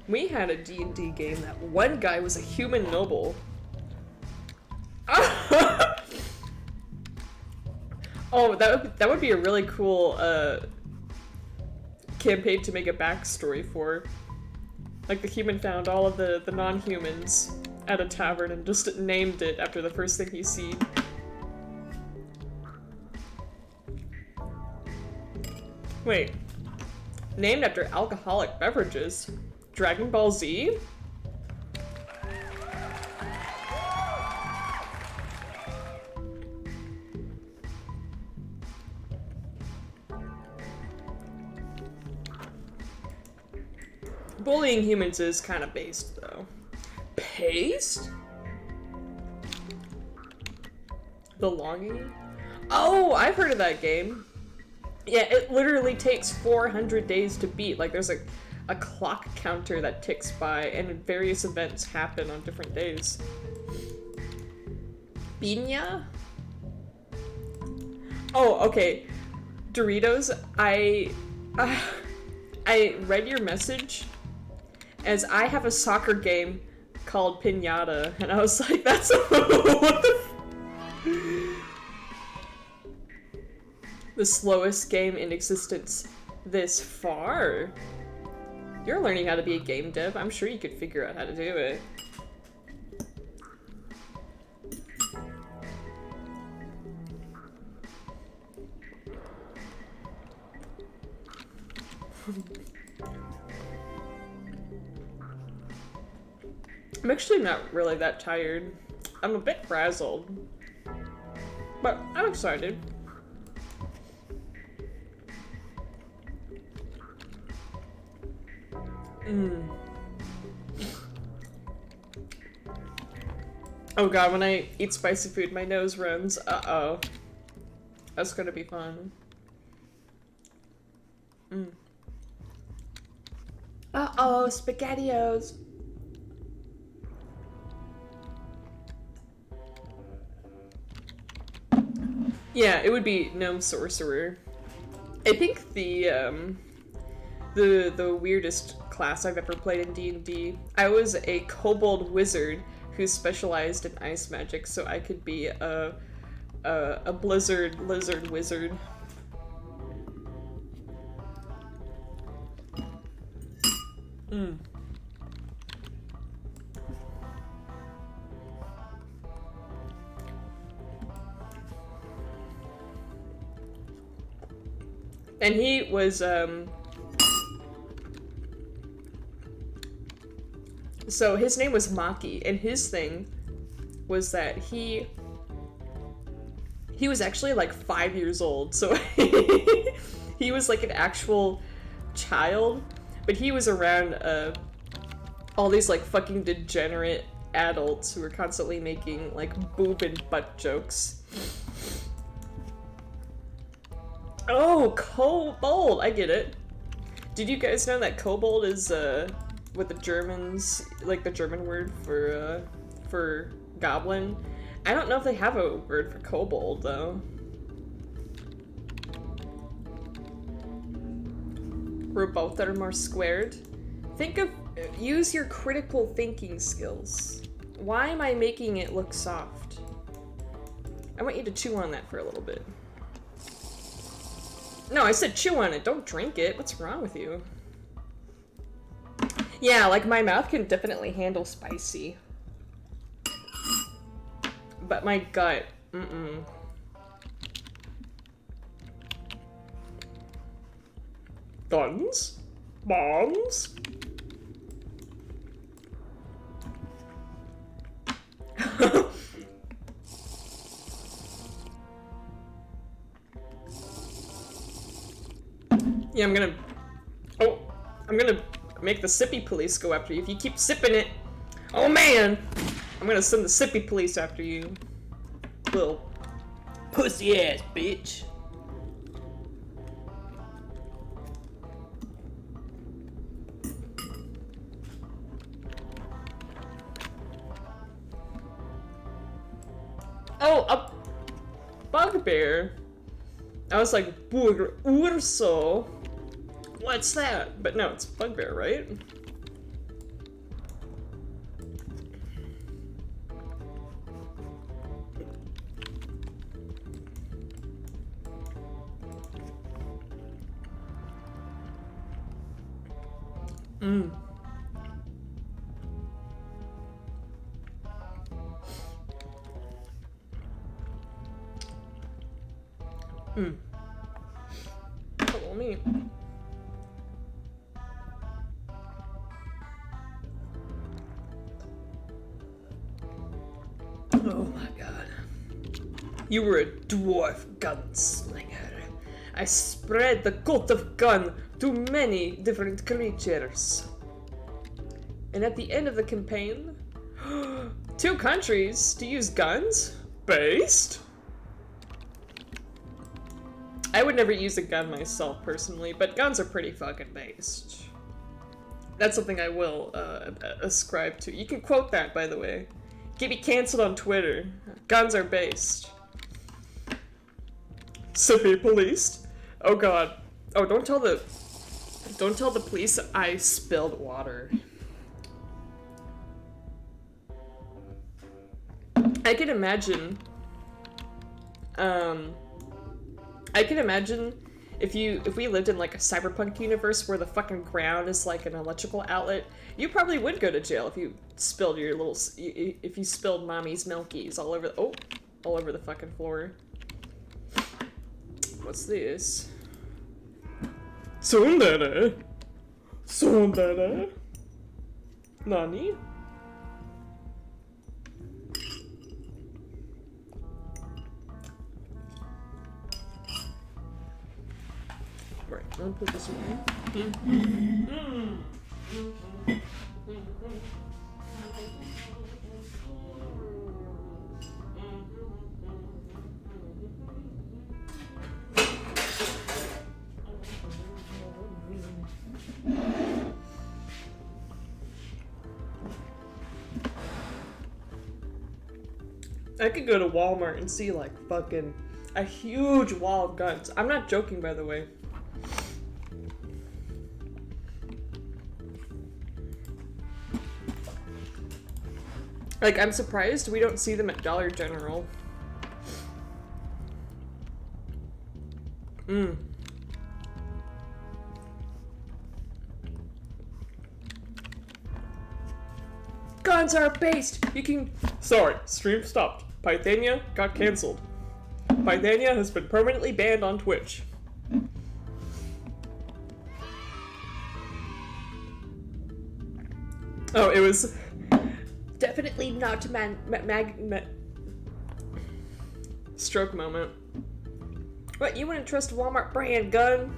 We had a D&D game that one guy was a human noble. Oh, that would be a really cool campaign to make a backstory for. Like, the human found all of the non-humans at a tavern and just named it after the first thing he seen. Wait. Named after alcoholic beverages? Dragon Ball Z? Bullying humans is kind of based, though. Based? Belonging? Oh, I've heard of that game. Yeah, it literally takes 400 days to beat. Like, there's a clock counter that ticks by, and various events happen on different days. Binya? Oh, okay. Doritos, I read your message as I have a soccer game called Pinata, and I was like, that's what the slowest game in existence this far. You're learning how to be a game dev. I'm sure you could figure out how to do it. I'm actually not really that tired. I'm a bit frazzled, but I'm excited. Oh god, when I eat spicy food, my nose runs. Uh-oh. That's gonna be fun. Uh-oh, SpaghettiOs. Yeah, it would be Gnome Sorcerer. I think the weirdest class I've ever played in D&D, I was a kobold wizard who specialized in ice magic, so I could be a blizzard lizard wizard. And he was, so his name was Maki, and his thing was that he was actually like 5 years old, so he was like an actual child, but he was around, all these like fucking degenerate adults who were constantly making like boob and butt jokes. Oh, kobold! I get it. Did you guys know that kobold is, what the Germans, like the German word for goblin? I don't know if they have a word for kobold, though. We're both that are more squared. Use your critical thinking skills. Why am I making it look soft? I want you to chew on that for a little bit. No, I said chew on it, don't drink it. What's wrong with you? Yeah, like my mouth can definitely handle spicy. But my gut, Guns? Bombs? Yeah, I'm gonna make the sippy police go after you if you keep sipping it. Oh man! I'm gonna send the sippy police after you. Little pussy ass bitch. Oh, a bugbear. I was like, urso. What's that? But no, it's bugbear, right? Follow me. Oh my god. You were a dwarf gunslinger. I spread the cult of gun to many different creatures. And at the end of the campaign, 2 countries to use guns? Based? I would never use a gun myself, personally, but guns are pretty fucking based. That's something I will ascribe to. You can quote that, by the way. Get me canceled on Twitter. Guns are based. Sippy policed. Oh god. Oh, don't tell the police I spilled water. I can imagine if we lived in like a cyberpunk universe where the fucking ground is like an electrical outlet, you probably would go to jail if you spilled your little if you spilled mommy's milkies all over the fucking floor. What's this? Tsundere? Nani? Right, I'll put this away. I could go to Walmart and see like fucking a huge wall of guns. I'm not joking, by the way. Like, I'm surprised we don't see them at Dollar General. Guns are based! You can... Sorry, stream stopped. Pythania got cancelled. Pythania has been permanently banned on Twitch. Oh, it was... Definitely not stroke moment. What, you wouldn't trust a Walmart brand gun?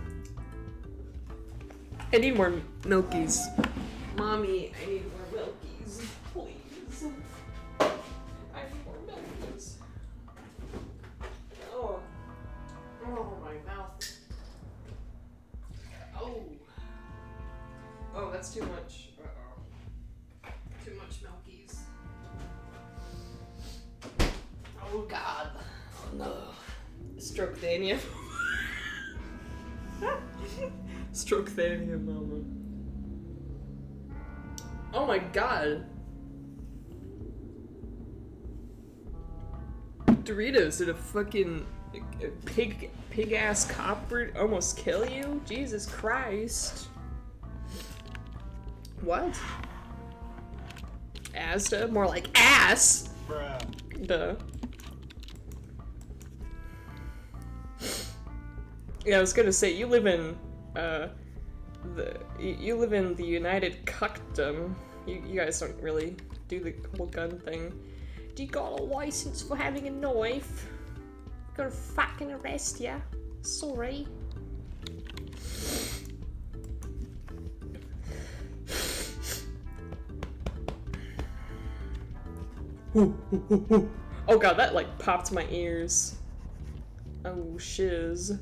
I need more milkies. Mommy, I need more milkies, please. I need more milkies. Oh. Oh, my mouth. Oh. Oh, that's too much. Too much milkies. Oh god. Oh no. Stroke-thania. Stroke-thania, mama. Oh my god. Doritos, did a fucking pig-ass cop almost kill you? Jesus Christ. What? Asda? More like ass! Bruh. Duh. Yeah, I was gonna say, you live in, you live in the United Cuckdom. You guys don't really do the whole gun thing. Do you got a license for having a knife? Gonna fucking arrest ya. Sorry. Oh god, that like popped my ears. Oh shiz.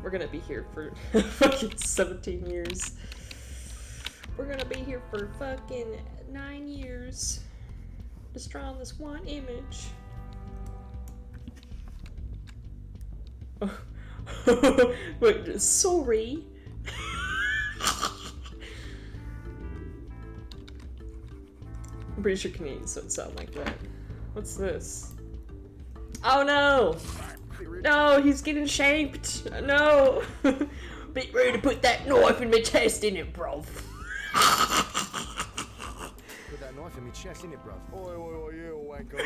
We're gonna be here for fucking 17 years. We're gonna be here for fucking 9 years. Just drawing this one image. Wait, sorry. I'm pretty sure Canadians don't sound like that. What's this? Oh no! No, he's getting shaped! No! Be ready to put that knife in my chest, innit, bro? Put that knife in my chest, innit, bruv? Oi, oi, oi, you wanker.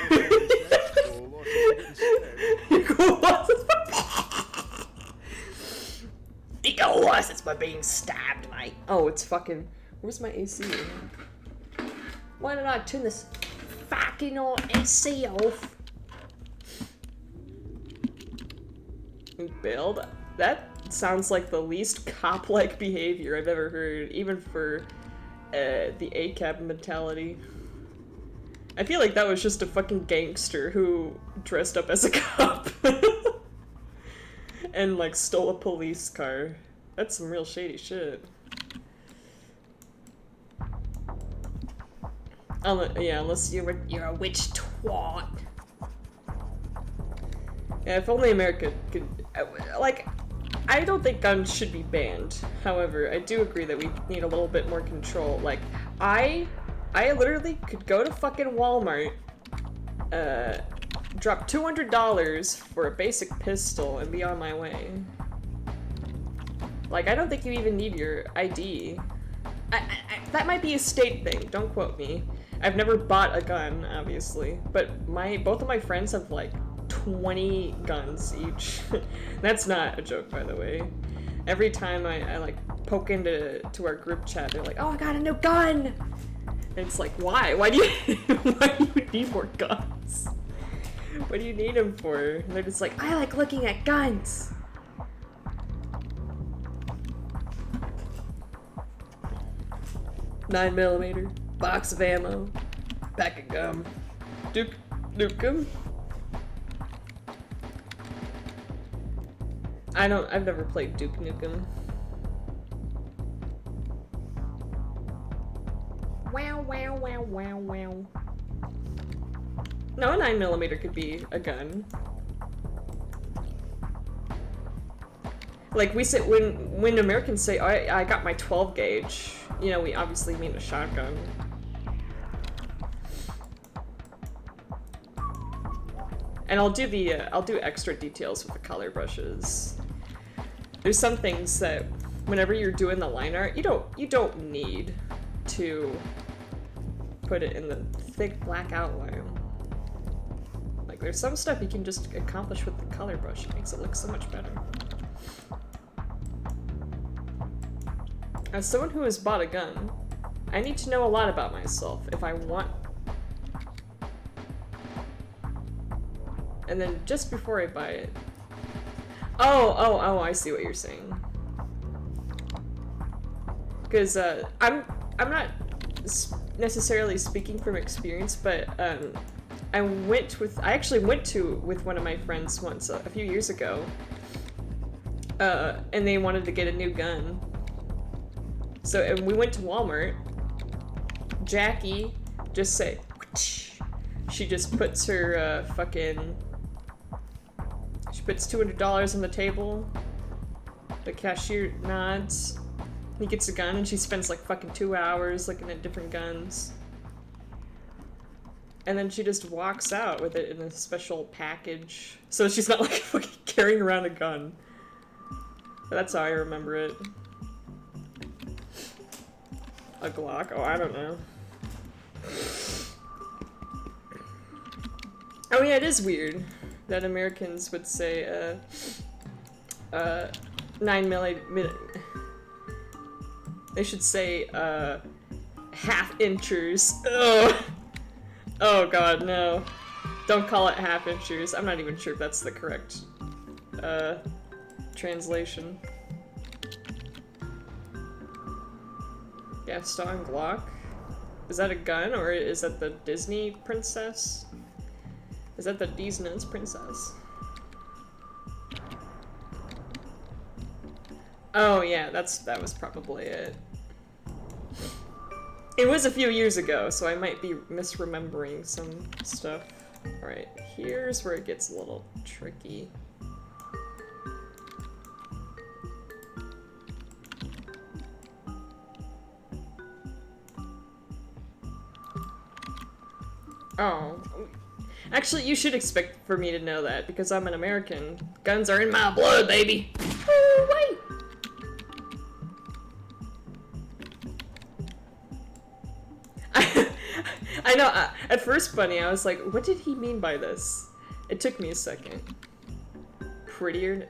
You got a license by being stabbed, mate. Oh, it's fucking... Where's my AC? Why did I turn this fucking AC off? Bailed? That sounds like the least cop-like behavior I've ever heard, even for the ACAB mentality. I feel like that was just a fucking gangster who dressed up as a cop and like stole a police car. That's some real shady shit. Yeah, unless you're a witch twat. Yeah, if only America could, like, I don't think guns should be banned. However, I do agree that we need a little bit more control. Like, I literally could go to fucking Walmart, drop $200 for a basic pistol and be on my way. Like, I don't think you even need your ID. That might be a state thing, don't quote me. I've never bought a gun, obviously, but both of my friends have like 20 guns each. That's not a joke, by the way. Every time I like poke into our group chat, they're like, "Oh, I got a new gun!" And it's like, why? Why do you need more guns? What do you need them for? And they're just like, I like looking at guns. 9mm, box of ammo, pack of gum, Duke Nukem. I've never played Duke Nukem. Wow, wow, wow, wow, wow. No, a 9mm could be a gun. Like, we say, when Americans say, oh, I got my 12 gauge, you know, we obviously mean a shotgun. And I'll do extra details with the color brushes. There's some things that, whenever you're doing the line art, you don't need to put it in the thick black outline. Like, there's some stuff you can just accomplish with the color brush. It makes it look so much better. As someone who has bought a gun, I need to know a lot about myself if I want. And then just before I buy it. Oh, I see what you're saying. Because I'm not necessarily speaking from experience, but I actually went with one of my friends once a few years ago, and they wanted to get a new gun. So, and we went to Walmart. Jackie just say, she just puts her she puts $200 on the table. The cashier nods. He gets a gun and she spends like fucking 2 hours looking at different guns. And then she just walks out with it in a special package. So she's not like fucking carrying around a gun. But that's how I remember it. A Glock? Oh, I don't know. Oh yeah, it is weird that Americans would say, 9mm. They should say, half inchers. Ugh. Oh god, no. Don't call it half inchers. I'm not even sure if that's the correct, translation. Gaston Glock? Is that a gun, or is that the Disney princess? Is that the Disney's princess? Oh yeah, that was probably it. It was a few years ago, so I might be misremembering some stuff. Alright, here's where it gets a little tricky. Oh. Actually, you should expect for me to know that, because I'm an American. Guns are in my blood, baby! Oh, wait! I know, at first, Bunny, I was like, what did he mean by this? It took me a second. Prettier?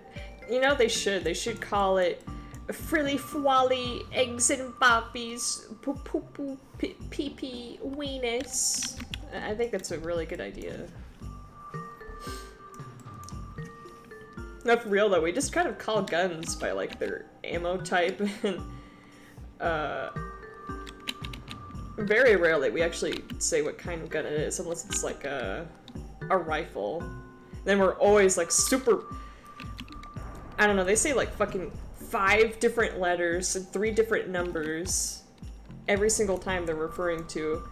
You know, they should call it frilly fwally, eggs and boppies, poo poo poo, pee pee, weenus. I think that's a really good idea. No, for real though, we just kind of call guns by like their ammo type, and very rarely we actually say what kind of gun it is, unless it's like a rifle. Then we're always like super, I don't know, they say like fucking 5 different letters and 3 different numbers every single time they're referring to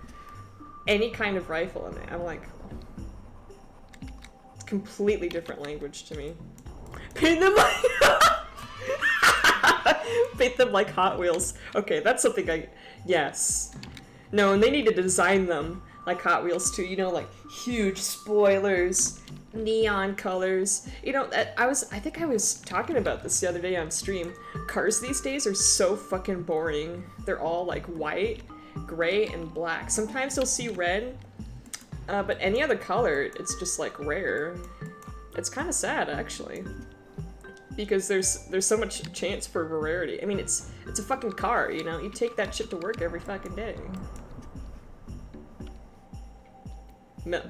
any kind of rifle in it. I'm like, completely different language to me. Paint them like paint them like Hot Wheels. Okay, that's something yes. No, and they need to design them like Hot Wheels too. You know, like huge spoilers, neon colors. You know, I think I was talking about this the other day on stream. Cars these days are so fucking boring. They're all like white, gray, and black. Sometimes you'll see red, but any other color, it's just like rare. It's kind of sad actually, because there's so much chance for rarity. I mean, it's a fucking car, you know. You take that shit to work every fucking day. No.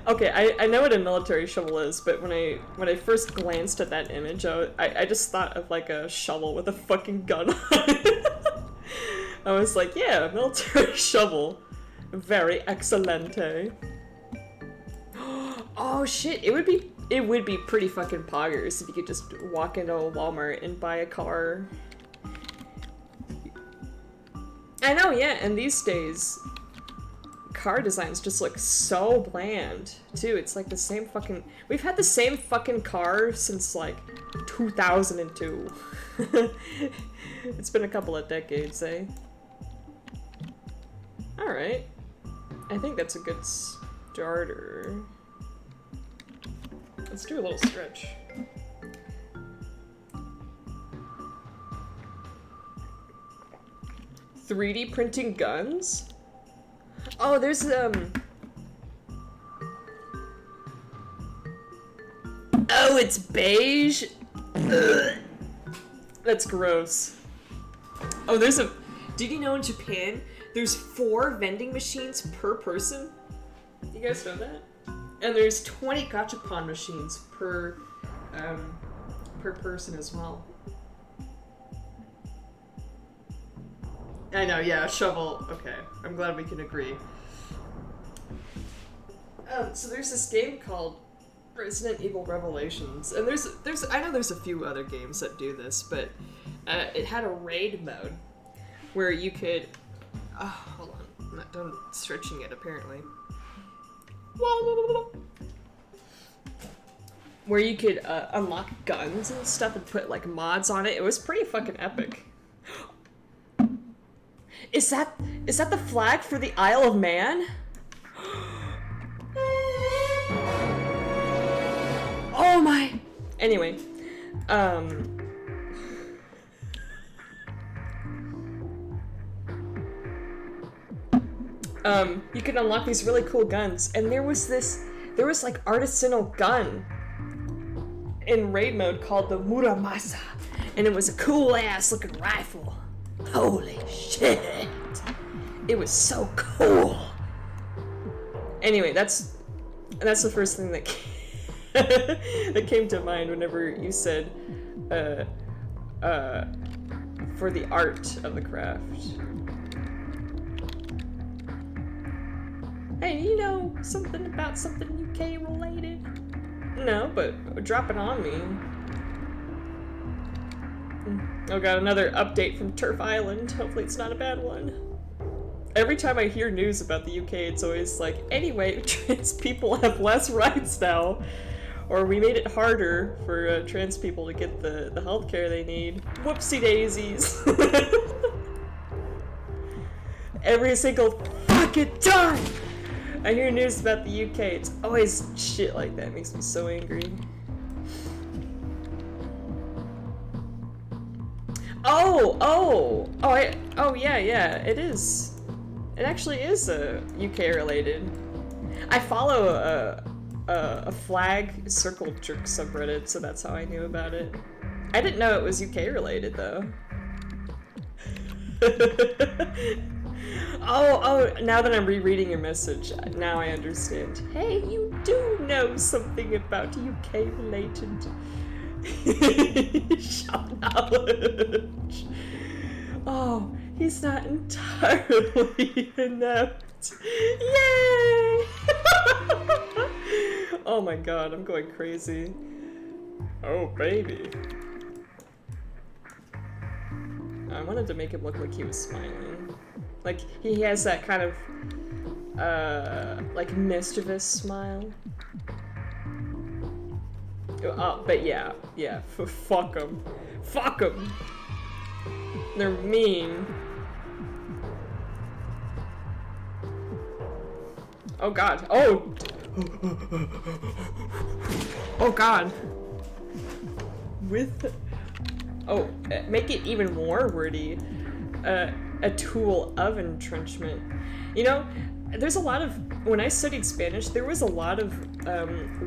Okay, I know what a military shovel is, but when I first glanced at that image, I just thought of like a shovel with a fucking gun on it. I was like, yeah, a military shovel. Very excelente. Oh shit, it would be pretty fucking poggers if you could just walk into a Walmart and buy a car. I know, yeah, and these days car designs just look so bland too. It's like the same fucking, we've had the same fucking car since like 2002. It's been a couple of decades, eh? Alright, I think that's a good starter. Let's do a little stretch. "3D printing guns?" Oh, there's oh, it's beige? Ugh. That's gross. Oh, did you know in Japan there's 4 vending machines per person? You guys know that? And there's 20 gachapon machines per person as well. I know, yeah, a shovel. Okay, I'm glad we can agree. So there's this game called Resident Evil Revelations, and I know there's a few other games that do this, but it had a raid mode where you could. Oh, hold on, I'm not done stretching it apparently. Where you could unlock guns and stuff and put like mods on it. It was pretty fucking epic. Is that the flag for the Isle of Man? Oh my. Anyway, you can unlock these really cool guns, and there was like artisanal gun in raid mode called the Muramasa, and it was a cool ass looking rifle. Holy shit! It was so cool. Anyway, that's the first thing that came to mind whenever you said for the art of the craft. Hey, you know something about something UK related? No, but drop it on me. Oh god, another update from Turf Island. Hopefully it's not a bad one. Every time I hear news about the UK, it's always like, anyway, trans people have less rights now. Or we made it harder for trans people to get the healthcare they need. Whoopsie daisies. Every single fucking time I hear news about the UK, it's always shit like that. It makes me so angry. Oh yeah, it is. It actually is UK related. I follow a flag circle jerk subreddit, so that's how I knew about it. I didn't know it was UK related though. Oh, now that I'm rereading your message, now I understand. Hey, you do know something about UK related knowledge. Oh, he's not entirely inept. Yay! Oh my god, I'm going crazy. Oh, baby. I wanted to make him look like he was smiling. Like, he has that kind of, like, mischievous smile. But yeah, fuck them. Fuck them. They're mean. Oh god. Oh! Oh god. With... Oh, make it even more wordy. A tool of entrenchment. You know, there's a lot of... When I studied Spanish, there was a lot of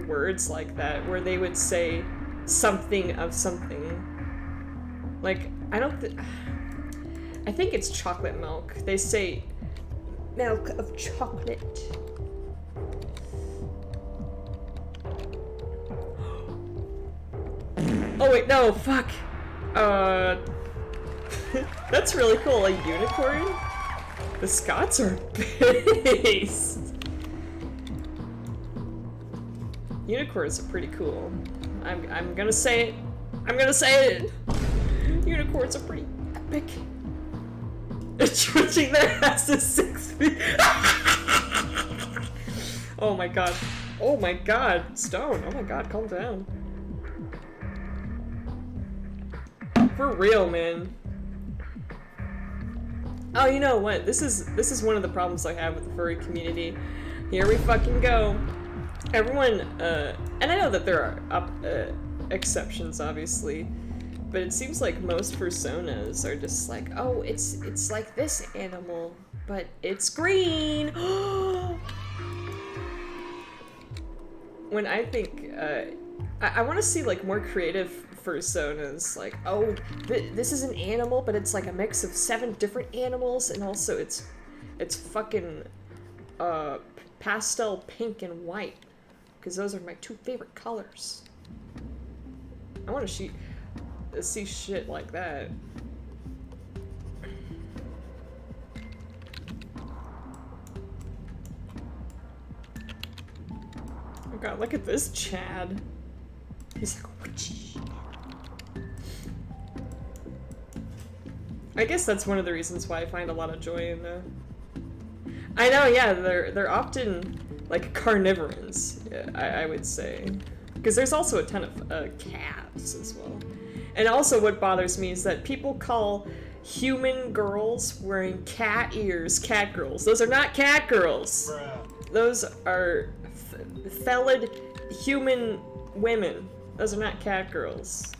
words like that, where they would say something of something. Like, I think it's chocolate milk. They say milk of chocolate. Oh wait, no, fuck. That's really cool, a unicorn? The Scots are based. Unicorns are pretty cool. I'm gonna say it. I'm gonna say it. Unicorns are pretty epic. Twitching their asses 6 feet. Oh my god. Oh my god. Stone. Oh my god, calm down. For real, man. Oh, you know what? This is one of the problems I have with the furry community. Here we fucking go. Everyone, and I know that there are exceptions, obviously, but it seems like most personas are just like, oh, it's like this animal, but it's green. When I think, I want to see like more creative personas, like, oh, this is an animal, but it's like a mix of 7 different animals, and also it's fucking pastel pink and white, because those are my 2 favorite colors. I want to see shit like that. Oh god, look at this Chad. He's like, witchy. I guess that's one of the reasons why I find a lot of joy in I know, yeah, they're often like carnivorans, I would say, because there's also a ton of cats as well. And also, what bothers me is that people call human girls wearing cat ears cat girls. Those are not cat girls. Bruh. Those are felid human women. Those are not cat girls.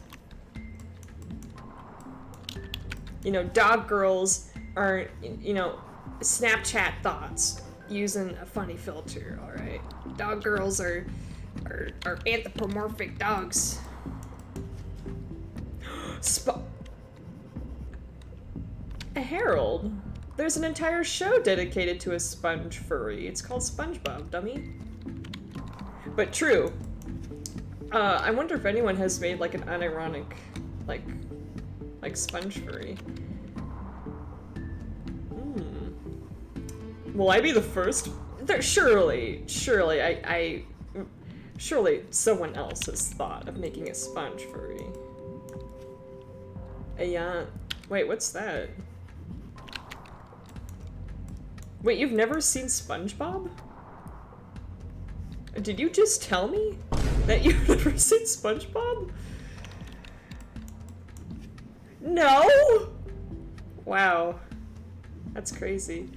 You know, dog girls are, you know, Snapchat thoughts using a funny filter, alright? Dog girls are anthropomorphic dogs. Harold, there's an entire show dedicated to a sponge furry. It's called SpongeBob, dummy. But true. I wonder if anyone has made like an unironic, like sponge furry. Will I be the first? Surely someone else has thought of making a sponge furry. Wait, what's that? Wait, you've never seen SpongeBob? Did you just tell me that you've never seen SpongeBob? No? Wow. That's crazy.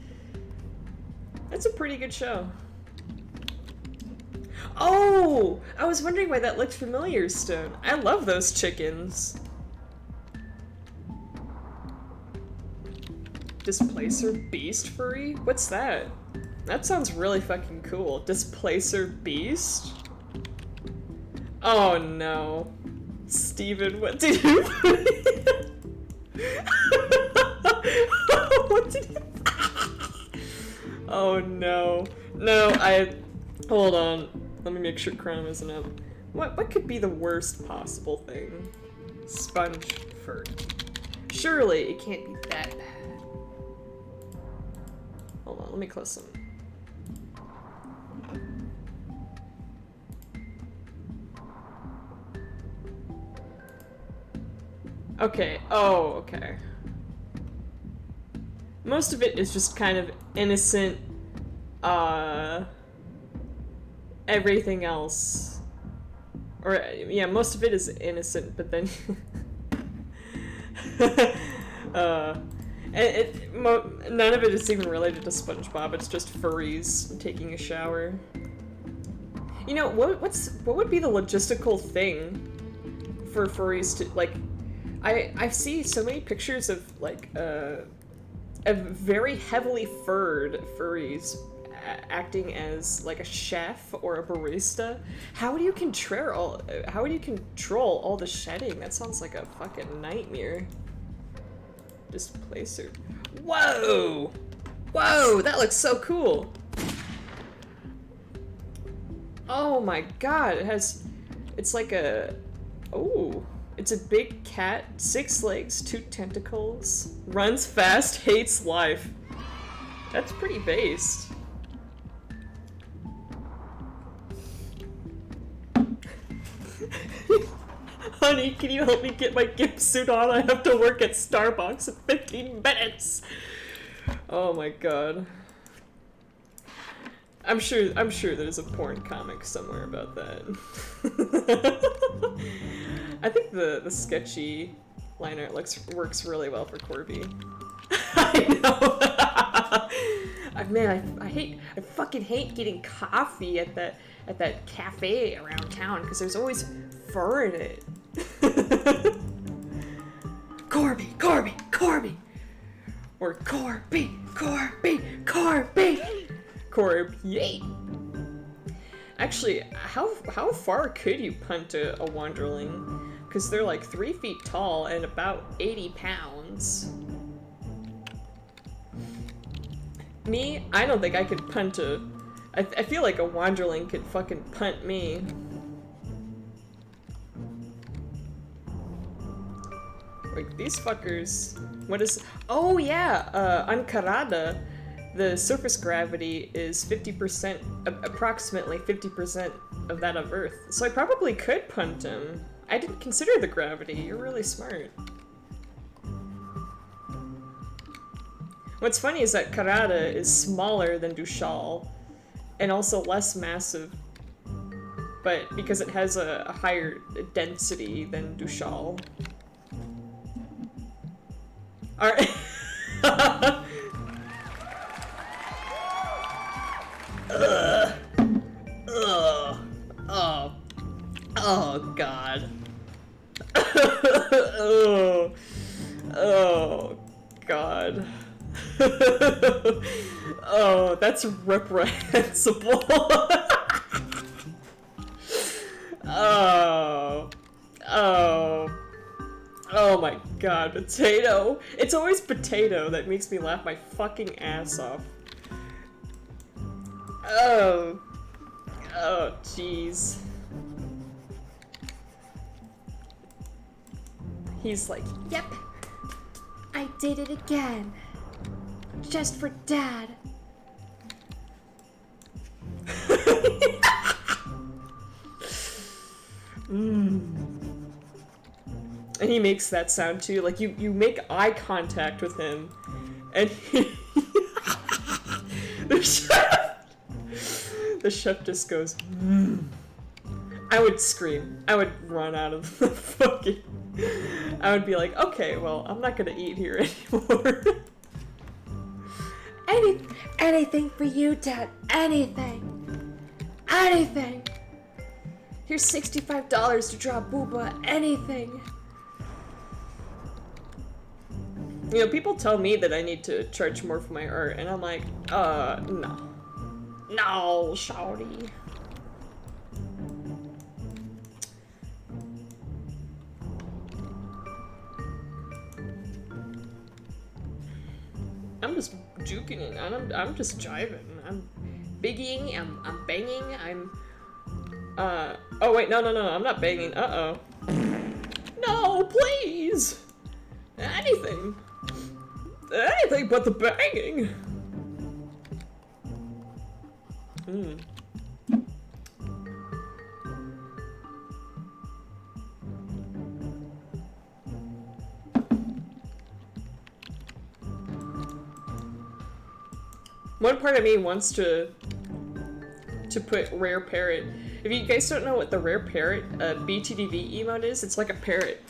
That's a pretty good show. Oh! I was wondering why that looked familiar, Stone. I love those chickens. Displacer Beast furry? What's that? That sounds really fucking cool. Displacer Beast? Oh no. Steven, what did you put? What did you... Oh no. No, hold on. Let me make sure Chrome isn't up. What could be the worst possible thing? Sponge furry. Surely it can't be that bad. Hold on, let me close some. Okay, oh, okay. Most of it is just kind of innocent, everything else. Or, yeah, most of it is innocent, but then... none of it is even related to SpongeBob, it's just furries taking a shower. You know, what would be the logistical thing for furries to, like... I see so many pictures of, like, of very heavily furred furries acting as like a chef or a barista. How do you control all the shedding? That sounds like a fucking nightmare. Displacer. Whoa! Whoa, that looks so cool. Oh my god, it's like a, oh, it's a big cat, 6 legs, 2 tentacles, runs fast, hates life. That's pretty based. Honey, can you help me get my gimp suit on? I have to work at Starbucks in 15 minutes. Oh my god. I'm sure there's a porn comic somewhere about that. I think the sketchy line art works really well for Corby. I know. Man, I fucking hate getting coffee at that cafe around town because there's always fur in it. Corby, Corby, Corby, or Corby, Corby, Corby, Corby. Actually, how far could you punt a wanderling? Because they're like 3 feet tall and about 80 pounds. Me, I don't think I could punt I feel like a wanderling could fucking punt me. Like, these fuckers... What is... Oh, yeah! On Karada, the surface gravity is 50%... approximately 50% of that of Earth. So I probably could punt him. I didn't consider the gravity. You're really smart. What's funny is that Karada is smaller than Dushal, and also less massive, but because it has a higher density than Dushal. Alright. Oh god. Oh god. Oh, that's reprehensible. Oh my god, potato. It's always potato that makes me laugh my fucking ass off. Oh, jeez. He's like, Yep, I did it again. Just for Dad. And he makes that sound too. Like you make eye contact with him, and the chef just goes. I would scream. I would run out of the fucking. I would be like, okay, well, I'm not gonna eat here anymore. Anything for you, Dad. Anything. Anything. Here's $65 to draw Booba. Anything. You know, people tell me that I need to charge more for my art, and I'm like, no. No, shawty. I'm just juking it. I'm just jiving. I'm bigging. I'm banging. Oh wait, no. I'm not banging. Uh-oh. No, please. Anything but the banging. One part of me wants to put Rare Parrot If you guys don't know what the rare parrot BTDV emote is, it's like a parrot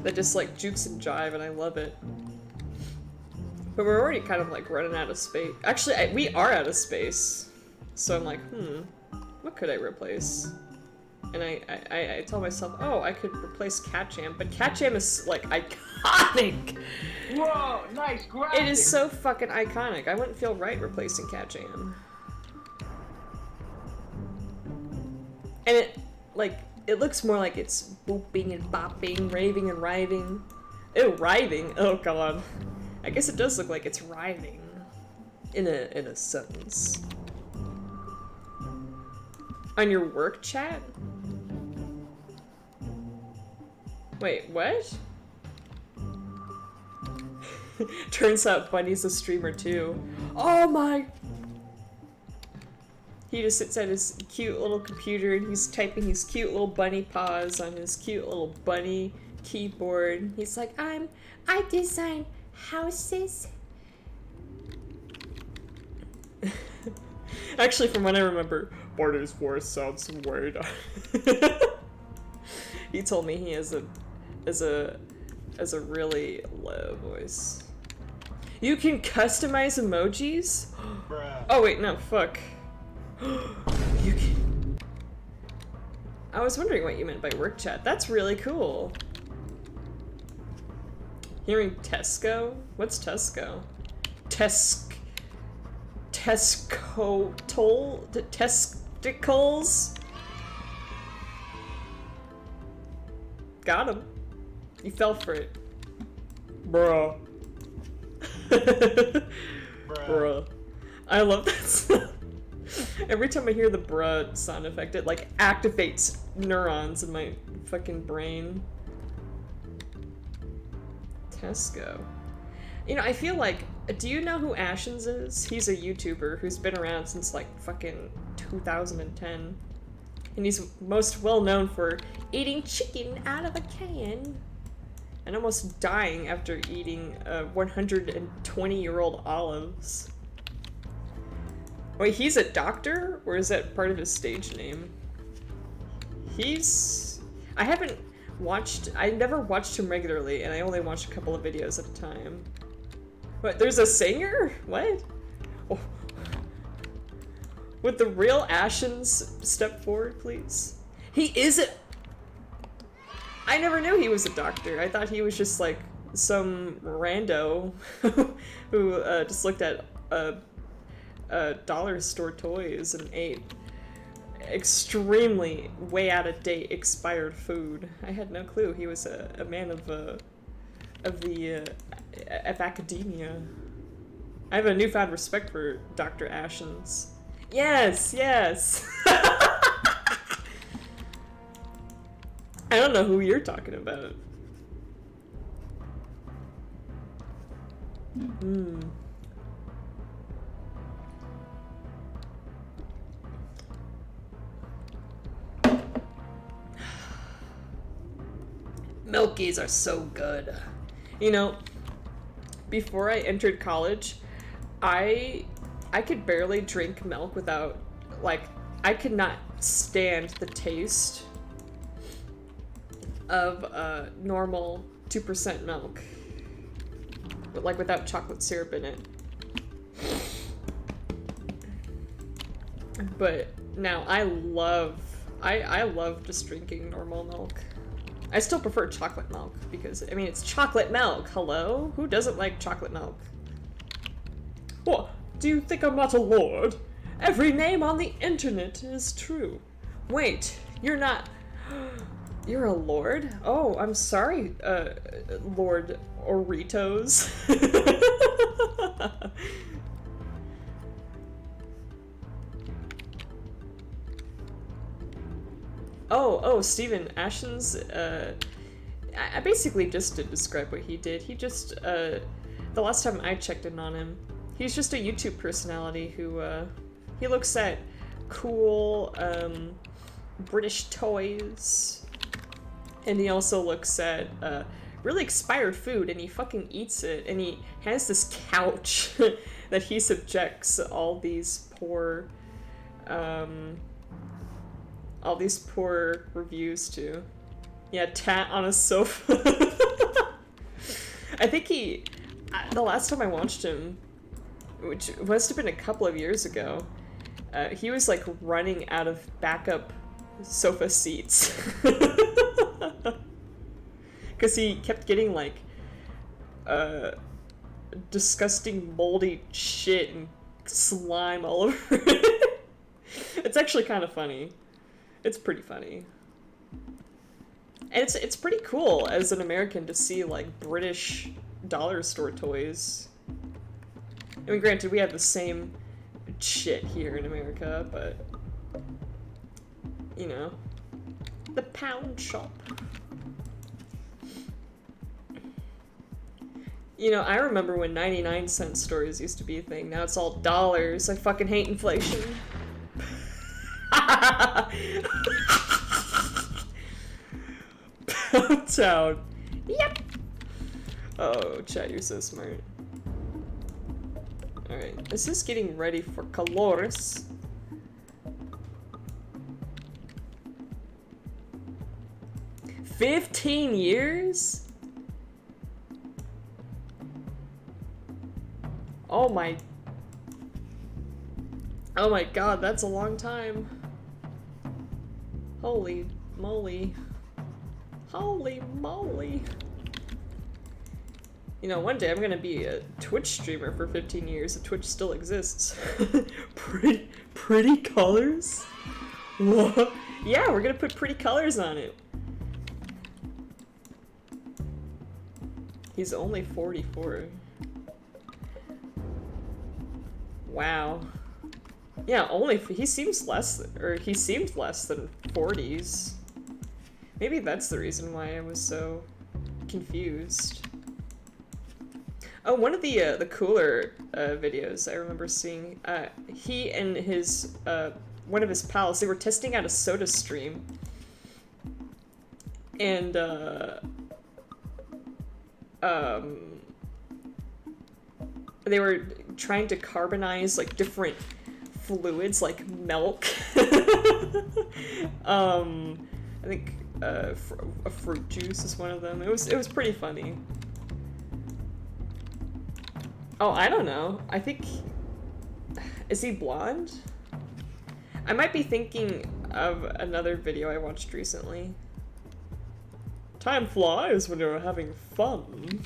that just like jukes and jive, and I love it. But we're already kind of like running out of space. Actually, we are out of space. So I'm like, what could I replace? And I tell myself, oh, I could replace Catjam, but Catjam is like iconic. Whoa, nice graphic. It is so fucking iconic. I wouldn't feel right replacing Catjam. And it looks more like it's booping and bopping, raving and writhing. Ew, writhing. Oh god. I guess it does look like it's writhing. In a sentence. On your work chat? Wait, what? Turns out Bunny's a streamer too. Oh my! He just sits at his cute little computer and he's typing his cute little bunny paws on his cute little bunny keyboard. He's like, I design houses. Actually, from what I remember, Barter's voice sounds weird. He told me he has a really low voice. You can customize emojis? Oh wait, no, fuck. You can. I was wondering what you meant by work chat. That's really cool. Hearing Tesco? What's Tesco? Testicles? Got him. You fell for it. Bruh. Bruh. I love that sound. Every time I hear the bruh sound effect, it like activates neurons in my fucking brain. Tesco. You know, I feel like, do you know who Ashens is? He's a YouTuber who's been around since like fucking 2010. And he's most well known for eating chicken out of a can. And almost dying after eating 120-year-old olives. Wait, he's a doctor? Or is that part of his stage name? I never watched him regularly, and I only watched a couple of videos at a time. What, there's a singer? What? Oh. Would the real Ashens step forward, please? He is a... I never knew he was a doctor. I thought he was just like some rando who just looked at dollar store toys and ate extremely way out of date expired food. I had no clue he was a man of academia. I have a newfound respect for Dr. Ashens. Yes, yes. I don't know who you're talking about. Milkies are so good. You know, before I entered college, I could barely drink milk without, like, I could not stand the taste of normal 2% milk, but like without chocolate syrup in it. But now I love just drinking normal milk. I still prefer chocolate milk because, I mean, it's chocolate milk. Hello? Who doesn't like chocolate milk? What? Do you think I'm not a lord? Every name on the internet is true. Wait, you're not... You're a lord? Oh, I'm sorry, Lord Oritos. Oh, Steven Ashens, I basically just did describe what he did. He just, the last time I checked in on him, he's just a YouTube personality who, he looks at cool, British toys, and he also looks at, really expired food, and he fucking eats it, and he has this couch that he subjects all these poor, All these poor reviews too. Yeah, tat on a sofa. I think the last time I watched him, which must have been a couple of years ago, he was like running out of backup sofa seats. Because he kept getting like disgusting moldy shit and slime all over it. It's actually kind of funny. It's pretty funny. And it's pretty cool as an American to see like British dollar store toys. I mean, granted, we have the same shit here in America, but you know, the pound shop. You know, I remember when 99-cent stores used to be a thing. Now it's all dollars. I fucking hate inflation. Pound town. Yep. Oh, chat, you're so smart. Alright, this is getting ready for calores. $15 years? Oh my god, that's a long time. Holy moly. Holy moly. You know, one day I'm gonna be a Twitch streamer for 15 years if Twitch still exists. Pretty colors? What? Yeah, we're gonna put pretty colors on it. He's only 44. Wow. Yeah, only he seems less, or he seemed less than 40s. Maybe that's the reason why I was so confused. Oh, one of the cooler videos I remember seeing, he and his one of his pals, they were testing out a Soda Stream, and they were trying to carbonize like different fluids, like milk. I think a fruit juice is one of them. It was pretty funny. Oh, I don't know. I think, is he blonde? I might be thinking of another video I watched recently. Time flies when you're having fun.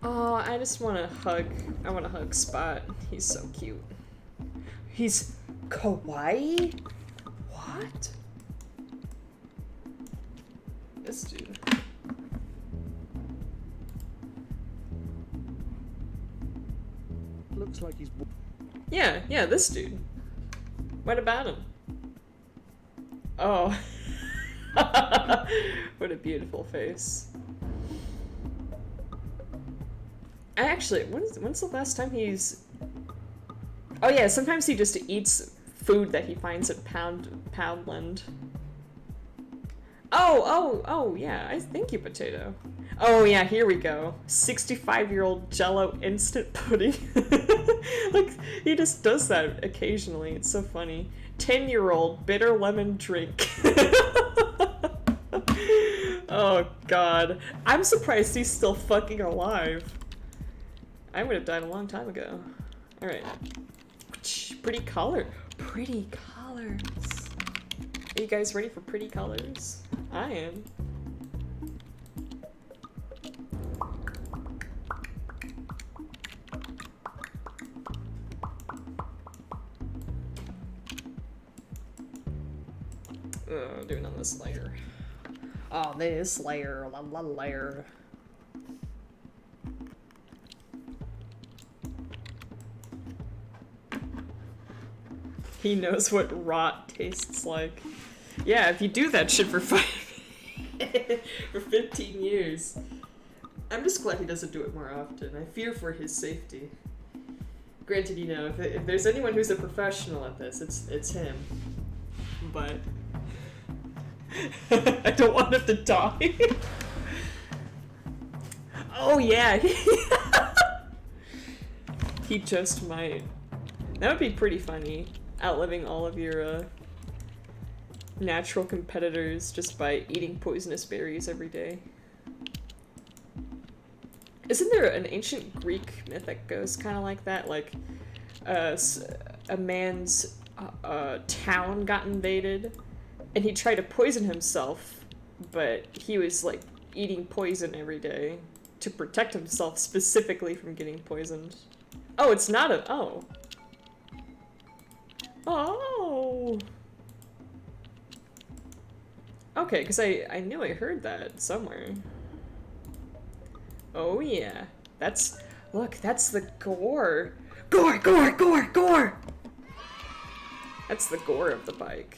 Oh, I just want to hug. I want to hug Spot. He's so cute. He's kawaii? What? This dude. Looks like he's. Yeah, this dude. What about him? Oh. What a beautiful face. I actually, when's the last time he's... Oh yeah, sometimes he just eats food that he finds at Poundland. Oh, yeah, thank you, Potato. Oh yeah, here we go. 65-year-old Jell-O instant pudding. Like, he just does that occasionally, it's so funny. 10-year-old bitter lemon drink. Oh god. I'm surprised he's still fucking alive. I would have died a long time ago. Alright. Pretty color. Pretty colors. Are you guys ready for pretty colors? I am. Doing on this layer. Oh, this layer. La layer. He knows what rot tastes like. Yeah, if you do that shit for 15 years. I'm just glad he doesn't do it more often. I fear for his safety. Granted, you know, if there's anyone who's a professional at this, it's him. But I don't want him to die. Oh yeah. He just might. That would be pretty funny. Outliving all of your natural competitors just by eating poisonous berries every day. Isn't there an ancient Greek myth that goes kind of like that? Like, a man's town got invaded, and he tried to poison himself, but he was like eating poison every day to protect himself specifically from getting poisoned. Oh, it's not a- oh. Oh! Okay, because I knew I heard that somewhere. Oh yeah. That's- look, that's the gore! Gore, gore, gore, gore! That's the gore of the bike.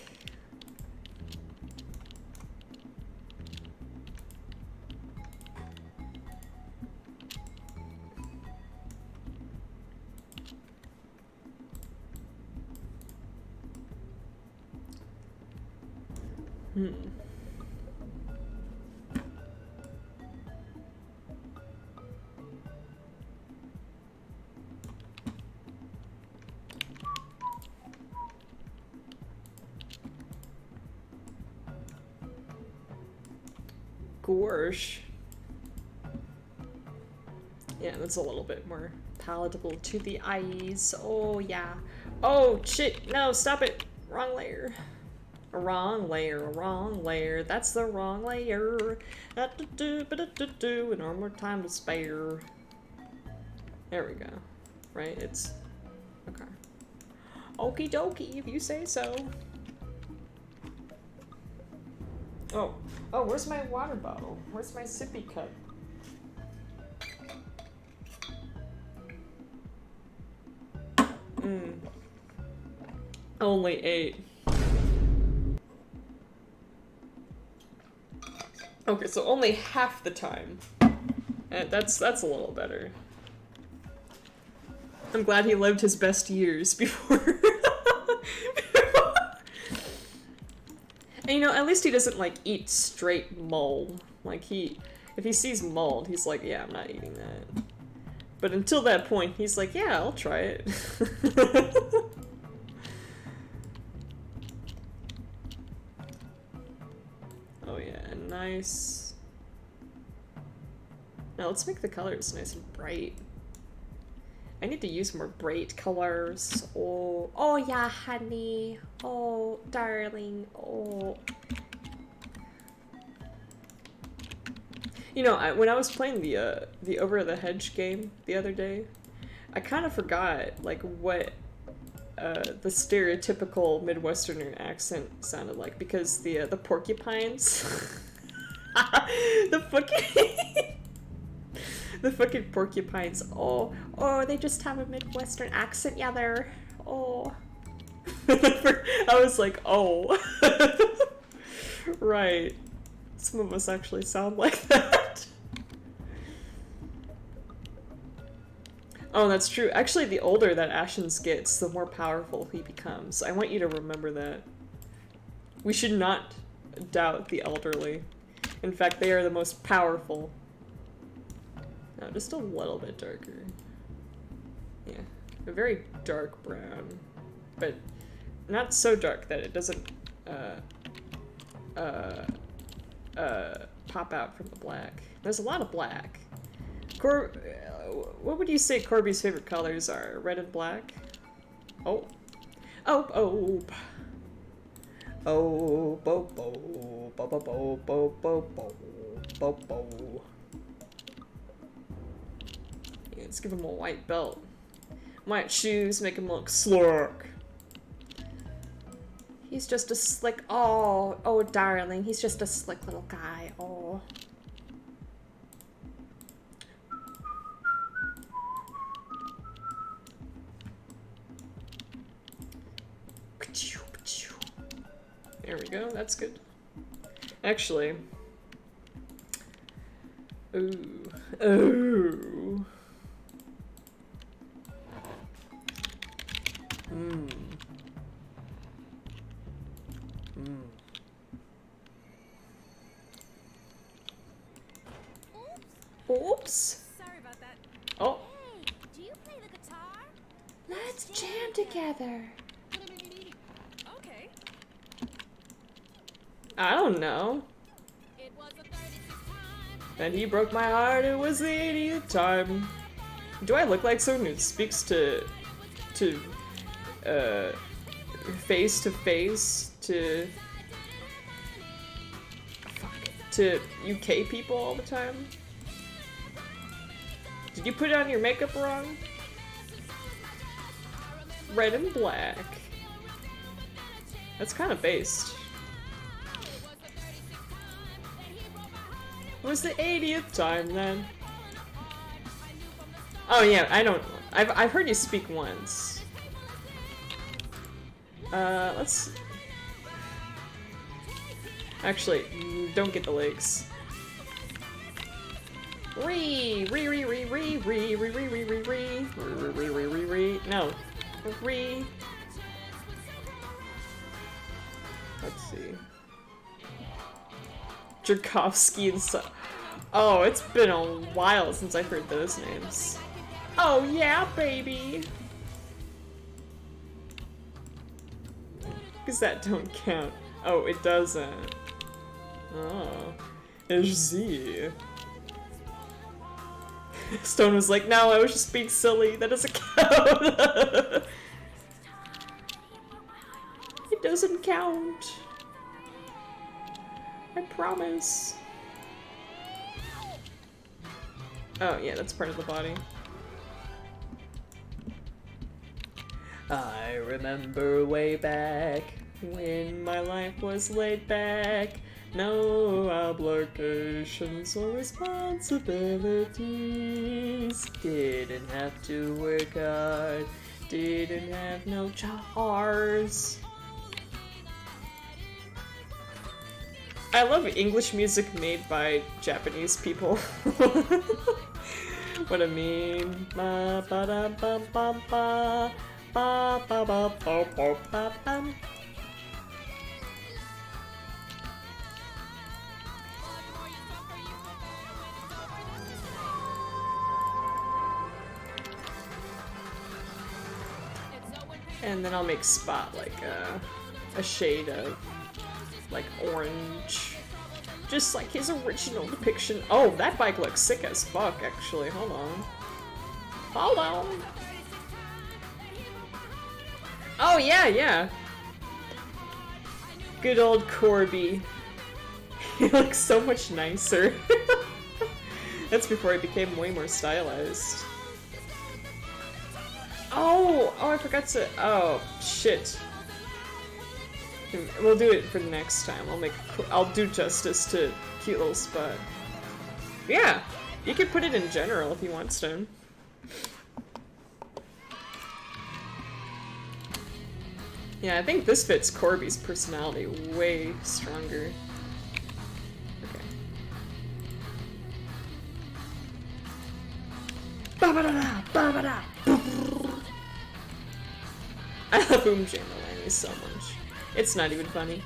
Gorsh. Yeah, that's a little bit more palatable to the eyes. Oh, yeah. Oh, shit. No, stop it. Wrong layer. Wrong layer, wrong layer. That's the wrong layer. And no more time to spare. There we go. Right? It's... okay. Okie dokie, if you say so. Oh. Oh, where's my water bottle? Where's my sippy cup? Only 8. Okay, so only half the time. That's a little better. I'm glad he lived his best years before. And you know, at least he doesn't like eat straight mold. Like if he sees mold, he's like, yeah, I'm not eating that. But until that point, he's like, yeah, I'll try it. Oh yeah, nice. Now let's make the colors nice and bright. I need to use more bright colors. Oh, oh yeah, honey. Oh, darling. Oh. You know, when I was playing the Over the Hedge game the other day, I kind of forgot like what the stereotypical Midwesterner accent sounded like because the porcupines, the fucking. The fucking porcupines. Oh, they just have a Midwestern accent. Yeah, they're. Oh. I was like, oh. Right. Some of us actually sound like that. Oh, that's true. Actually, the older that Ashens gets, the more powerful he becomes. I want you to remember that. We should not doubt the elderly. In fact, they are the most powerful. No, just a little bit darker. Yeah, a very dark brown, but not so dark that it doesn't pop out from the black. There's a lot of black. What would you say Corby's favorite colors are? Red and black? Oh. Oh, oh. Oh, bo, bo, bo, bo, bo, bo, bo, bo, bo, bo. Yeah, let's give him a white belt. White shoes make him look slick. He's just a slick, oh darling, he's just a slick little guy, oh. There we go, that's good. Actually, ooh. Oops. Oops. Sorry about that. Oh, Hey, do you play the guitar? Let's jam together. Okay. I don't know. It was the 36th time. And he broke my heart, it was the 80th time. Do I look like someone who speaks to face to face to UK people all the time? Did you put on your makeup wrong? Red and black. That's kind of based. It was the 80th time then. Oh yeah, I've heard you speak once. Let's... Actually, don't get the legs. No. Let's see. Jerkovsky and so. Oh, it's been a while since I've heard those names. Oh yeah, baby. Because that don't count. Oh, it doesn't. Oh. HZ. Stone was like, no, I was just being silly. That doesn't count. It doesn't count. I promise. Oh, yeah, that's part of the body. I remember way back when my life was laid back. No obligations or responsibilities. Didn't have to work hard. Didn't have no chores. I love English music made by Japanese people. What I mean. Ba ba da ba ba ba ba ba ba ba ba ba ba. And then I'll make Spot like a shade of like orange. Just like his original depiction. Oh, that bike looks sick as fuck, actually. Hold on. Hold on. Oh, yeah, yeah. Good old Corby. He looks so much nicer. That's before he became way more stylized. Oh, I forgot to. Oh, shit. We'll do it for the next time. I'll do justice to cute little Spot. Yeah, you could put it in general if you want, Stone. Yeah, I think this fits Corby's personality way stronger. Okay. Ba-ba-da-da, ba-ba-da. I love Boom Jam Milani so much. It's not even funny.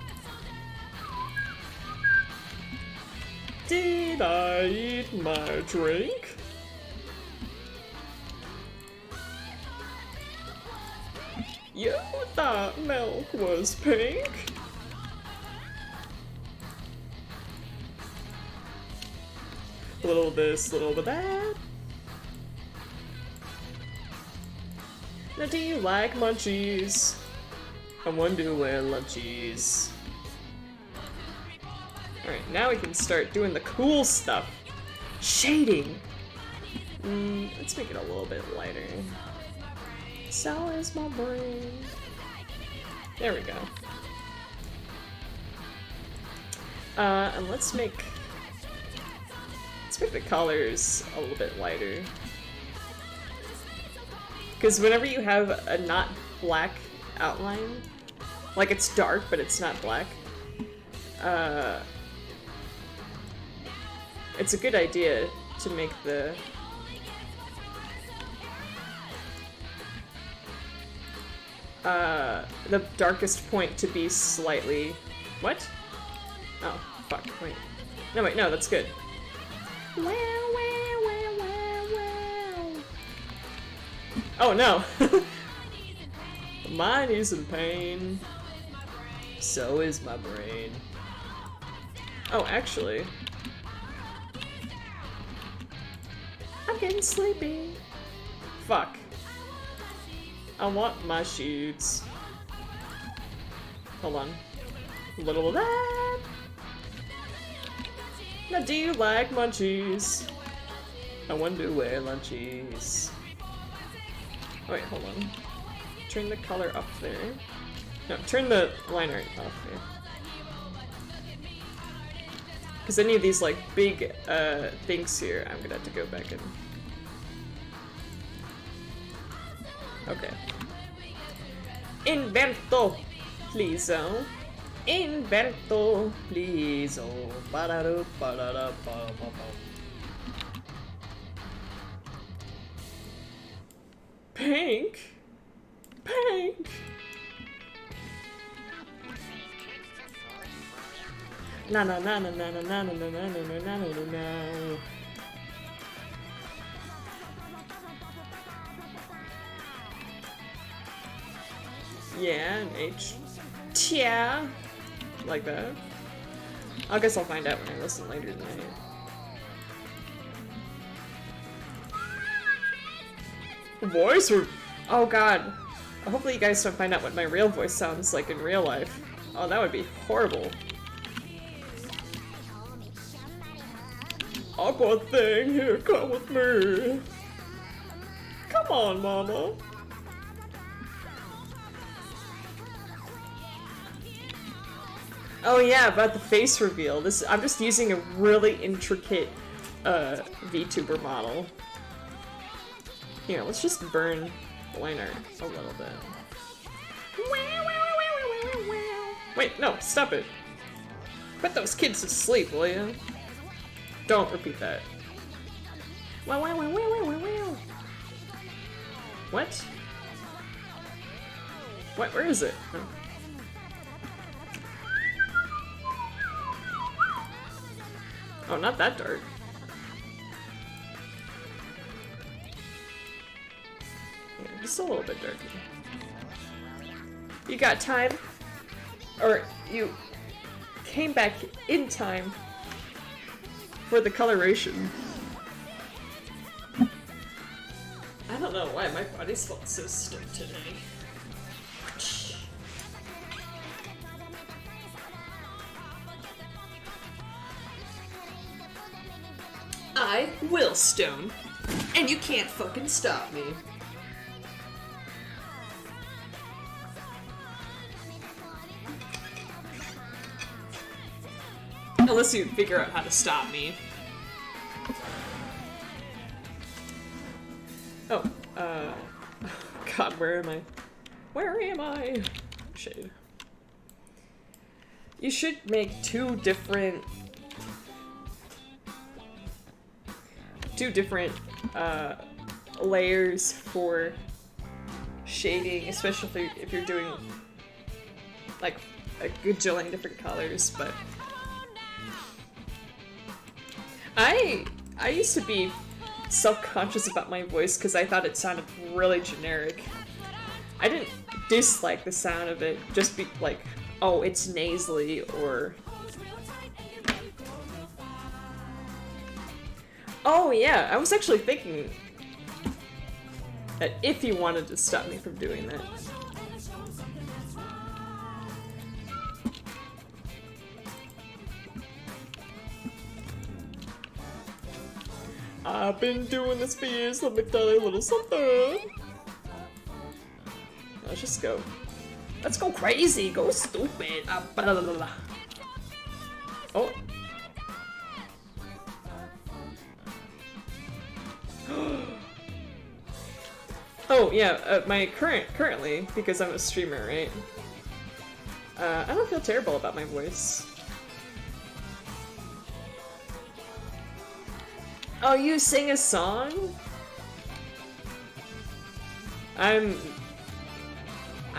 Did I eat my drink? You thought milk was pink? Little this, little bit that. Now do you like munchies? I wonder where lunchies. Alright, now we can start doing the cool stuff. Shading! Let's make it a little bit lighter. So is my brain. There we go. And let's make the colors a little bit lighter. Because whenever you have a not black outline, like it's dark but it's not black, it's a good idea to make the darkest point to be slightly... What? Oh, fuck, wait. No, wait, no, that's good. Oh no! My knee's in pain. So is my brain. Oh, actually. I'm getting sleepy. Fuck. I want my sheets. Hold on. A little of that. Now do you like munchies? I wonder where lunchies. Oh, wait, hold on. Turn the color up there. No, turn the line art off there. Because any of these like big things here, I'm gonna have to go back and. Okay. Invento, please, oh. Invento, please, oh. Pink? Pink? Na na na na na na na na na na na na na na. Yeah, an H. Yeah. Like that. I guess I'll find out when I listen later tonight. Voice or... Oh god. Hopefully you guys don't find out what my real voice sounds like in real life. Oh, that would be horrible. Aqua thing, here, come with me. Come on, mama. Oh yeah, about the face reveal. This I'm just using a really intricate VTuber model. Here, let's just burn the line art a little bit. Wait, no, stop it. Put those kids to sleep, will you? Don't repeat that. What? What? Where is it? Oh. Oh, not that dark. Yeah, just a little bit darker. You got time? Or you came back in time for the coloration. I don't know why my body's felt so stiff today. I will stone, and you can't fucking stop me. Unless you figure out how to stop me. Oh, God, where am I? Where am I? Shade. You should make two different layers for shading, especially if you're doing like a gajillion different colors, but I used to be self-conscious about my voice because I thought it sounded really generic. I didn't dislike the sound of it, just be like, oh, it's nasally, or oh yeah, I was actually thinking that if you wanted to stop me from doing that. I've been doing this for years, let me tell you a little something. Let's just go. Let's go crazy, go stupid. Blah, blah, blah. Oh. Oh yeah, my currently, because I'm a streamer, right? I don't feel terrible about my voice. Oh, you sing a song? I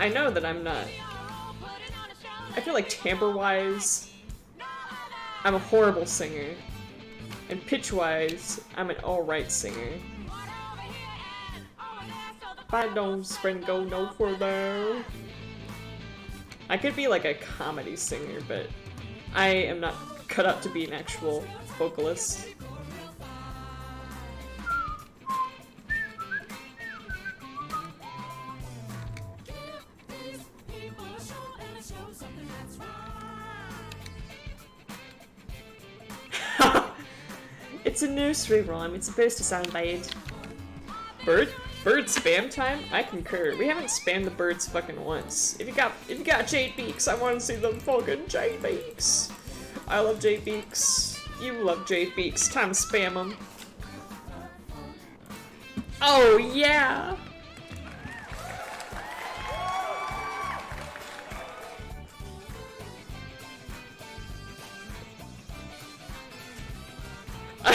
know that I'm not. I feel like timbre-wise, I'm a horrible singer. And pitch-wise, I'm an alright singer. If I don't sprint, go no further. I could be like a comedy singer, but I am not cut out to be an actual vocalist. It's a nursery rhyme. It's supposed to sound bad. Bird spam time? I concur. We haven't spammed the birds fucking once. If you got jade beaks, I want to see them fucking jade beaks. I love jade beaks. You love jade beaks. Time to spam them. Oh yeah. I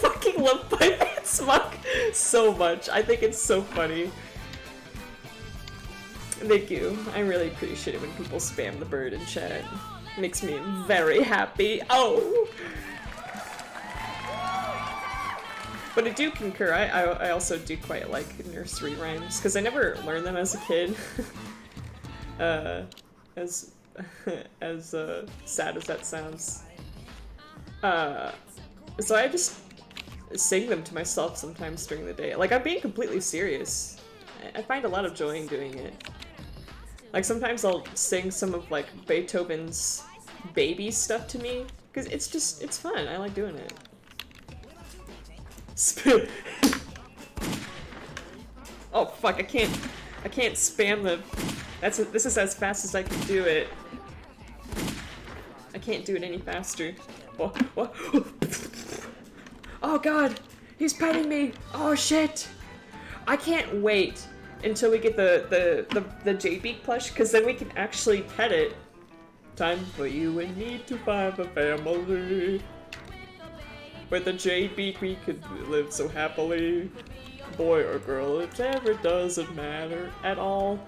fucking love Pipe and Smuck so much. I think it's so funny. Thank you. I really appreciate it when people spam the bird in chat. Makes me very happy. Oh! But I do concur. I also do quite like nursery rhymes, because I never learned them as a kid. As sad as that sounds. So I just sing them to myself sometimes during the day. Like, I'm being completely serious. I find a lot of joy in doing it. Like, sometimes I'll sing some of, like, Beethoven's baby stuff to me, because it's fun. I like doing it. Oh, fuck, I can't spam the... This is as fast as I can do it. I can't do it any faster. What? Oh god! He's petting me! Oh shit! I can't wait until we get the jade beak plush, because then we can actually pet it. Time for you and me to find a family. With a jade beak we could live so happily. Boy or girl, it never doesn't matter at all.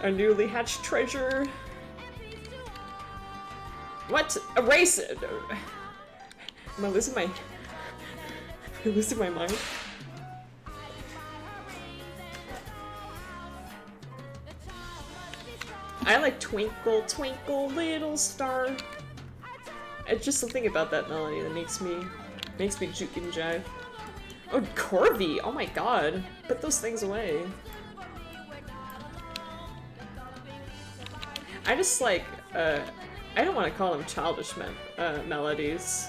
Our newly hatched treasure. What? Erase it! Am I losing my mind? I like Twinkle, Twinkle, Little Star. It's just something about that melody that makes me juke and jive. Oh, Corby! Oh my god. Put those things away. I just like, I don't want to call them childish melodies.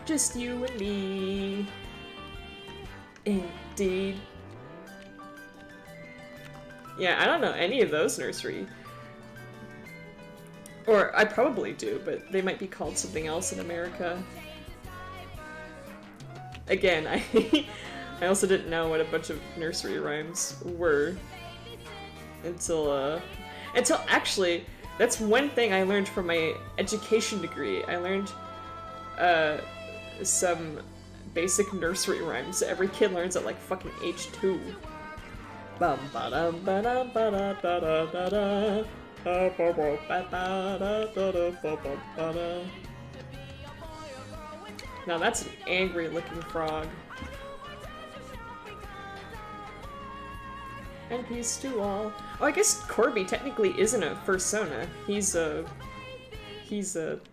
Just you and me. Indeed. Yeah, I don't know any of those nursery. Or I probably do, but they might be called something else in America. Again, I also didn't know what a bunch of nursery rhymes were until actually, that's one thing I learned from my education degree. I learned some basic nursery rhymes. Every kid learns at like fucking age 2. Bum ba dum ba dum ba da da da da da. Now that's an angry looking frog. And peace to all. Oh, I guess Corby technically isn't a fursona. He's a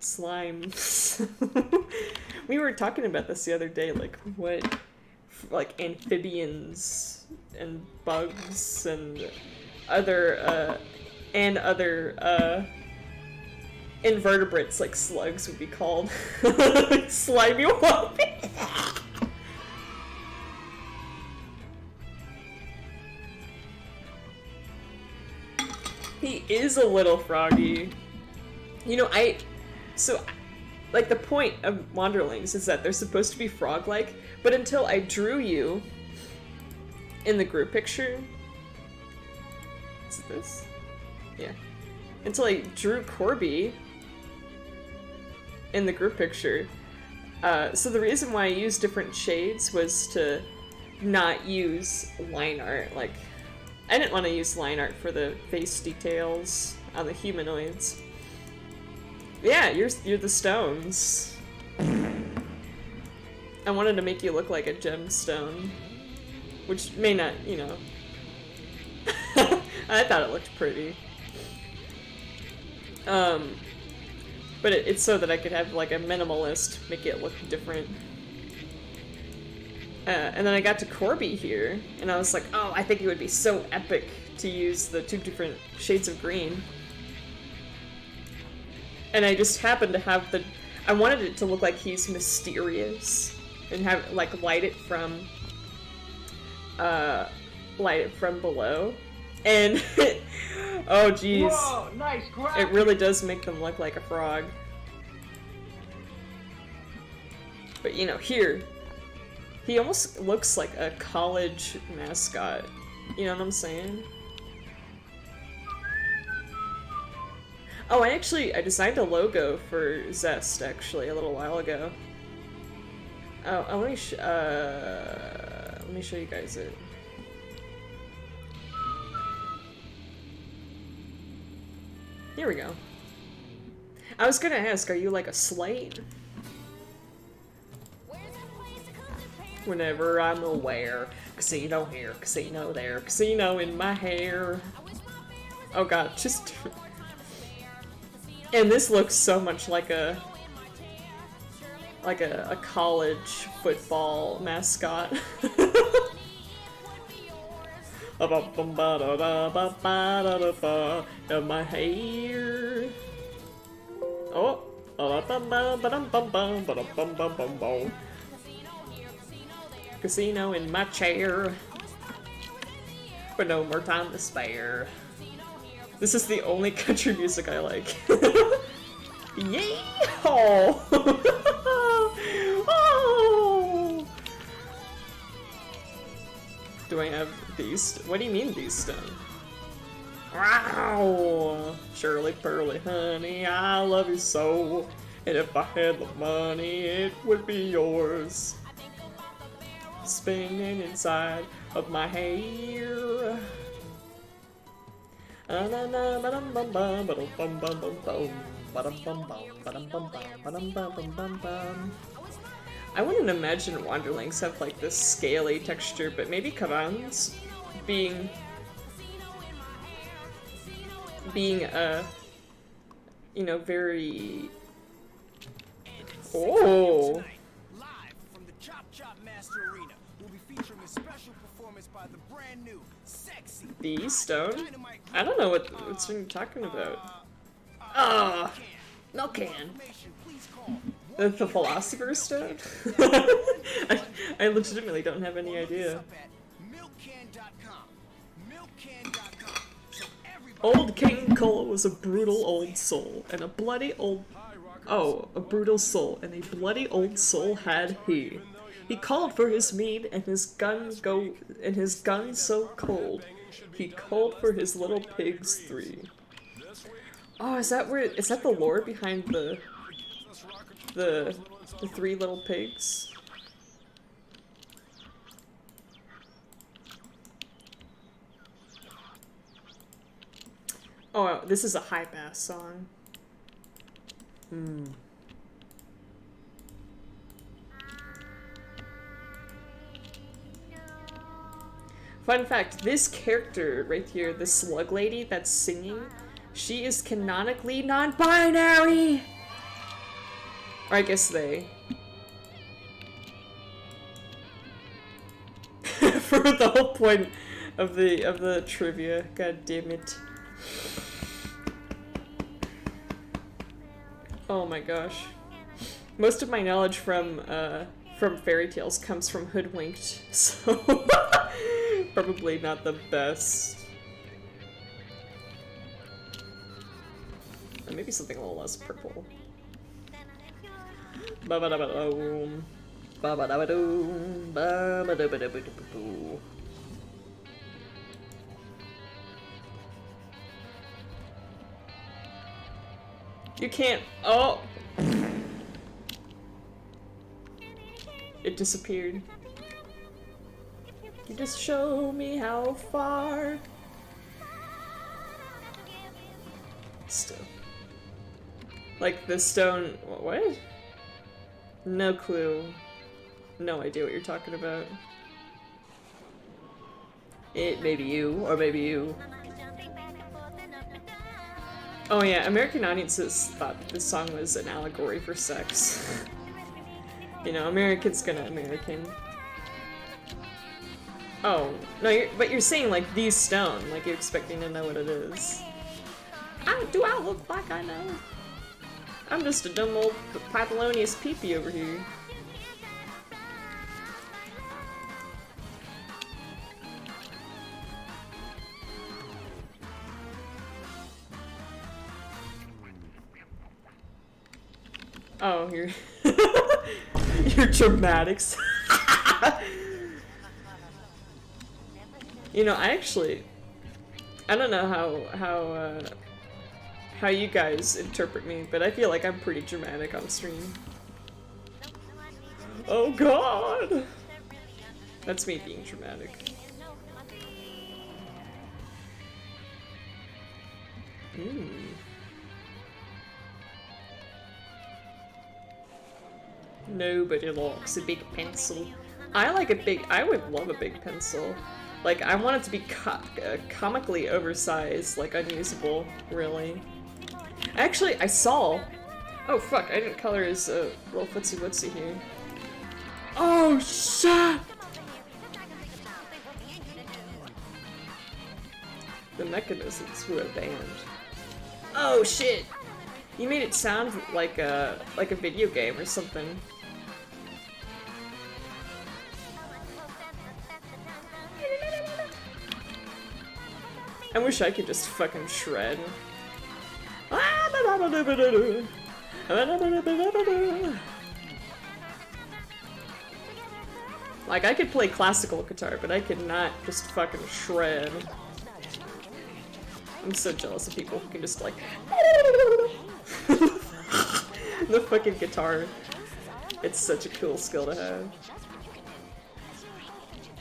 slime. We were talking about this the other day, like what, like amphibians and bugs and other invertebrates like slugs would be called. Slimy Whoppy. He is a little froggy. You know, like the point of Wanderlings is that they're supposed to be frog-like, but until I drew you in the group picture, is it this? Yeah. Until I drew Corby in the group picture. So the reason why I used different shades was to not use line art. Like, I didn't want to use line art for the face details on the humanoids. Yeah, you're the stones. I wanted to make you look like a gemstone. which may not, you know. I thought it looked pretty. But it's so that I could have like a minimalist, make it look different. And then I got to Corby here, and I was like, oh, I think it would be so epic to use the 2 different shades of green. And I just happened to have the... I wanted it to look like he's mysterious, and have, like, light it from below. And, oh jeez. Whoa, nice grab. It really does make them look like a frog. But, you know, here... He almost looks like a college mascot. You know what I'm saying? Oh, I designed a logo for Zest, actually, a little while ago. Oh, let me show you guys it. Here we go. I was gonna ask, are you like a slate? Whenever I'm aware. Casino here, casino there, casino in my hair. Oh god, just... And this looks so much like a college football mascot. In my hair. Oh. Casino in my chair, but no more time to spare. This is the only country music I like. Yay! Oh. Oh. Do I have these? What do you mean these stone? Wow! Shirley Pearly honey, I love you so. And if I had the money, it would be yours. Spinning inside of my hair. I wouldn't imagine Wanderlings have like this scaly texture, but maybe Kavan's being you know, very... Oh! The stone? I don't know what's been talking about. Ah, no can. The Philosopher's Stone? I legitimately don't have any idea. Old King Cole was a brutal old soul, and a bloody old... Oh, a brutal soul, and a bloody old soul had he. He called for his mead, and his gun so cold. He called for his little pigs 3. Oh, is that the lore behind the 3 little pigs? Oh, this is a high bass song. Fun fact, this character right here, the slug lady that's singing, she is canonically non-binary! Or I guess they. For the whole point of the trivia, god damn it. Oh my gosh. Most of my knowledge from fairy tales comes from Hoodwinked, so probably not the best. Maybe something a little less purple. Ba-ba-da-ba-doom. Ba-ba-da-ba-doom. Ba-ba-da-ba-da-ba-da-ba-doo. You can't. Oh! It disappeared. You just show me how far. Still. Like the stone. What? No clue. No idea what you're talking about. It maybe you, or maybe you. Oh yeah, American audiences thought this song was an allegory for sex. You know, American's gonna American. Oh, no, but you're saying like the stone, like you're expecting to know what it is. Do I look like I know? I'm just a dumb old Pythalonius peepee over here. Oh, you're your dramatics. You know, I don't know how you guys interpret me, but I feel like I'm pretty dramatic on stream. Oh God, that's me being dramatic. Nobody likes a big pencil. I would love a big pencil. Like, I want it to be comically oversized, like unusable, really. Actually, I saw... Oh fuck, I didn't color his little footsie wootsy here. Oh shit! The mechanisms were banned. Oh shit! You made it sound like a video game or something. I wish I could just fucking shred. Like, I could play classical guitar, but I could not just fucking shred. I'm so jealous of people who can just like... the fucking guitar. It's such a cool skill to have.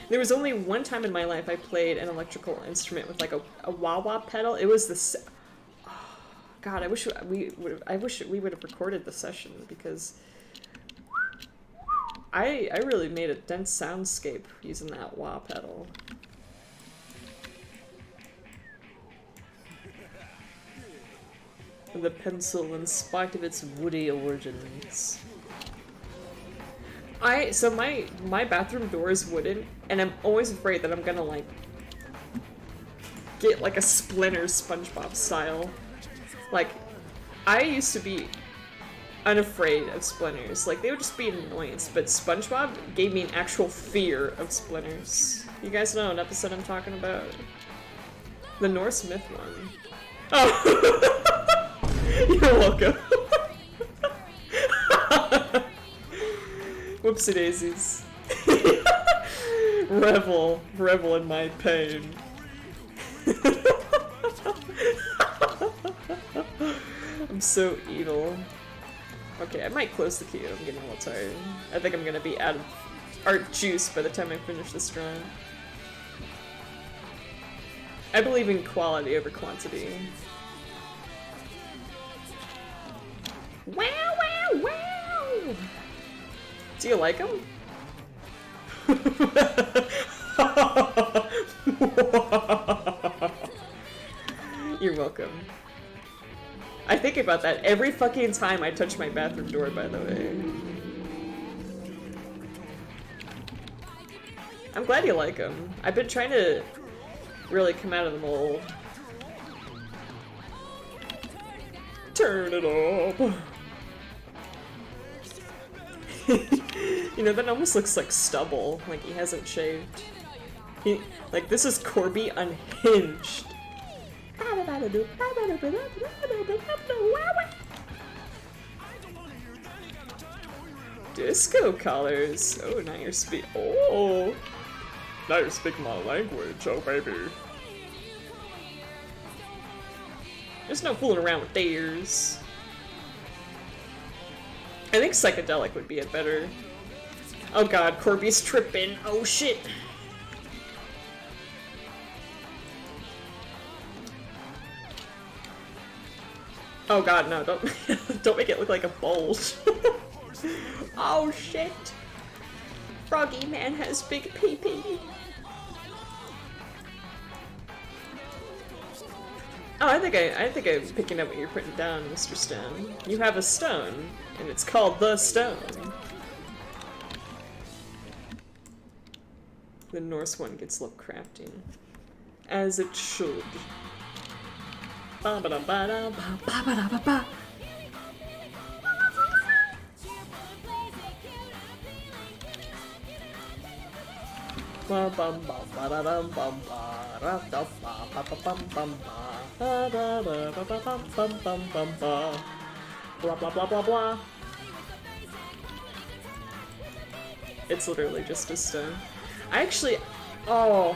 There was only one time in my life I played an electrical instrument with like a wah-wah pedal. It was this. Oh, God, I wish we would have recorded the session because I really made a dense soundscape using that wah pedal. The pencil, in spite of its woody origins. So my bathroom door is wooden, and I'm always afraid that I'm gonna like get like a splinter SpongeBob style. Like, I used to be unafraid of splinters. Like, they would just be an annoyance, but SpongeBob gave me an actual fear of splinters. You guys know what episode I'm talking about? The Norse myth one. Oh! You're welcome. Whoopsie daisies. Revel in my pain. I'm so evil. Okay, I might close the queue. I'm getting a little tired. I think I'm gonna be out of art juice by the time I finish this run. I believe in quality over quantity. Wow, wow, wow! Do you like him? You're welcome. I think about that every fucking time I touch my bathroom door, by the way. I'm glad you like him. I've been trying to really come out of the mold. Turn it up. You know, that almost looks like stubble, like he hasn't shaved. Like, this is Corby unhinged. Disco colors. Oh, now you're Oh, now you're speaking my language. Oh, baby. There's no fooling around with theirs. I think psychedelic would be a better... Oh god, Corby's tripping. Oh shit. Oh god, no, don't make it look like a bulge. Oh shit. Froggy Man has big pee-pee. Oh, I think I'm picking up what you're putting down, Mr. Stone. You have a stone, and it's called the stone. The Norse one gets Lovecraftian, as it should. Ba ba da ba da ba ba ba da ba ba. Ba bum bum ba da dum bum ba ra da ba ba ba bum bum ba ba da da ba ba bum bum bum bum ba blah blah blah blah blah. It's literally just a stone. I actually, I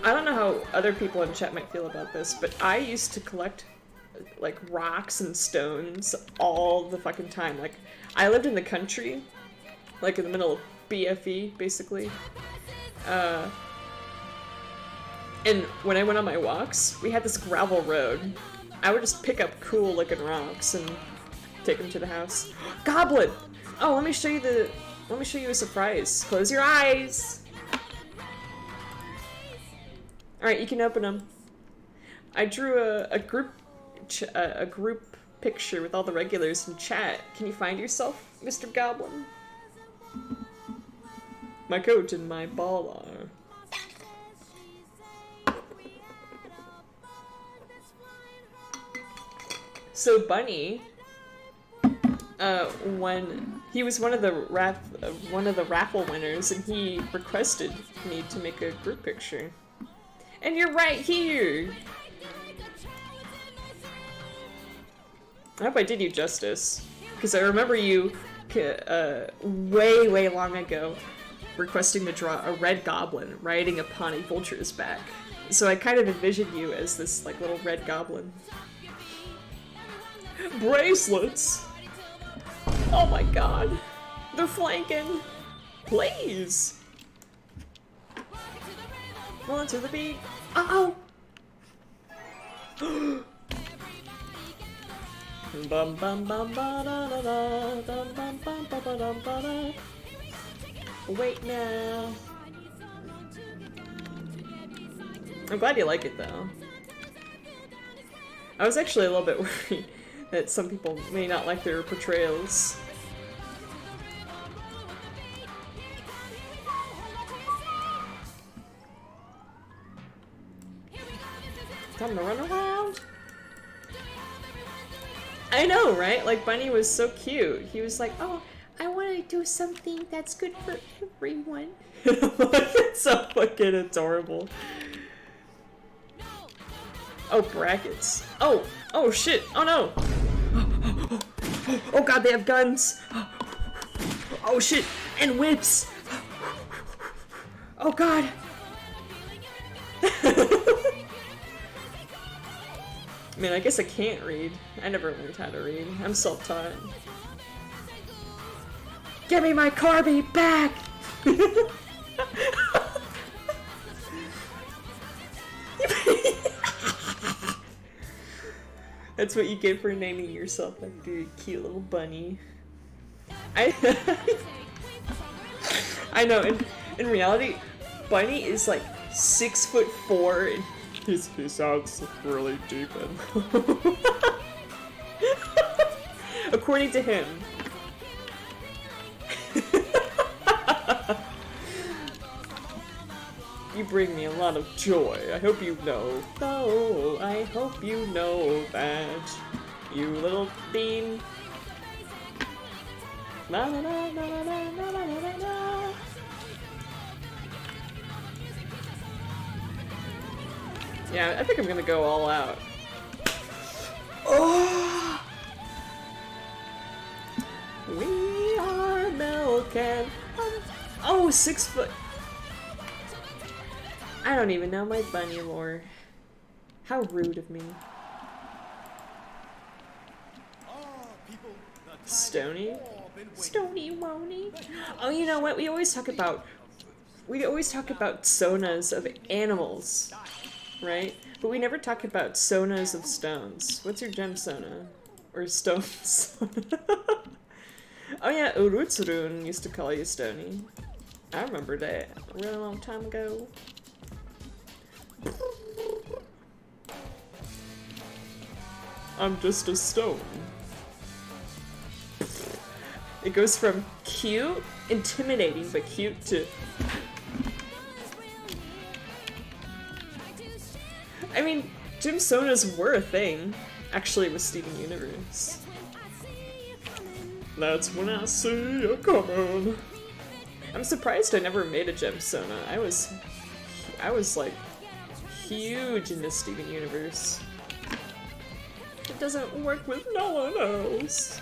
don't know how other people in chat might feel about this, but I used to collect like rocks and stones all the fucking time. Like, I lived in the country, like in the middle of BFE, basically. And when I went on my walks, we had this gravel road. I would just pick up cool looking rocks and take them to the house. Goblin! Oh, let me show you a surprise. Close your eyes! Alright, you can open them. I drew a group picture with all the regulars in chat. Can you find yourself, Mr. Goblin? My coat and my ball are. So Bunny, when he was one of the raffle winners, and he requested me to make a group picture. And you're right here. I hope I did you justice, because I remember you way long ago requesting to draw a red goblin riding upon a vulture's back. So I kind of envisioned you as this like little red goblin. Bracelets! Oh my god. They're flanking. Please! One to the beat. Uh-oh! Bum bum bum ba da da da dum bum bum ba ba dum ba da. Wait now. I'm glad you like it though. I was actually a little bit worried that some people may not like their portrayals. Time to run around. I know, right? Like, Bunny was so cute. He was like, oh, I want to do something that's good for everyone. It's so fucking adorable. Oh, brackets. Oh shit. Oh no. Oh god, they have guns. Oh shit. And whips. Oh god. I mean, I guess I can't read. I never learned how to read. I'm self-taught. Give me my Carby back! That's what you get for naming yourself after a cute little bunny. I know, in reality, Bunny is like 6'4" and he sounds really deep in. According to him. You bring me a lot of joy. I hope you know. Oh, I hope you know that. You little bean. La la la la la la la la la la. Yeah, I think I'm gonna go all out. Oh! We are milk and... Oh, 6 foot... I don't even know my bunny lore. How rude of me. Stony? Stony wony? Oh, you know what? We always talk about sonas of animals, right? But we never talk about sonas of stones. What's your gem sona? Or stones? Oh yeah, Urutsurun used to call you Stony. I remember that a really long time ago. I'm just a stone. It goes from cute, intimidating, but cute to... I mean, Jim Sonas were a thing, actually, with Steven Universe. That's when I see you coming. I'm surprised I never made a Gem Sona. I was like huge into Steven Universe. It doesn't work with no one else.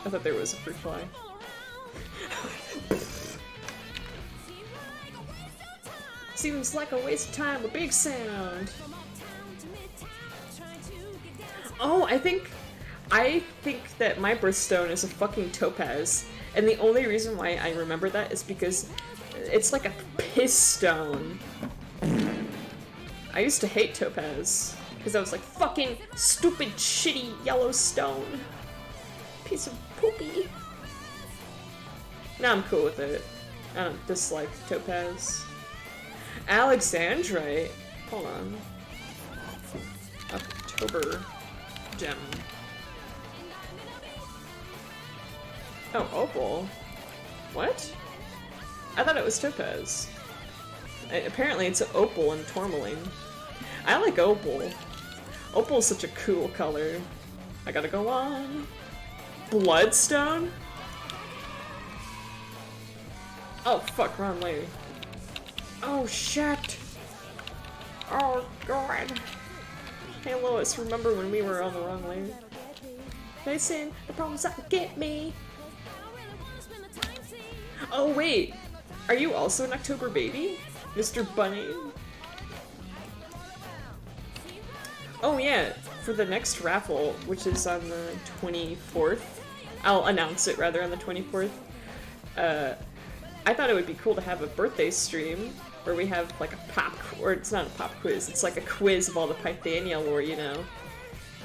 I thought there was a fruit fly. Seems like a waste of time, a big sound. Oh, I think that my birthstone is a fucking topaz. And the only reason why I remember that is because it's like a piss stone. I used to hate topaz. Because I was like, fucking stupid, shitty yellow stone. Piece of poopy. Now I'm cool with it. I don't dislike topaz. Alexandrite. Hold on. October gem. Oh, opal. What? I thought it was topaz. Apparently it's opal and tourmaline. I like opal. Opal is such a cool color. I gotta go on. Bloodstone? Oh, fuck, wrong way. Oh, shit. Oh, God. Hey, Lois, remember when we were on the wrong way? Facing the problems that get me. Oh, wait. Are you also an October baby? Mr. Bunny? Oh, yeah. For the next raffle, which is on the 24th, I'll announce it rather on the 24th. I thought it would be cool to have a birthday stream where we have like a pop, or it's not a pop quiz, it's like a quiz of all the Pythania lore, you know.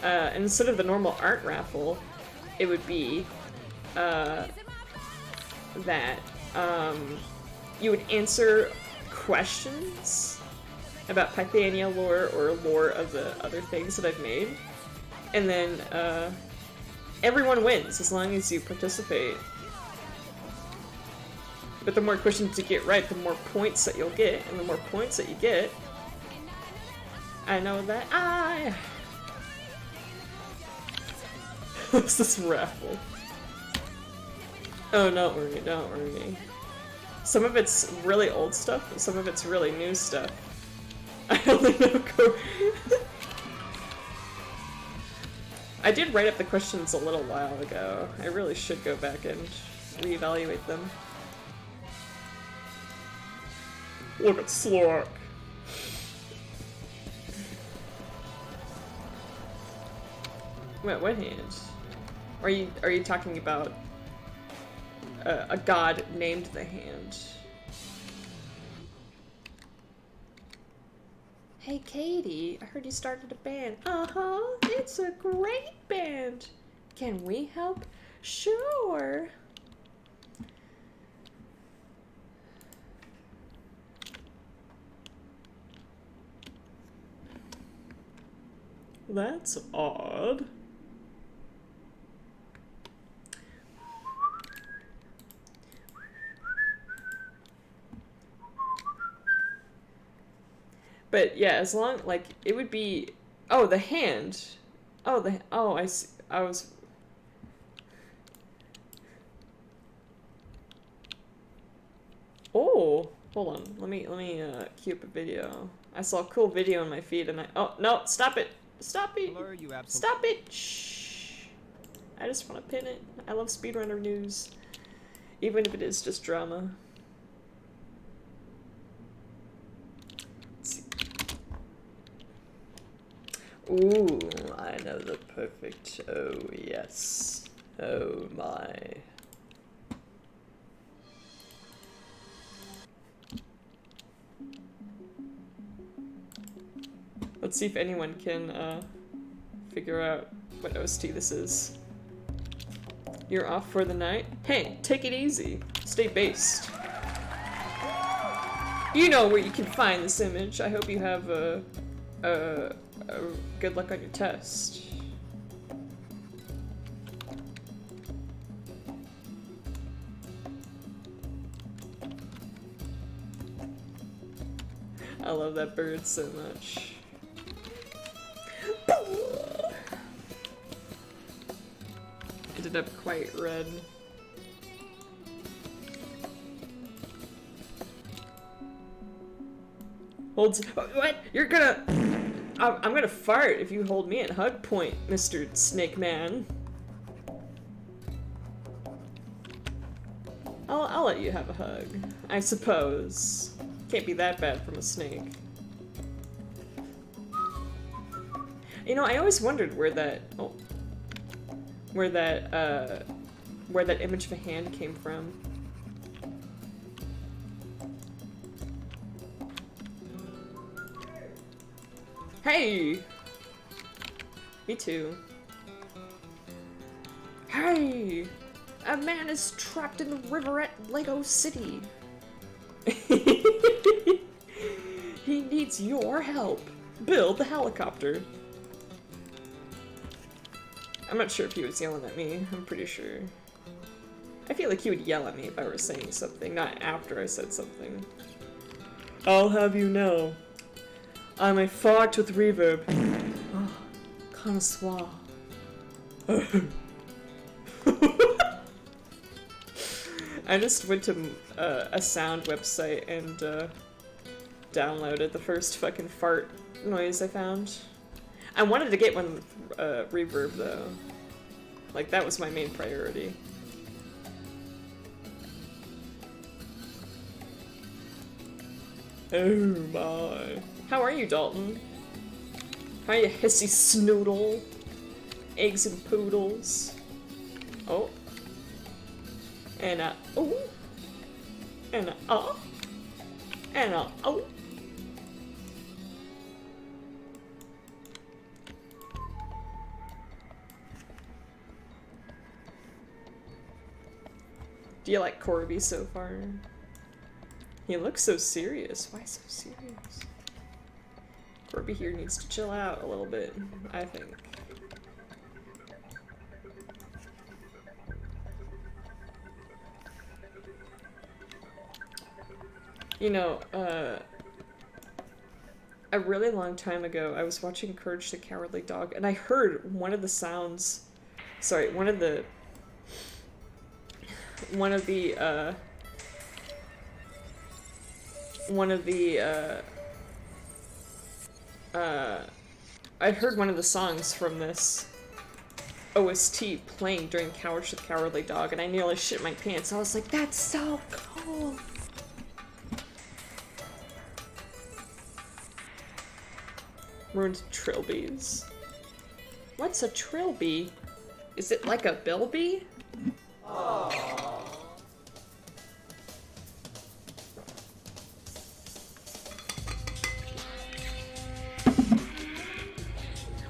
And instead of the normal art raffle, it would be that you would answer questions about Pythania lore or lore of the other things that I've made. And then everyone wins as long as you participate. But the more questions you get right, the more points that you'll get, and the more points that you get, I know that I... What's this raffle? Oh, don't worry, don't worry. Some of it's really old stuff, and some of it's really new stuff. I only know I did write up the questions a little while ago. I really should go back and reevaluate them. Look at Slork. Wait, what hand? Are you talking about a god named the Hand? Hey Katie, I heard you started a band. Uh-huh, it's a great band. Can we help? Sure. That's odd. But yeah, as long, like, it would be... Oh, the hand. Oh, I see. I was... Oh, hold on. Let me queue up a video. I saw a cool video in my feed and oh, no, stop it. Stop it. Hello, you Stop it. Shh. I just want to pin it. I love speedrunner news. Even if it is just drama. Ooh, I know the perfect. Oh, yes. Oh, my. Let's see if anyone can figure out what OST this is. You're off for the night? Hey, take it easy. Stay based. You know where you can find this image. I hope you have uh, good luck on your test. I love that bird so much. Ended up quite red. Holds. What? You're gonna. I'm gonna fart if you hold me at hug point, Mr. Snake Man. I'll let you have a hug, I suppose. Can't be that bad from a snake. You know, I always wondered where that image of a hand came from. Hey! Me too. Hey! A man is trapped in the river at Lego City. He needs your help. Build the helicopter. I'm not sure if he was yelling at me. I'm pretty sure. I feel like he would yell at me if I were saying something, not after I said something. I'll have you know, I'm a fart with reverb. Oh, connoisseur. I just went to a sound website and downloaded the first fucking fart noise I found. I wanted to get one with reverb though. Like, that was my main priority. Oh my. How are you, Dalton? How are you, hissy snoodle? Eggs and poodles. Oh. And a oh. And a oh. And a oh. Do you like Corby so far? He looks so serious. Why so serious? Corby here needs to chill out a little bit, I think. You know, a really long time ago, I was watching Courage the Cowardly Dog, and I heard one of the sounds, sorry, one of the I heard one of the songs from this OST playing during Courage the Cowardly Dog, and I nearly shit my pants. I was like, that's so cool! Ruined trilbies. What's a trilby? Is it like a bilby?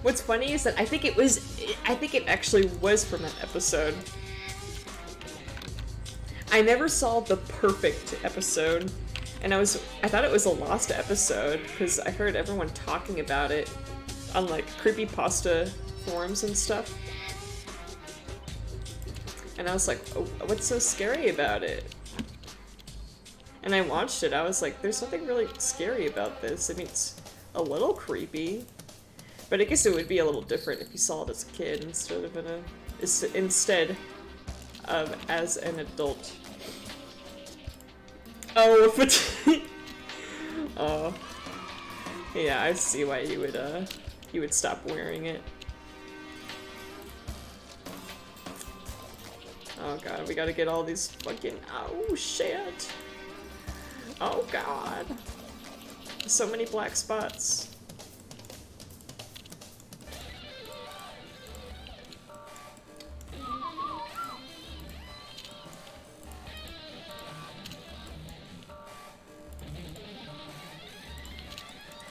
What's funny is that I think it actually was from that episode. I never saw the perfect episode, and I thought it was a lost episode because I heard everyone talking about it on like creepypasta forums and stuff. And I was like, oh, what's so scary about it? And I watched it, I was like, there's nothing really scary about this. I mean, it's a little creepy. But I guess it would be a little different if you saw it as a kid instead of as an adult. Oh, oh, yeah, I see why you would stop wearing it. Oh god, we gotta get all these fucking, oh shit. Oh god. So many black spots.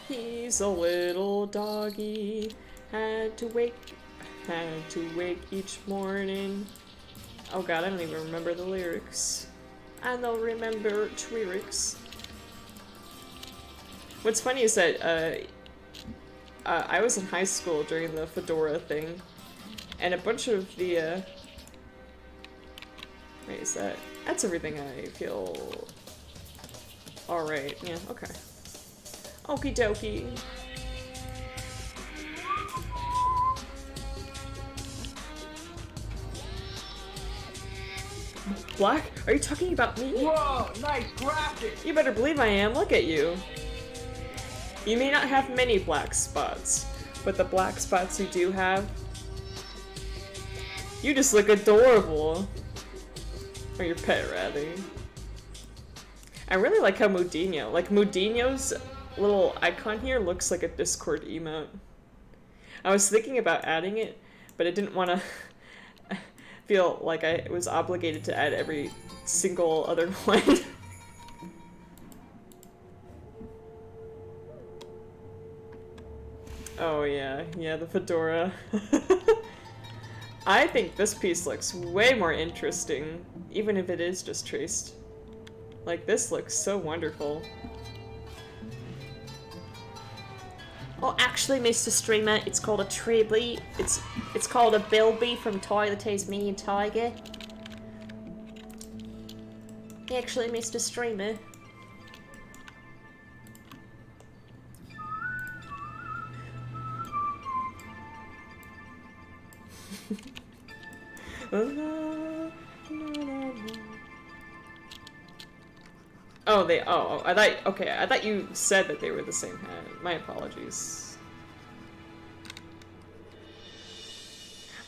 He's a little doggy, had to wake each morning. Oh god, I don't even remember the lyrics. I don't remember lyrics. What's funny is that, I was in high school during the fedora thing, and a bunch of the, wait, is that? That's everything I feel... Alright, yeah, okay. Okie dokie. Black? Are you talking about me? Whoa, nice graphic. You better believe I am. Look at you. You may not have many black spots, but the black spots you do have, you just look adorable. Or your pet, rather. I really like how Mudinho, like Mudinho's little icon here looks like a Discord emote. I was thinking about adding it, but I didn't want to feel like I was obligated to add every single other one. Oh yeah, the fedora. I think this piece looks way more interesting, even if it is just traced. Like, this looks so wonderful. Oh, actually, Mr. Streamer, it's called a Tribby. It's called a Bilby from Toy the Tasmanian Tiger. Actually, Mr. Streamer. Oh, I thought you said that they were the same hat. My apologies.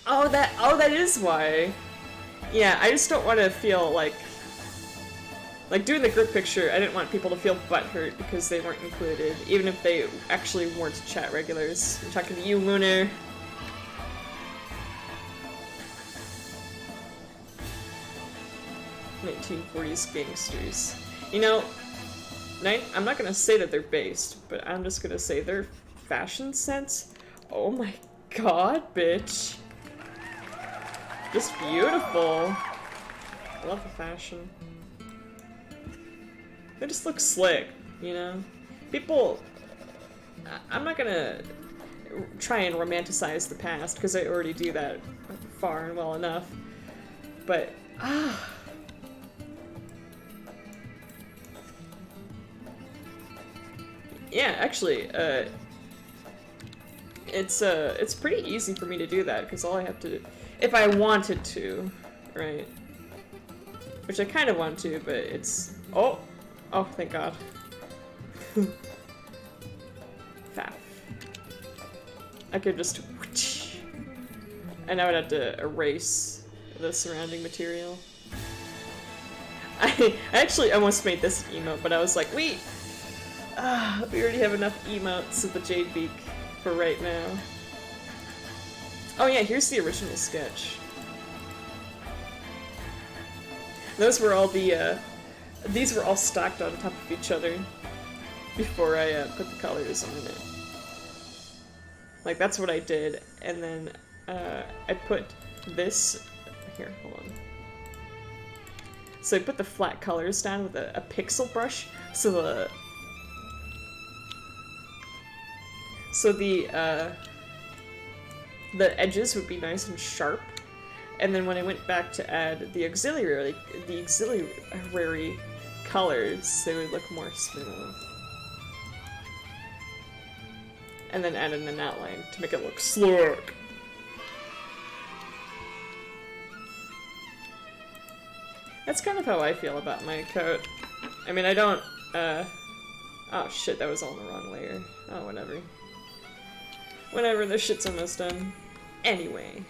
Oh, that is why. Yeah, I just don't want to feel like doing the group picture, I didn't want people to feel butthurt because they weren't included, even if they actually weren't chat regulars. I'm talking to you, Lunar. '40s gangsters. You know, I'm not gonna say that they're based, but I'm just gonna say their fashion sense. Oh my god, bitch. Just beautiful. I love the fashion. They just look slick, you know? People... I'm not gonna try and romanticize the past, because I already do that far and well enough. But, yeah, actually, it's pretty easy for me to do that, because all I have to do, if I wanted to, right? Which I kind of want to, but it's, oh, thank God. Faff. I could just, and I would have to erase the surrounding material. I actually almost made this an emote, but I was like, wait! We already have enough emotes of the Jade Beak for right now. Oh yeah, here's the original sketch. Those were all the, these were all stacked on top of each other before I put the colors on it. Like, that's what I did, and then I put this, here, hold on. So I put the flat colors down with a pixel brush, so the edges would be nice and sharp, and then when I went back to add the auxiliary colors, they would look more smooth. And then add in an outline to make it look slick. That's kind of how I feel about my coat. I mean, I don't, oh shit, that was all in the wrong layer. Oh, whatever. Whatever, this shit's almost done. Anyway.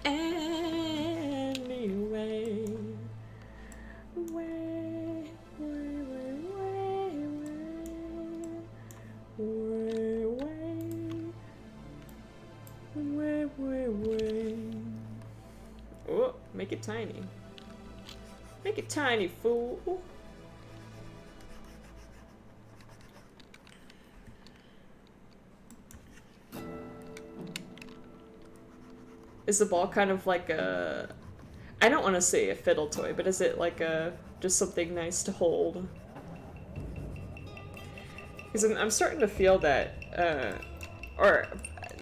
Anyway. Oh, make it tiny. Make it tiny, fool. Is the ball kind of like a... I don't want to say a fiddle toy, but is it like a... just something nice to hold? Because I'm starting to feel that, or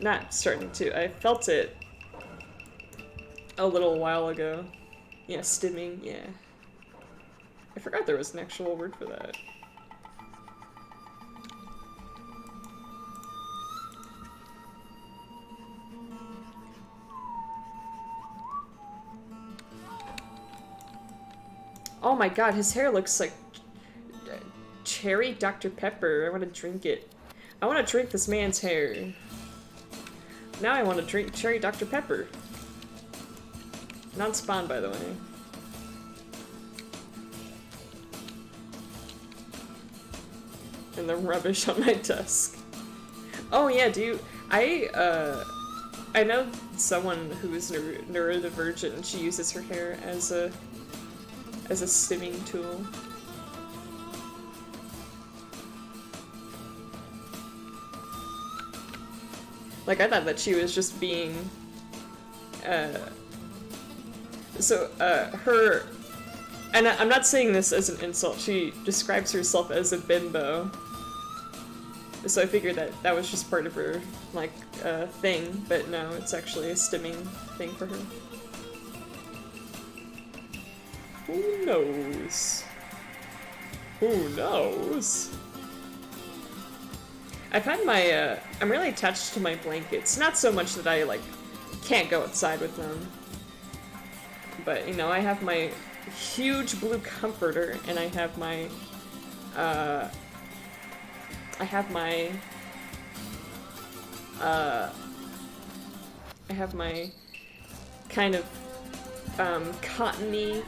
not starting to, I felt it a little while ago. Yeah, stimming, yeah. I forgot there was an actual word for that. Oh my god, his hair looks like cherry Dr. Pepper. I want to drink it. I want to drink this man's hair. Now I want to drink cherry Dr. Pepper. Not spawn, by the way. And the rubbish on my desk. Oh yeah, do you... I know someone who is neurodivergent and she uses her hair as a stimming tool. Like, I thought that she was just being, her, and I'm not saying this as an insult, she describes herself as a bimbo. So I figured that that was just part of her, like, thing, but no, it's actually a stimming thing for her. Who knows? Who knows? I've had my, I'm really attached to my blankets. Not so much that I, like, can't go outside with them. But, you know, I have my huge blue comforter, and I have my, kind of, cottony,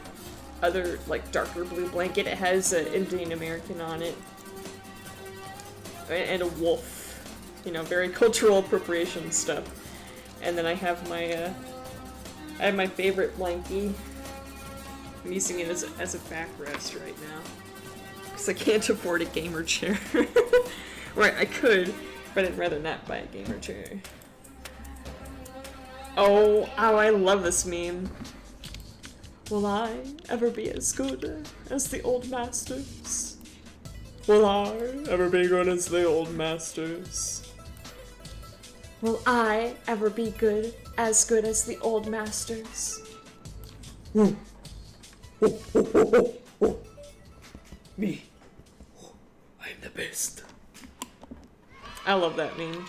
other, like, darker blue blanket. It has an Indian American on it. And a wolf. You know, very cultural appropriation stuff. And then I have my favorite blankie. I'm using it as a backrest right now. Because I can't afford a gamer chair. Right, I could, but I'd rather not buy a gamer chair. Oh, I love this meme. Will I ever be as good as the old masters? Will I ever be good as the old masters? Will I ever be good as the old masters? Me. I'm the best. I love that meme.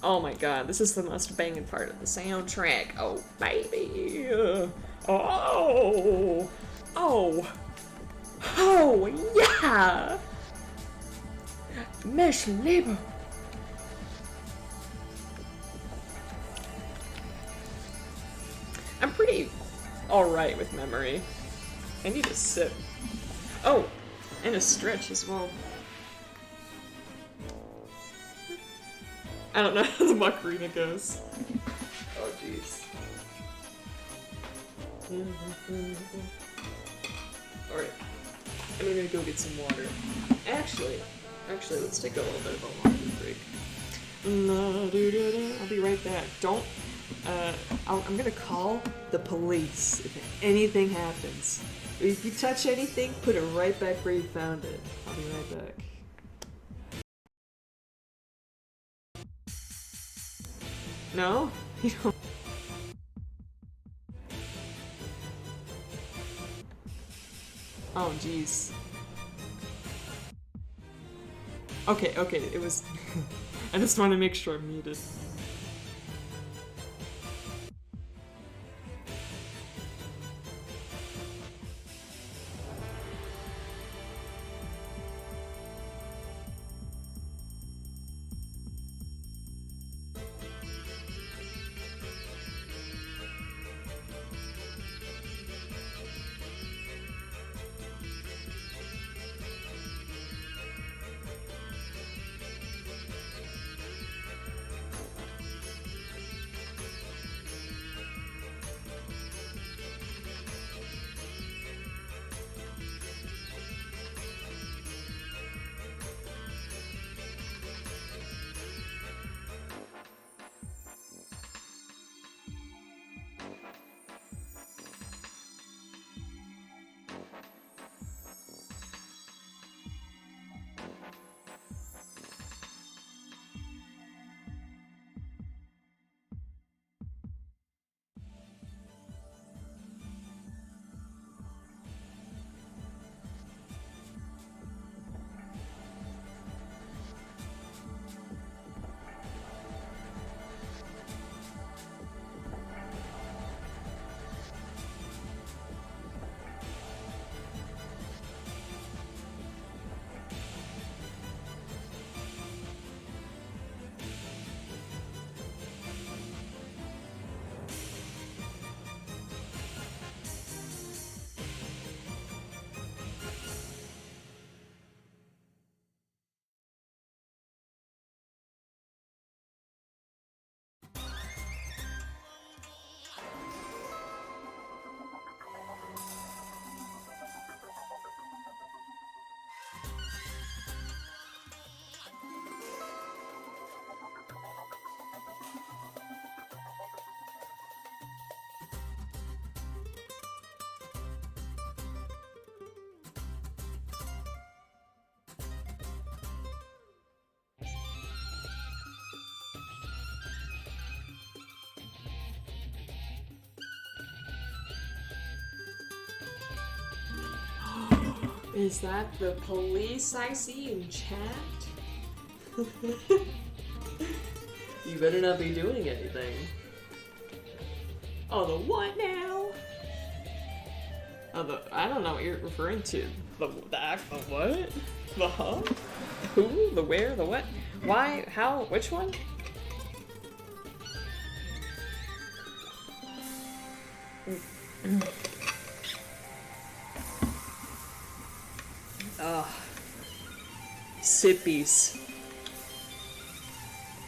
Oh my god, this is the most banging part of the soundtrack. Oh, baby. Oh. Oh. Oh, yeah. Mesh Leben. I'm pretty alright with memory. I need a sip. Oh, and a stretch as well. I don't know how the Macarena goes. Oh, jeez. Alright. I'm gonna go get some water. Actually, let's take a little bit of a water break. I'll be right back. Don't, I'm gonna call the police if anything happens. If you touch anything, put it right back where you found it. I'll be right back. No? You don't. Oh, jeez. Okay, it was... I just want to make sure I'm muted. Is that the police I see in chat? You better not be doing anything. Oh, the what now? Oh, I don't know what you're referring to. The what? The huh? Who? The where? The what? Why? How? Which one? Ugh. Sippies.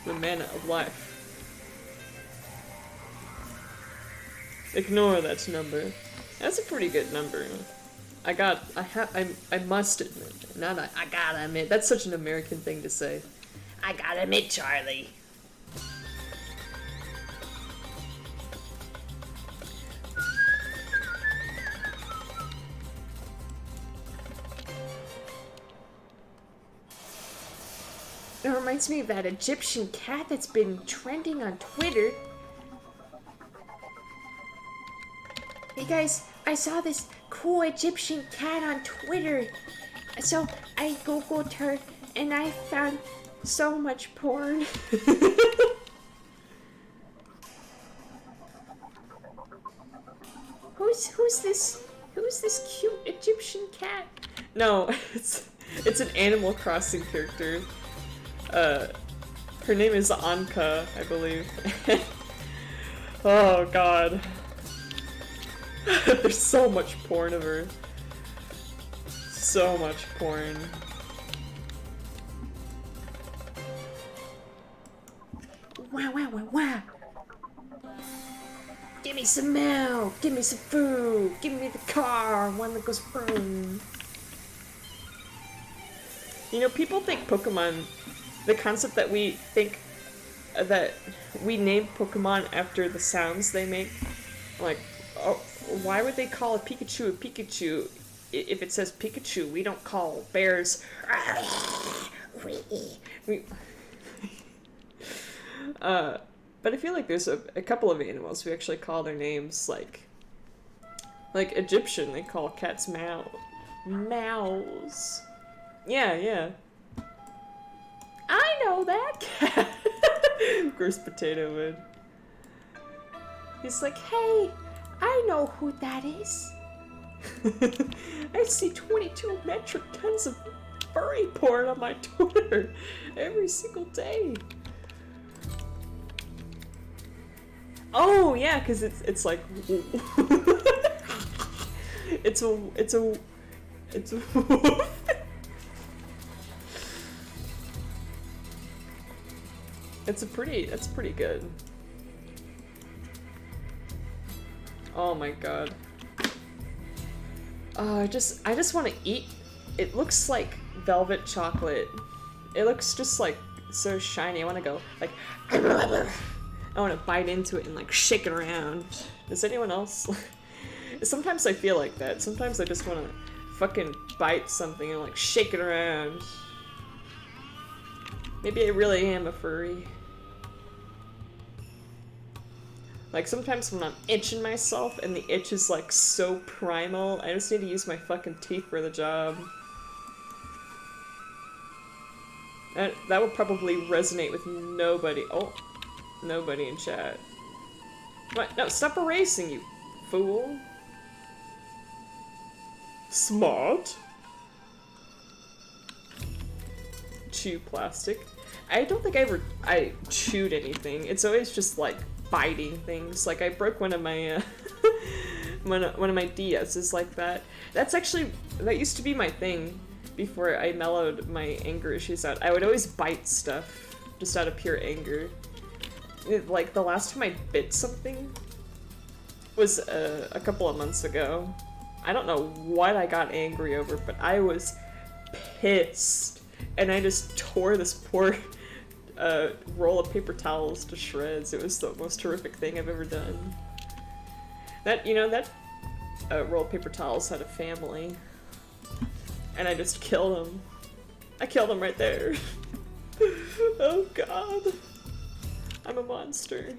The manna of life. Ignore that number. That's a pretty good number. I must admit, I gotta admit, that's such an American thing to say. I gotta admit, Charlie. It reminds me of that Egyptian cat that's been trending on Twitter. Hey guys, I saw this cool Egyptian cat on Twitter. So I googled her and I found so much porn. Who's this cute Egyptian cat? No, it's an Animal Crossing character. Her name is Anka, I believe. Oh god. There's so much porn of her. So much porn. Wow, wow, wow, wow. Give me some milk, give me some food, give me the car, one that goes boom. You know, people think Pokemon, the concept that we think that we name Pokemon after the sounds they make, like, oh, why would they call a Pikachu? If it says Pikachu, we don't call bears. But I feel like there's a couple of animals who actually call their names like Egyptian. They call cats mouse. Yeah. I know that cat. Of course, Potato would. He's like, hey, I know who that is. I see 22 metric tons of furry porn on my Twitter every single day. Oh yeah, because it's like it's a that's pretty good. Oh my god. Oh, I just want to eat. It looks like velvet chocolate. It looks just like so shiny. I want to go like I want to bite into it and like shake it around. Does anyone else? Sometimes I feel like that. Sometimes I just want to fucking bite something and like shake it around. Maybe I really am a furry. Like sometimes when I'm itching myself and the itch is like so primal, I just need to use my fucking teeth for the job. That would probably resonate with nobody. Oh, nobody in chat. What? No, stop erasing, you fool. Smart. Chew plastic. I don't think I chewed anything. It's always just like biting things. Like I broke one of my one of my DSs like that. That used to be my thing before I mellowed my anger issues out. I would always bite stuff just out of pure anger. Like the last time I bit something was a couple of months ago. I don't know what I got angry over, but I was pissed, and I just tore this poor roll of paper towels to shreds. It was the most horrific thing I've ever done. That roll of paper towels had a family, and I just killed him. I killed him right there. Oh god. I'm a monster.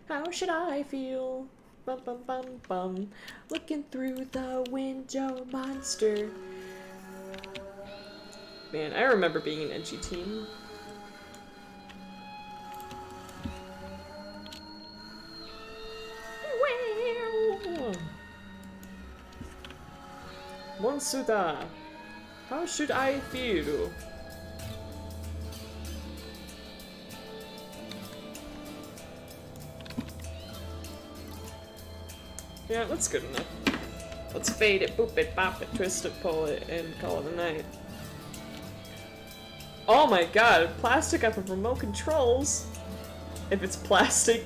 How should I feel? Bum bum bum bum. Looking through the window, monster. Man, I remember being an edgy teen. Monsuda, how should I feel? Yeah, that's good enough. Let's fade it, boop it, bop it, twist it, pull it, and call it a night. Oh my god, plastic off of remote controls! If it's plastic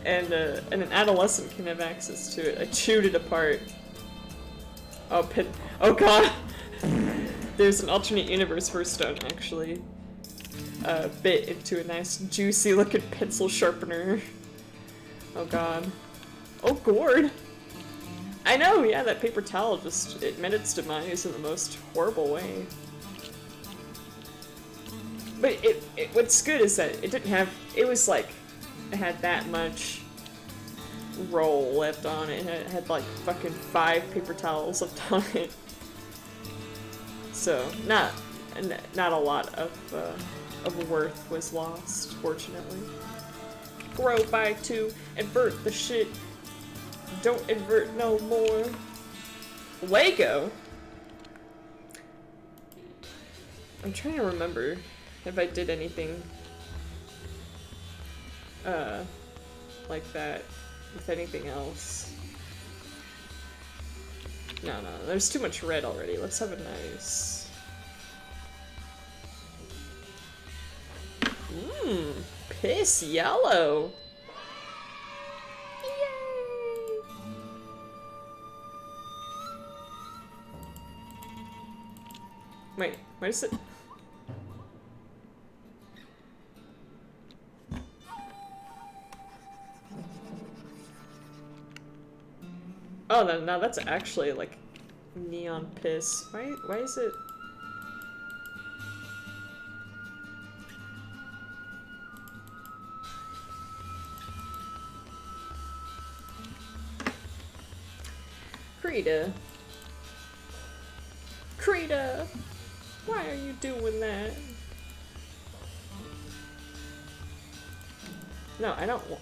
and an adolescent can have access to it. I chewed it apart. Oh, oh god! There's an alternate universe where Stone actually bit into a nice juicy looking pencil sharpener. Oh god. Oh Gord! I know, yeah, that paper towel just, it met its demise in the most horrible way. But what's good is that it didn't have, it was like, it had that much roll left on it. It had like fucking 5 paper towels left on it. So, not a lot of worth was lost, fortunately. Grow by 2, invert the shit. Don't invert no more. Lego? I'm trying to remember if I did anything like that with anything else. No, there's too much red already. Let's have a nice... piss yellow! Wait, where is it? Oh, no, now that's actually like neon piss. Why is it? Krita. Krita! Why are you doing that? No, I don't want...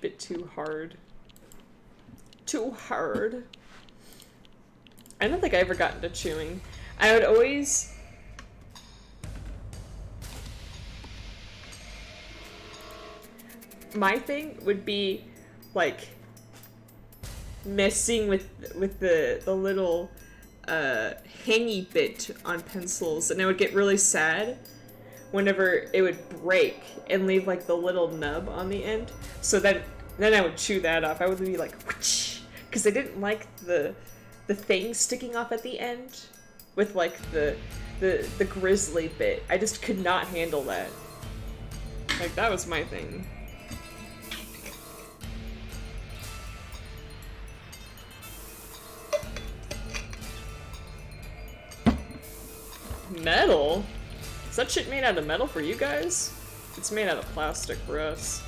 Bit too hard. Too hard. I don't think I ever got into chewing. I would always... My thing would be, like, messing with the little, hangy bit on pencils, and I would get really sad whenever it would break and leave, like, the little nub on the end. So then I would chew that off. I would be like, whoosh, because I didn't like the thing sticking off at the end with, like, the grizzly bit. I just could not handle that. Like, that was my thing. Metal? Is that shit made out of metal for you guys? It's made out of plastic for us.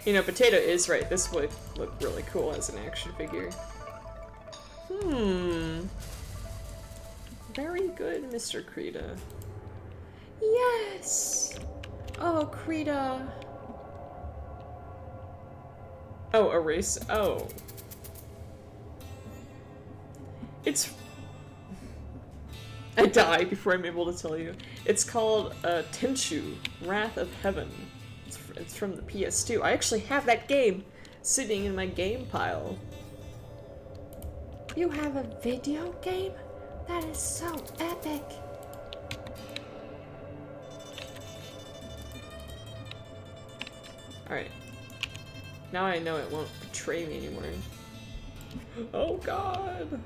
You know, Potato is right. This would look really cool as an action figure. Very good, Mr. Krita. Yes! Oh, Krita. Oh, erase. Oh. It's... I die before I'm able to tell you. It's called Tenchu, Wrath of Heaven. It's from the PS2. I actually have that game sitting in my game pile. You have a video game? That is so epic. Alright. Now I know it won't betray me anymore. Oh god!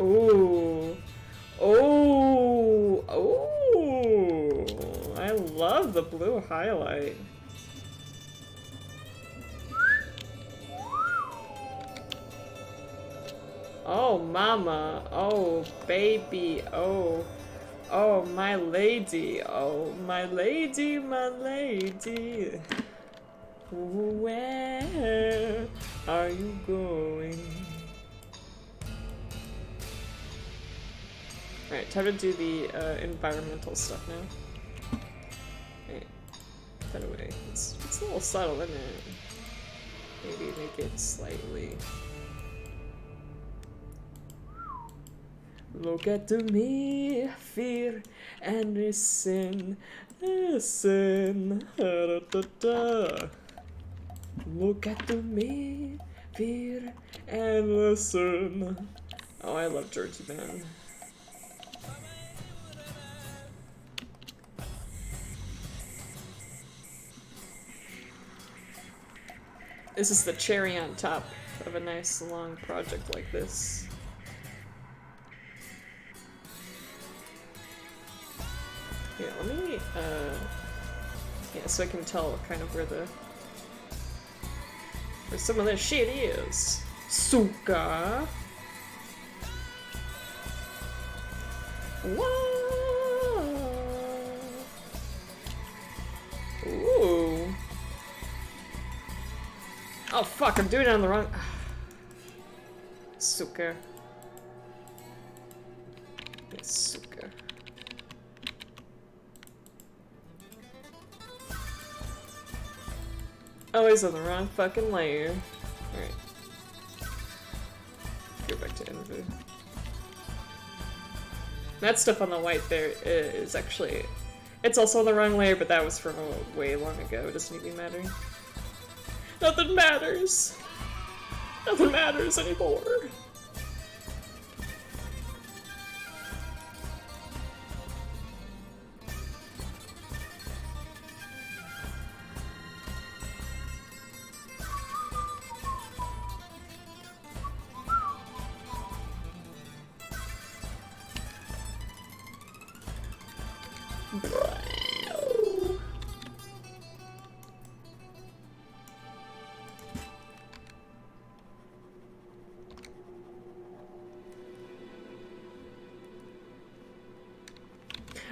Ooh. Oh. Oh. I love the blue highlight. Oh, mama. Oh, baby. Oh. Oh, my lady. Oh, my lady, my lady. Where are you going? Alright, time to do the environmental stuff now. Alright, put that away. It's a little subtle, isn't it? Maybe make it slightly. Look at me, fear and listen, listen. Da, da, da. Look at me, fear and listen. Oh, I love Georgie Man. This is the cherry on top of a nice long project like this. Yeah, let me, yeah, so I can tell kind of where some of this shit is. Suka! Whoa! Ooh! Oh fuck, I'm doing it on the wrong... Suka. Yes, Suka. Always on the wrong fucking layer. Alright. Go back to Envu. That stuff on the white there is actually... It's also on the wrong layer, but that was from way long ago. It doesn't even matter. Nothing matters! Nothing matters anymore!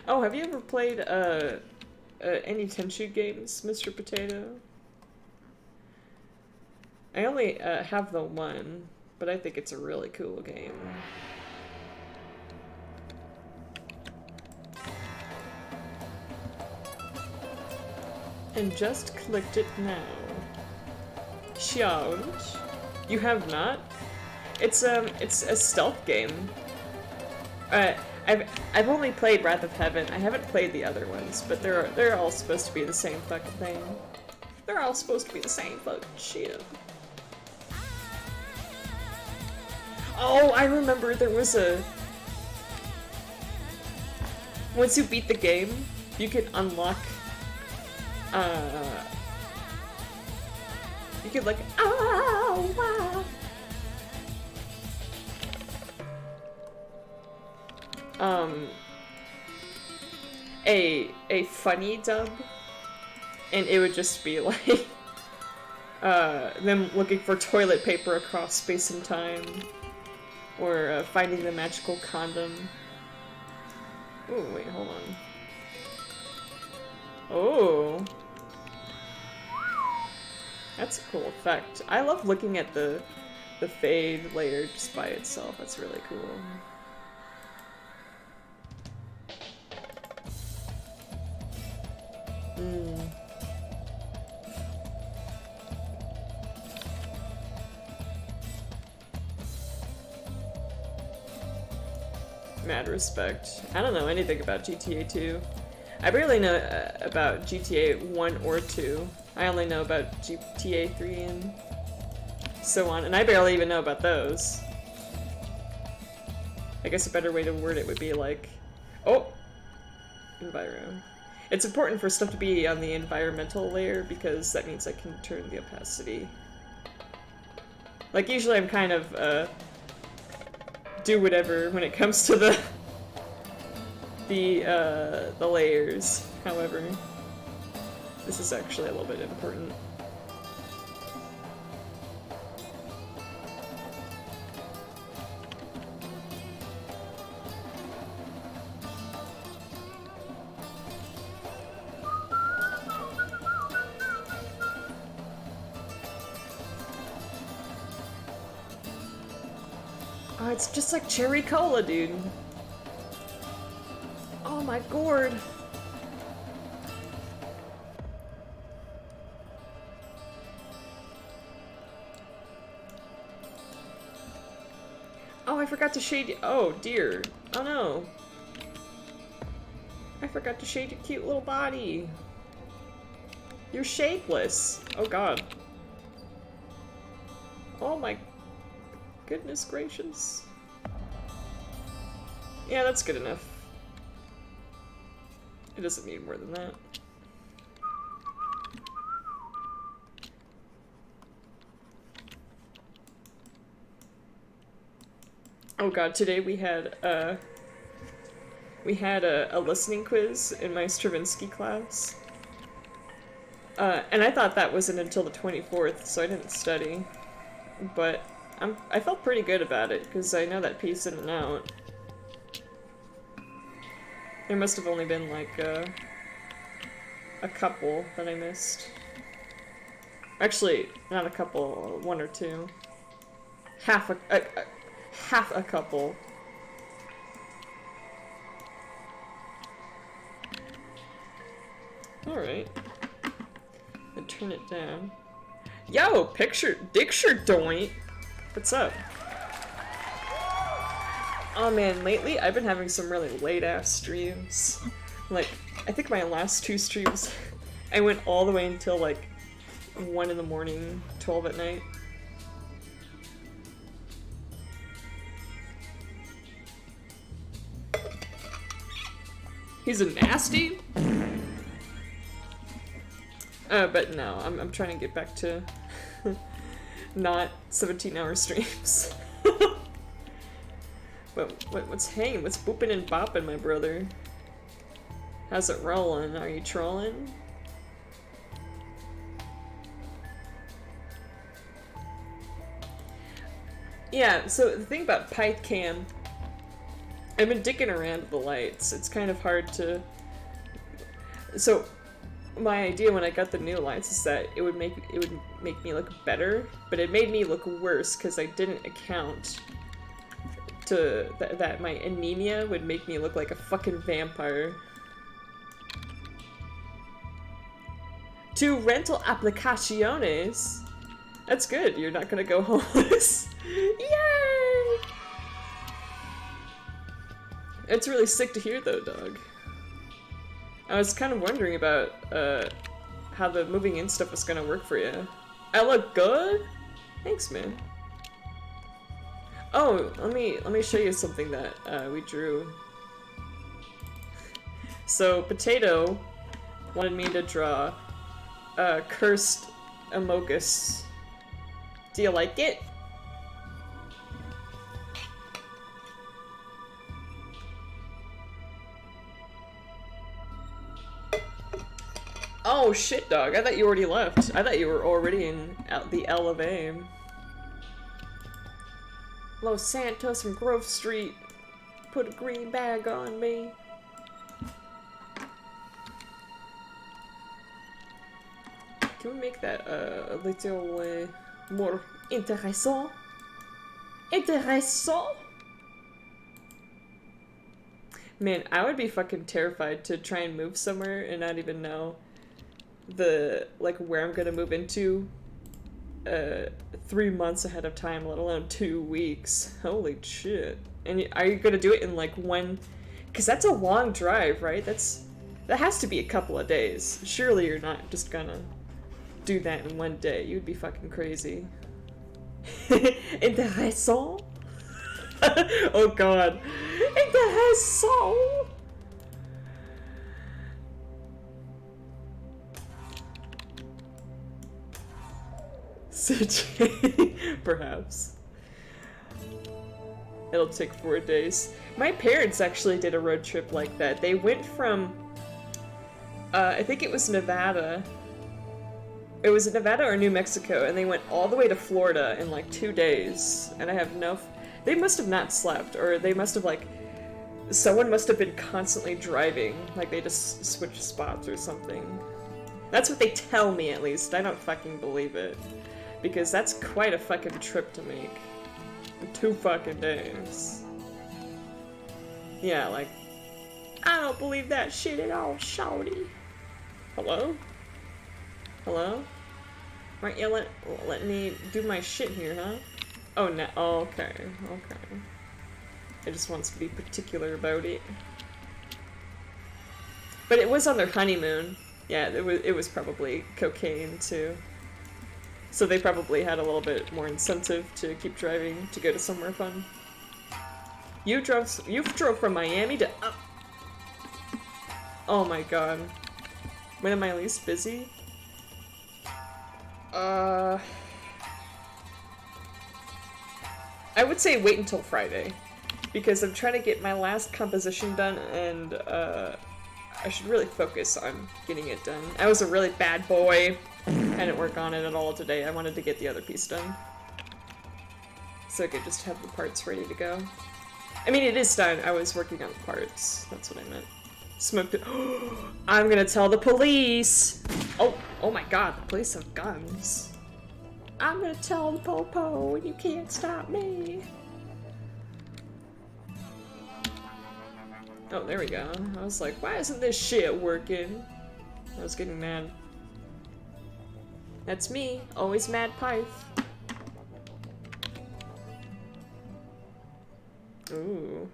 Oh, have you ever played any Tenchu games, Mr. Potato? I only have the one, but I think it's a really cool game. And just clicked it now. Challenge. You have not? It's a stealth game. I've only played Wrath of Heaven. I haven't played the other ones, but they're all supposed to be the same fucking thing. They're all supposed to be the same fucking shit. Oh, I remember there was a... Once you beat the game, you can unlock... You could like... Oh, wow. A funny dub, and it would just be like them looking for toilet paper across space and time, or finding the magical condom. Oh wait, hold on. Oh, that's a cool effect. I love looking at the fade layer just by itself. That's really cool. Mad respect. I don't know anything about GTA 2. I barely know about GTA 1 or 2. I only know about GTA 3 and so on, and I barely even know about those. I guess a better way to word it would be like, oh, enviro. It's important for stuff to be on the environmental layer because that means I can turn the opacity. Like usually I'm kind of do whatever when it comes to the layers. However, this is actually a little bit important. Oh, it's just like cherry cola, dude. Oh my gourd. Oh, I forgot to shade you. Oh, dear. Oh, no. I forgot to shade your cute little body. You're shapeless. Oh, God. Oh, my goodness gracious. Yeah, that's good enough. It doesn't need more than that. Oh god, today we had a listening quiz in my Stravinsky class. And I thought that wasn't until the 24th, so I didn't study. But I felt pretty good about it, because I know that piece in and out. There must have only been like a couple that I missed. Actually, not a couple, one or two. Half a couple. Alright. And turn it down. Yo, Dicture Doint! What's up? Oh man, lately I've been having some really late ass streams. Like, I think my last two streams, I went all the way until like 1 in the morning, 12 at night. He's a nasty? But no, I'm trying to get back to not 17-hour streams. But what's hanging? What's booping and bopping, my brother? How's it rolling? Are you trolling? Yeah, so the thing about PythCam, I've been dicking around with the lights. It's kind of hard to... So, my idea when I got the new lights is that it would make me look better, but it made me look worse because I didn't account to that my anemia would make me look like a fucking vampire. 2 rental aplicaciones. That's good. You're not gonna go homeless. Yay! It's really sick to hear, though, dog. I was kind of wondering about how the moving in stuff was gonna work for you. I look good? Thanks, man. Oh, let me show you something that we drew. So, Potato wanted me to draw cursed Amogus. Do you like it? Oh shit, dog. I thought you already left. I thought you were already in the L of A. Los Santos from Grove Street. Put a green bag on me. Can we make that a little more intéressant? Intéressant? Man, I would be fucking terrified to try and move somewhere and not even know where I'm gonna move into 3 months ahead of time, let alone 2 weeks. Holy shit. And are you gonna do it in like one? Because that's a long drive, right? That has to be a couple of days. Surely you're not just gonna do that in one day. You'd be fucking crazy. Intéressant? Oh god. Intéressant! Perhaps. It'll take 4 days. My parents actually did a road trip like that. They went from, I think it was Nevada. It was Nevada or New Mexico, and they went all the way to Florida in like 2 days. And I have no... They must have not slept, or they must have like... Someone must have been constantly driving. Like they just switched spots or something. That's what they tell me, at least. I don't fucking believe it. Because that's quite a fucking trip to make. In 2 fucking days. Yeah, like... I don't believe that shit at all, shawty. Hello? Hello? Right, yeah, let me do my shit here, huh? Oh, no. Oh, okay. Okay. It just wants to be particular about it. But it was on their honeymoon. Yeah, it was probably cocaine, too. So they probably had a little bit more incentive to keep driving to go to somewhere fun. You drove from Miami to... Oh my god. When am I least busy? I would say wait until Friday. Because I'm trying to get my last composition done, and, I should really focus on getting it done. I was a really bad boy. I didn't work on it at all today. I wanted to get the other piece done. So I could just have the parts ready to go. I mean, it is done. I was working on the parts. That's what I meant. Smoked it. I'm gonna tell the police! Oh my god, the police have guns. I'm gonna tell the po-po, and you can't stop me. Oh, there we go. I was like, why isn't this shit working? I was getting mad. That's me, always mad Pyth. Ooh.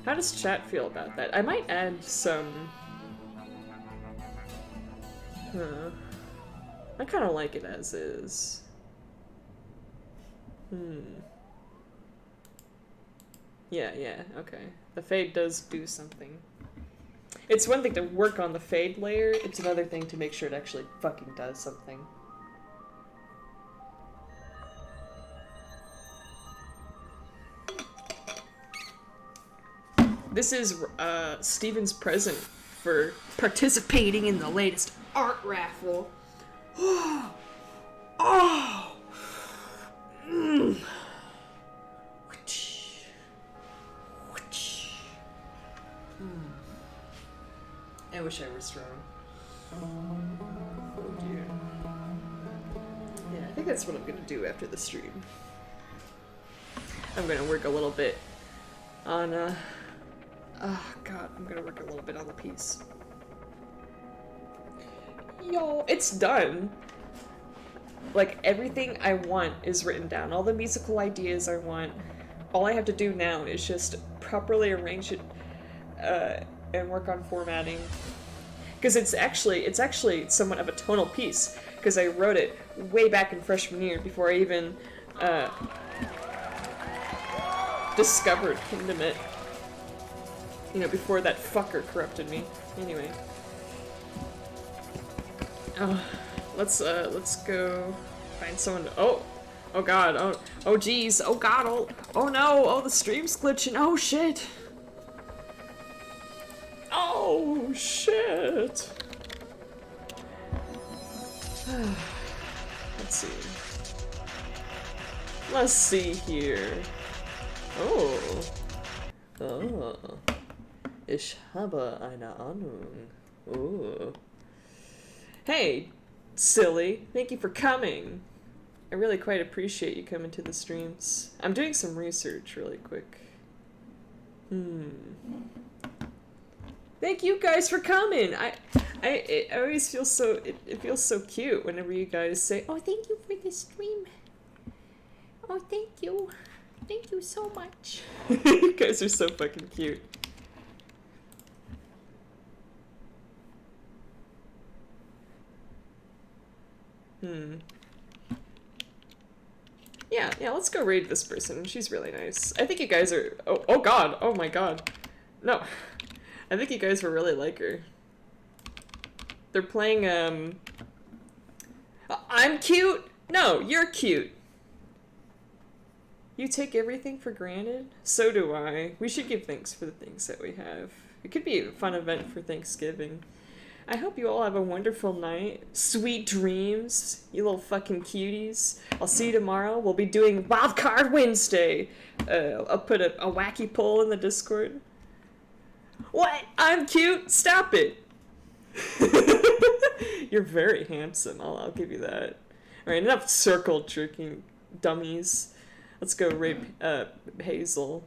How does chat feel about that? I might add some... Huh. I kinda like it as is. Yeah, okay. The fade does do something. It's one thing to work on the fade layer, it's another thing to make sure it actually fucking does something. This is Steven's present for participating in the latest art raffle. Oh! I wish I were strong. Oh dear. Yeah, I think that's what I'm gonna do after the stream. I'm gonna work a little bit on, oh god, I'm gonna work a little bit on the piece. Yo, it's done! Like, everything I want is written down. All the musical ideas I want. All I have to do now is just properly arrange it, and work on formatting. Because it's actually somewhat of a tonal piece, because I wrote it way back in freshman year before I even, discovered Kingdom-It. You know, before that fucker corrupted me. Anyway. Let's go find someone to, oh god, oh geez, oh god, oh no, oh the stream's glitching, oh shit. Oh shit. Let's see here. Oh. Ich habe eine Ahnung. Ooh. Hey, silly. Thank you for coming. I really quite appreciate you coming to the streams. I'm doing some research really quick. Thank you guys for coming. I always feel so, it feels so cute whenever you guys say, oh, thank you for the stream. Oh, thank you. Thank you so much. You guys are so fucking cute. Yeah, let's go raid this person. She's really nice. I think you guys are... Oh god. Oh my god. No. I think you guys will really like her. They're playing, I'm cute? No, you're cute. You take everything for granted? So do I. We should give thanks for the things that we have. It could be a fun event for Thanksgiving. I hope you all have a wonderful night. Sweet dreams, you little fucking cuties. I'll see you tomorrow. We'll be doing Wildcard Wednesday. I'll put a wacky poll in the Discord. What? I'm cute? Stop it. You're very handsome. I'll give you that. Alright, enough circle jerking dummies. Let's go rape Hazel.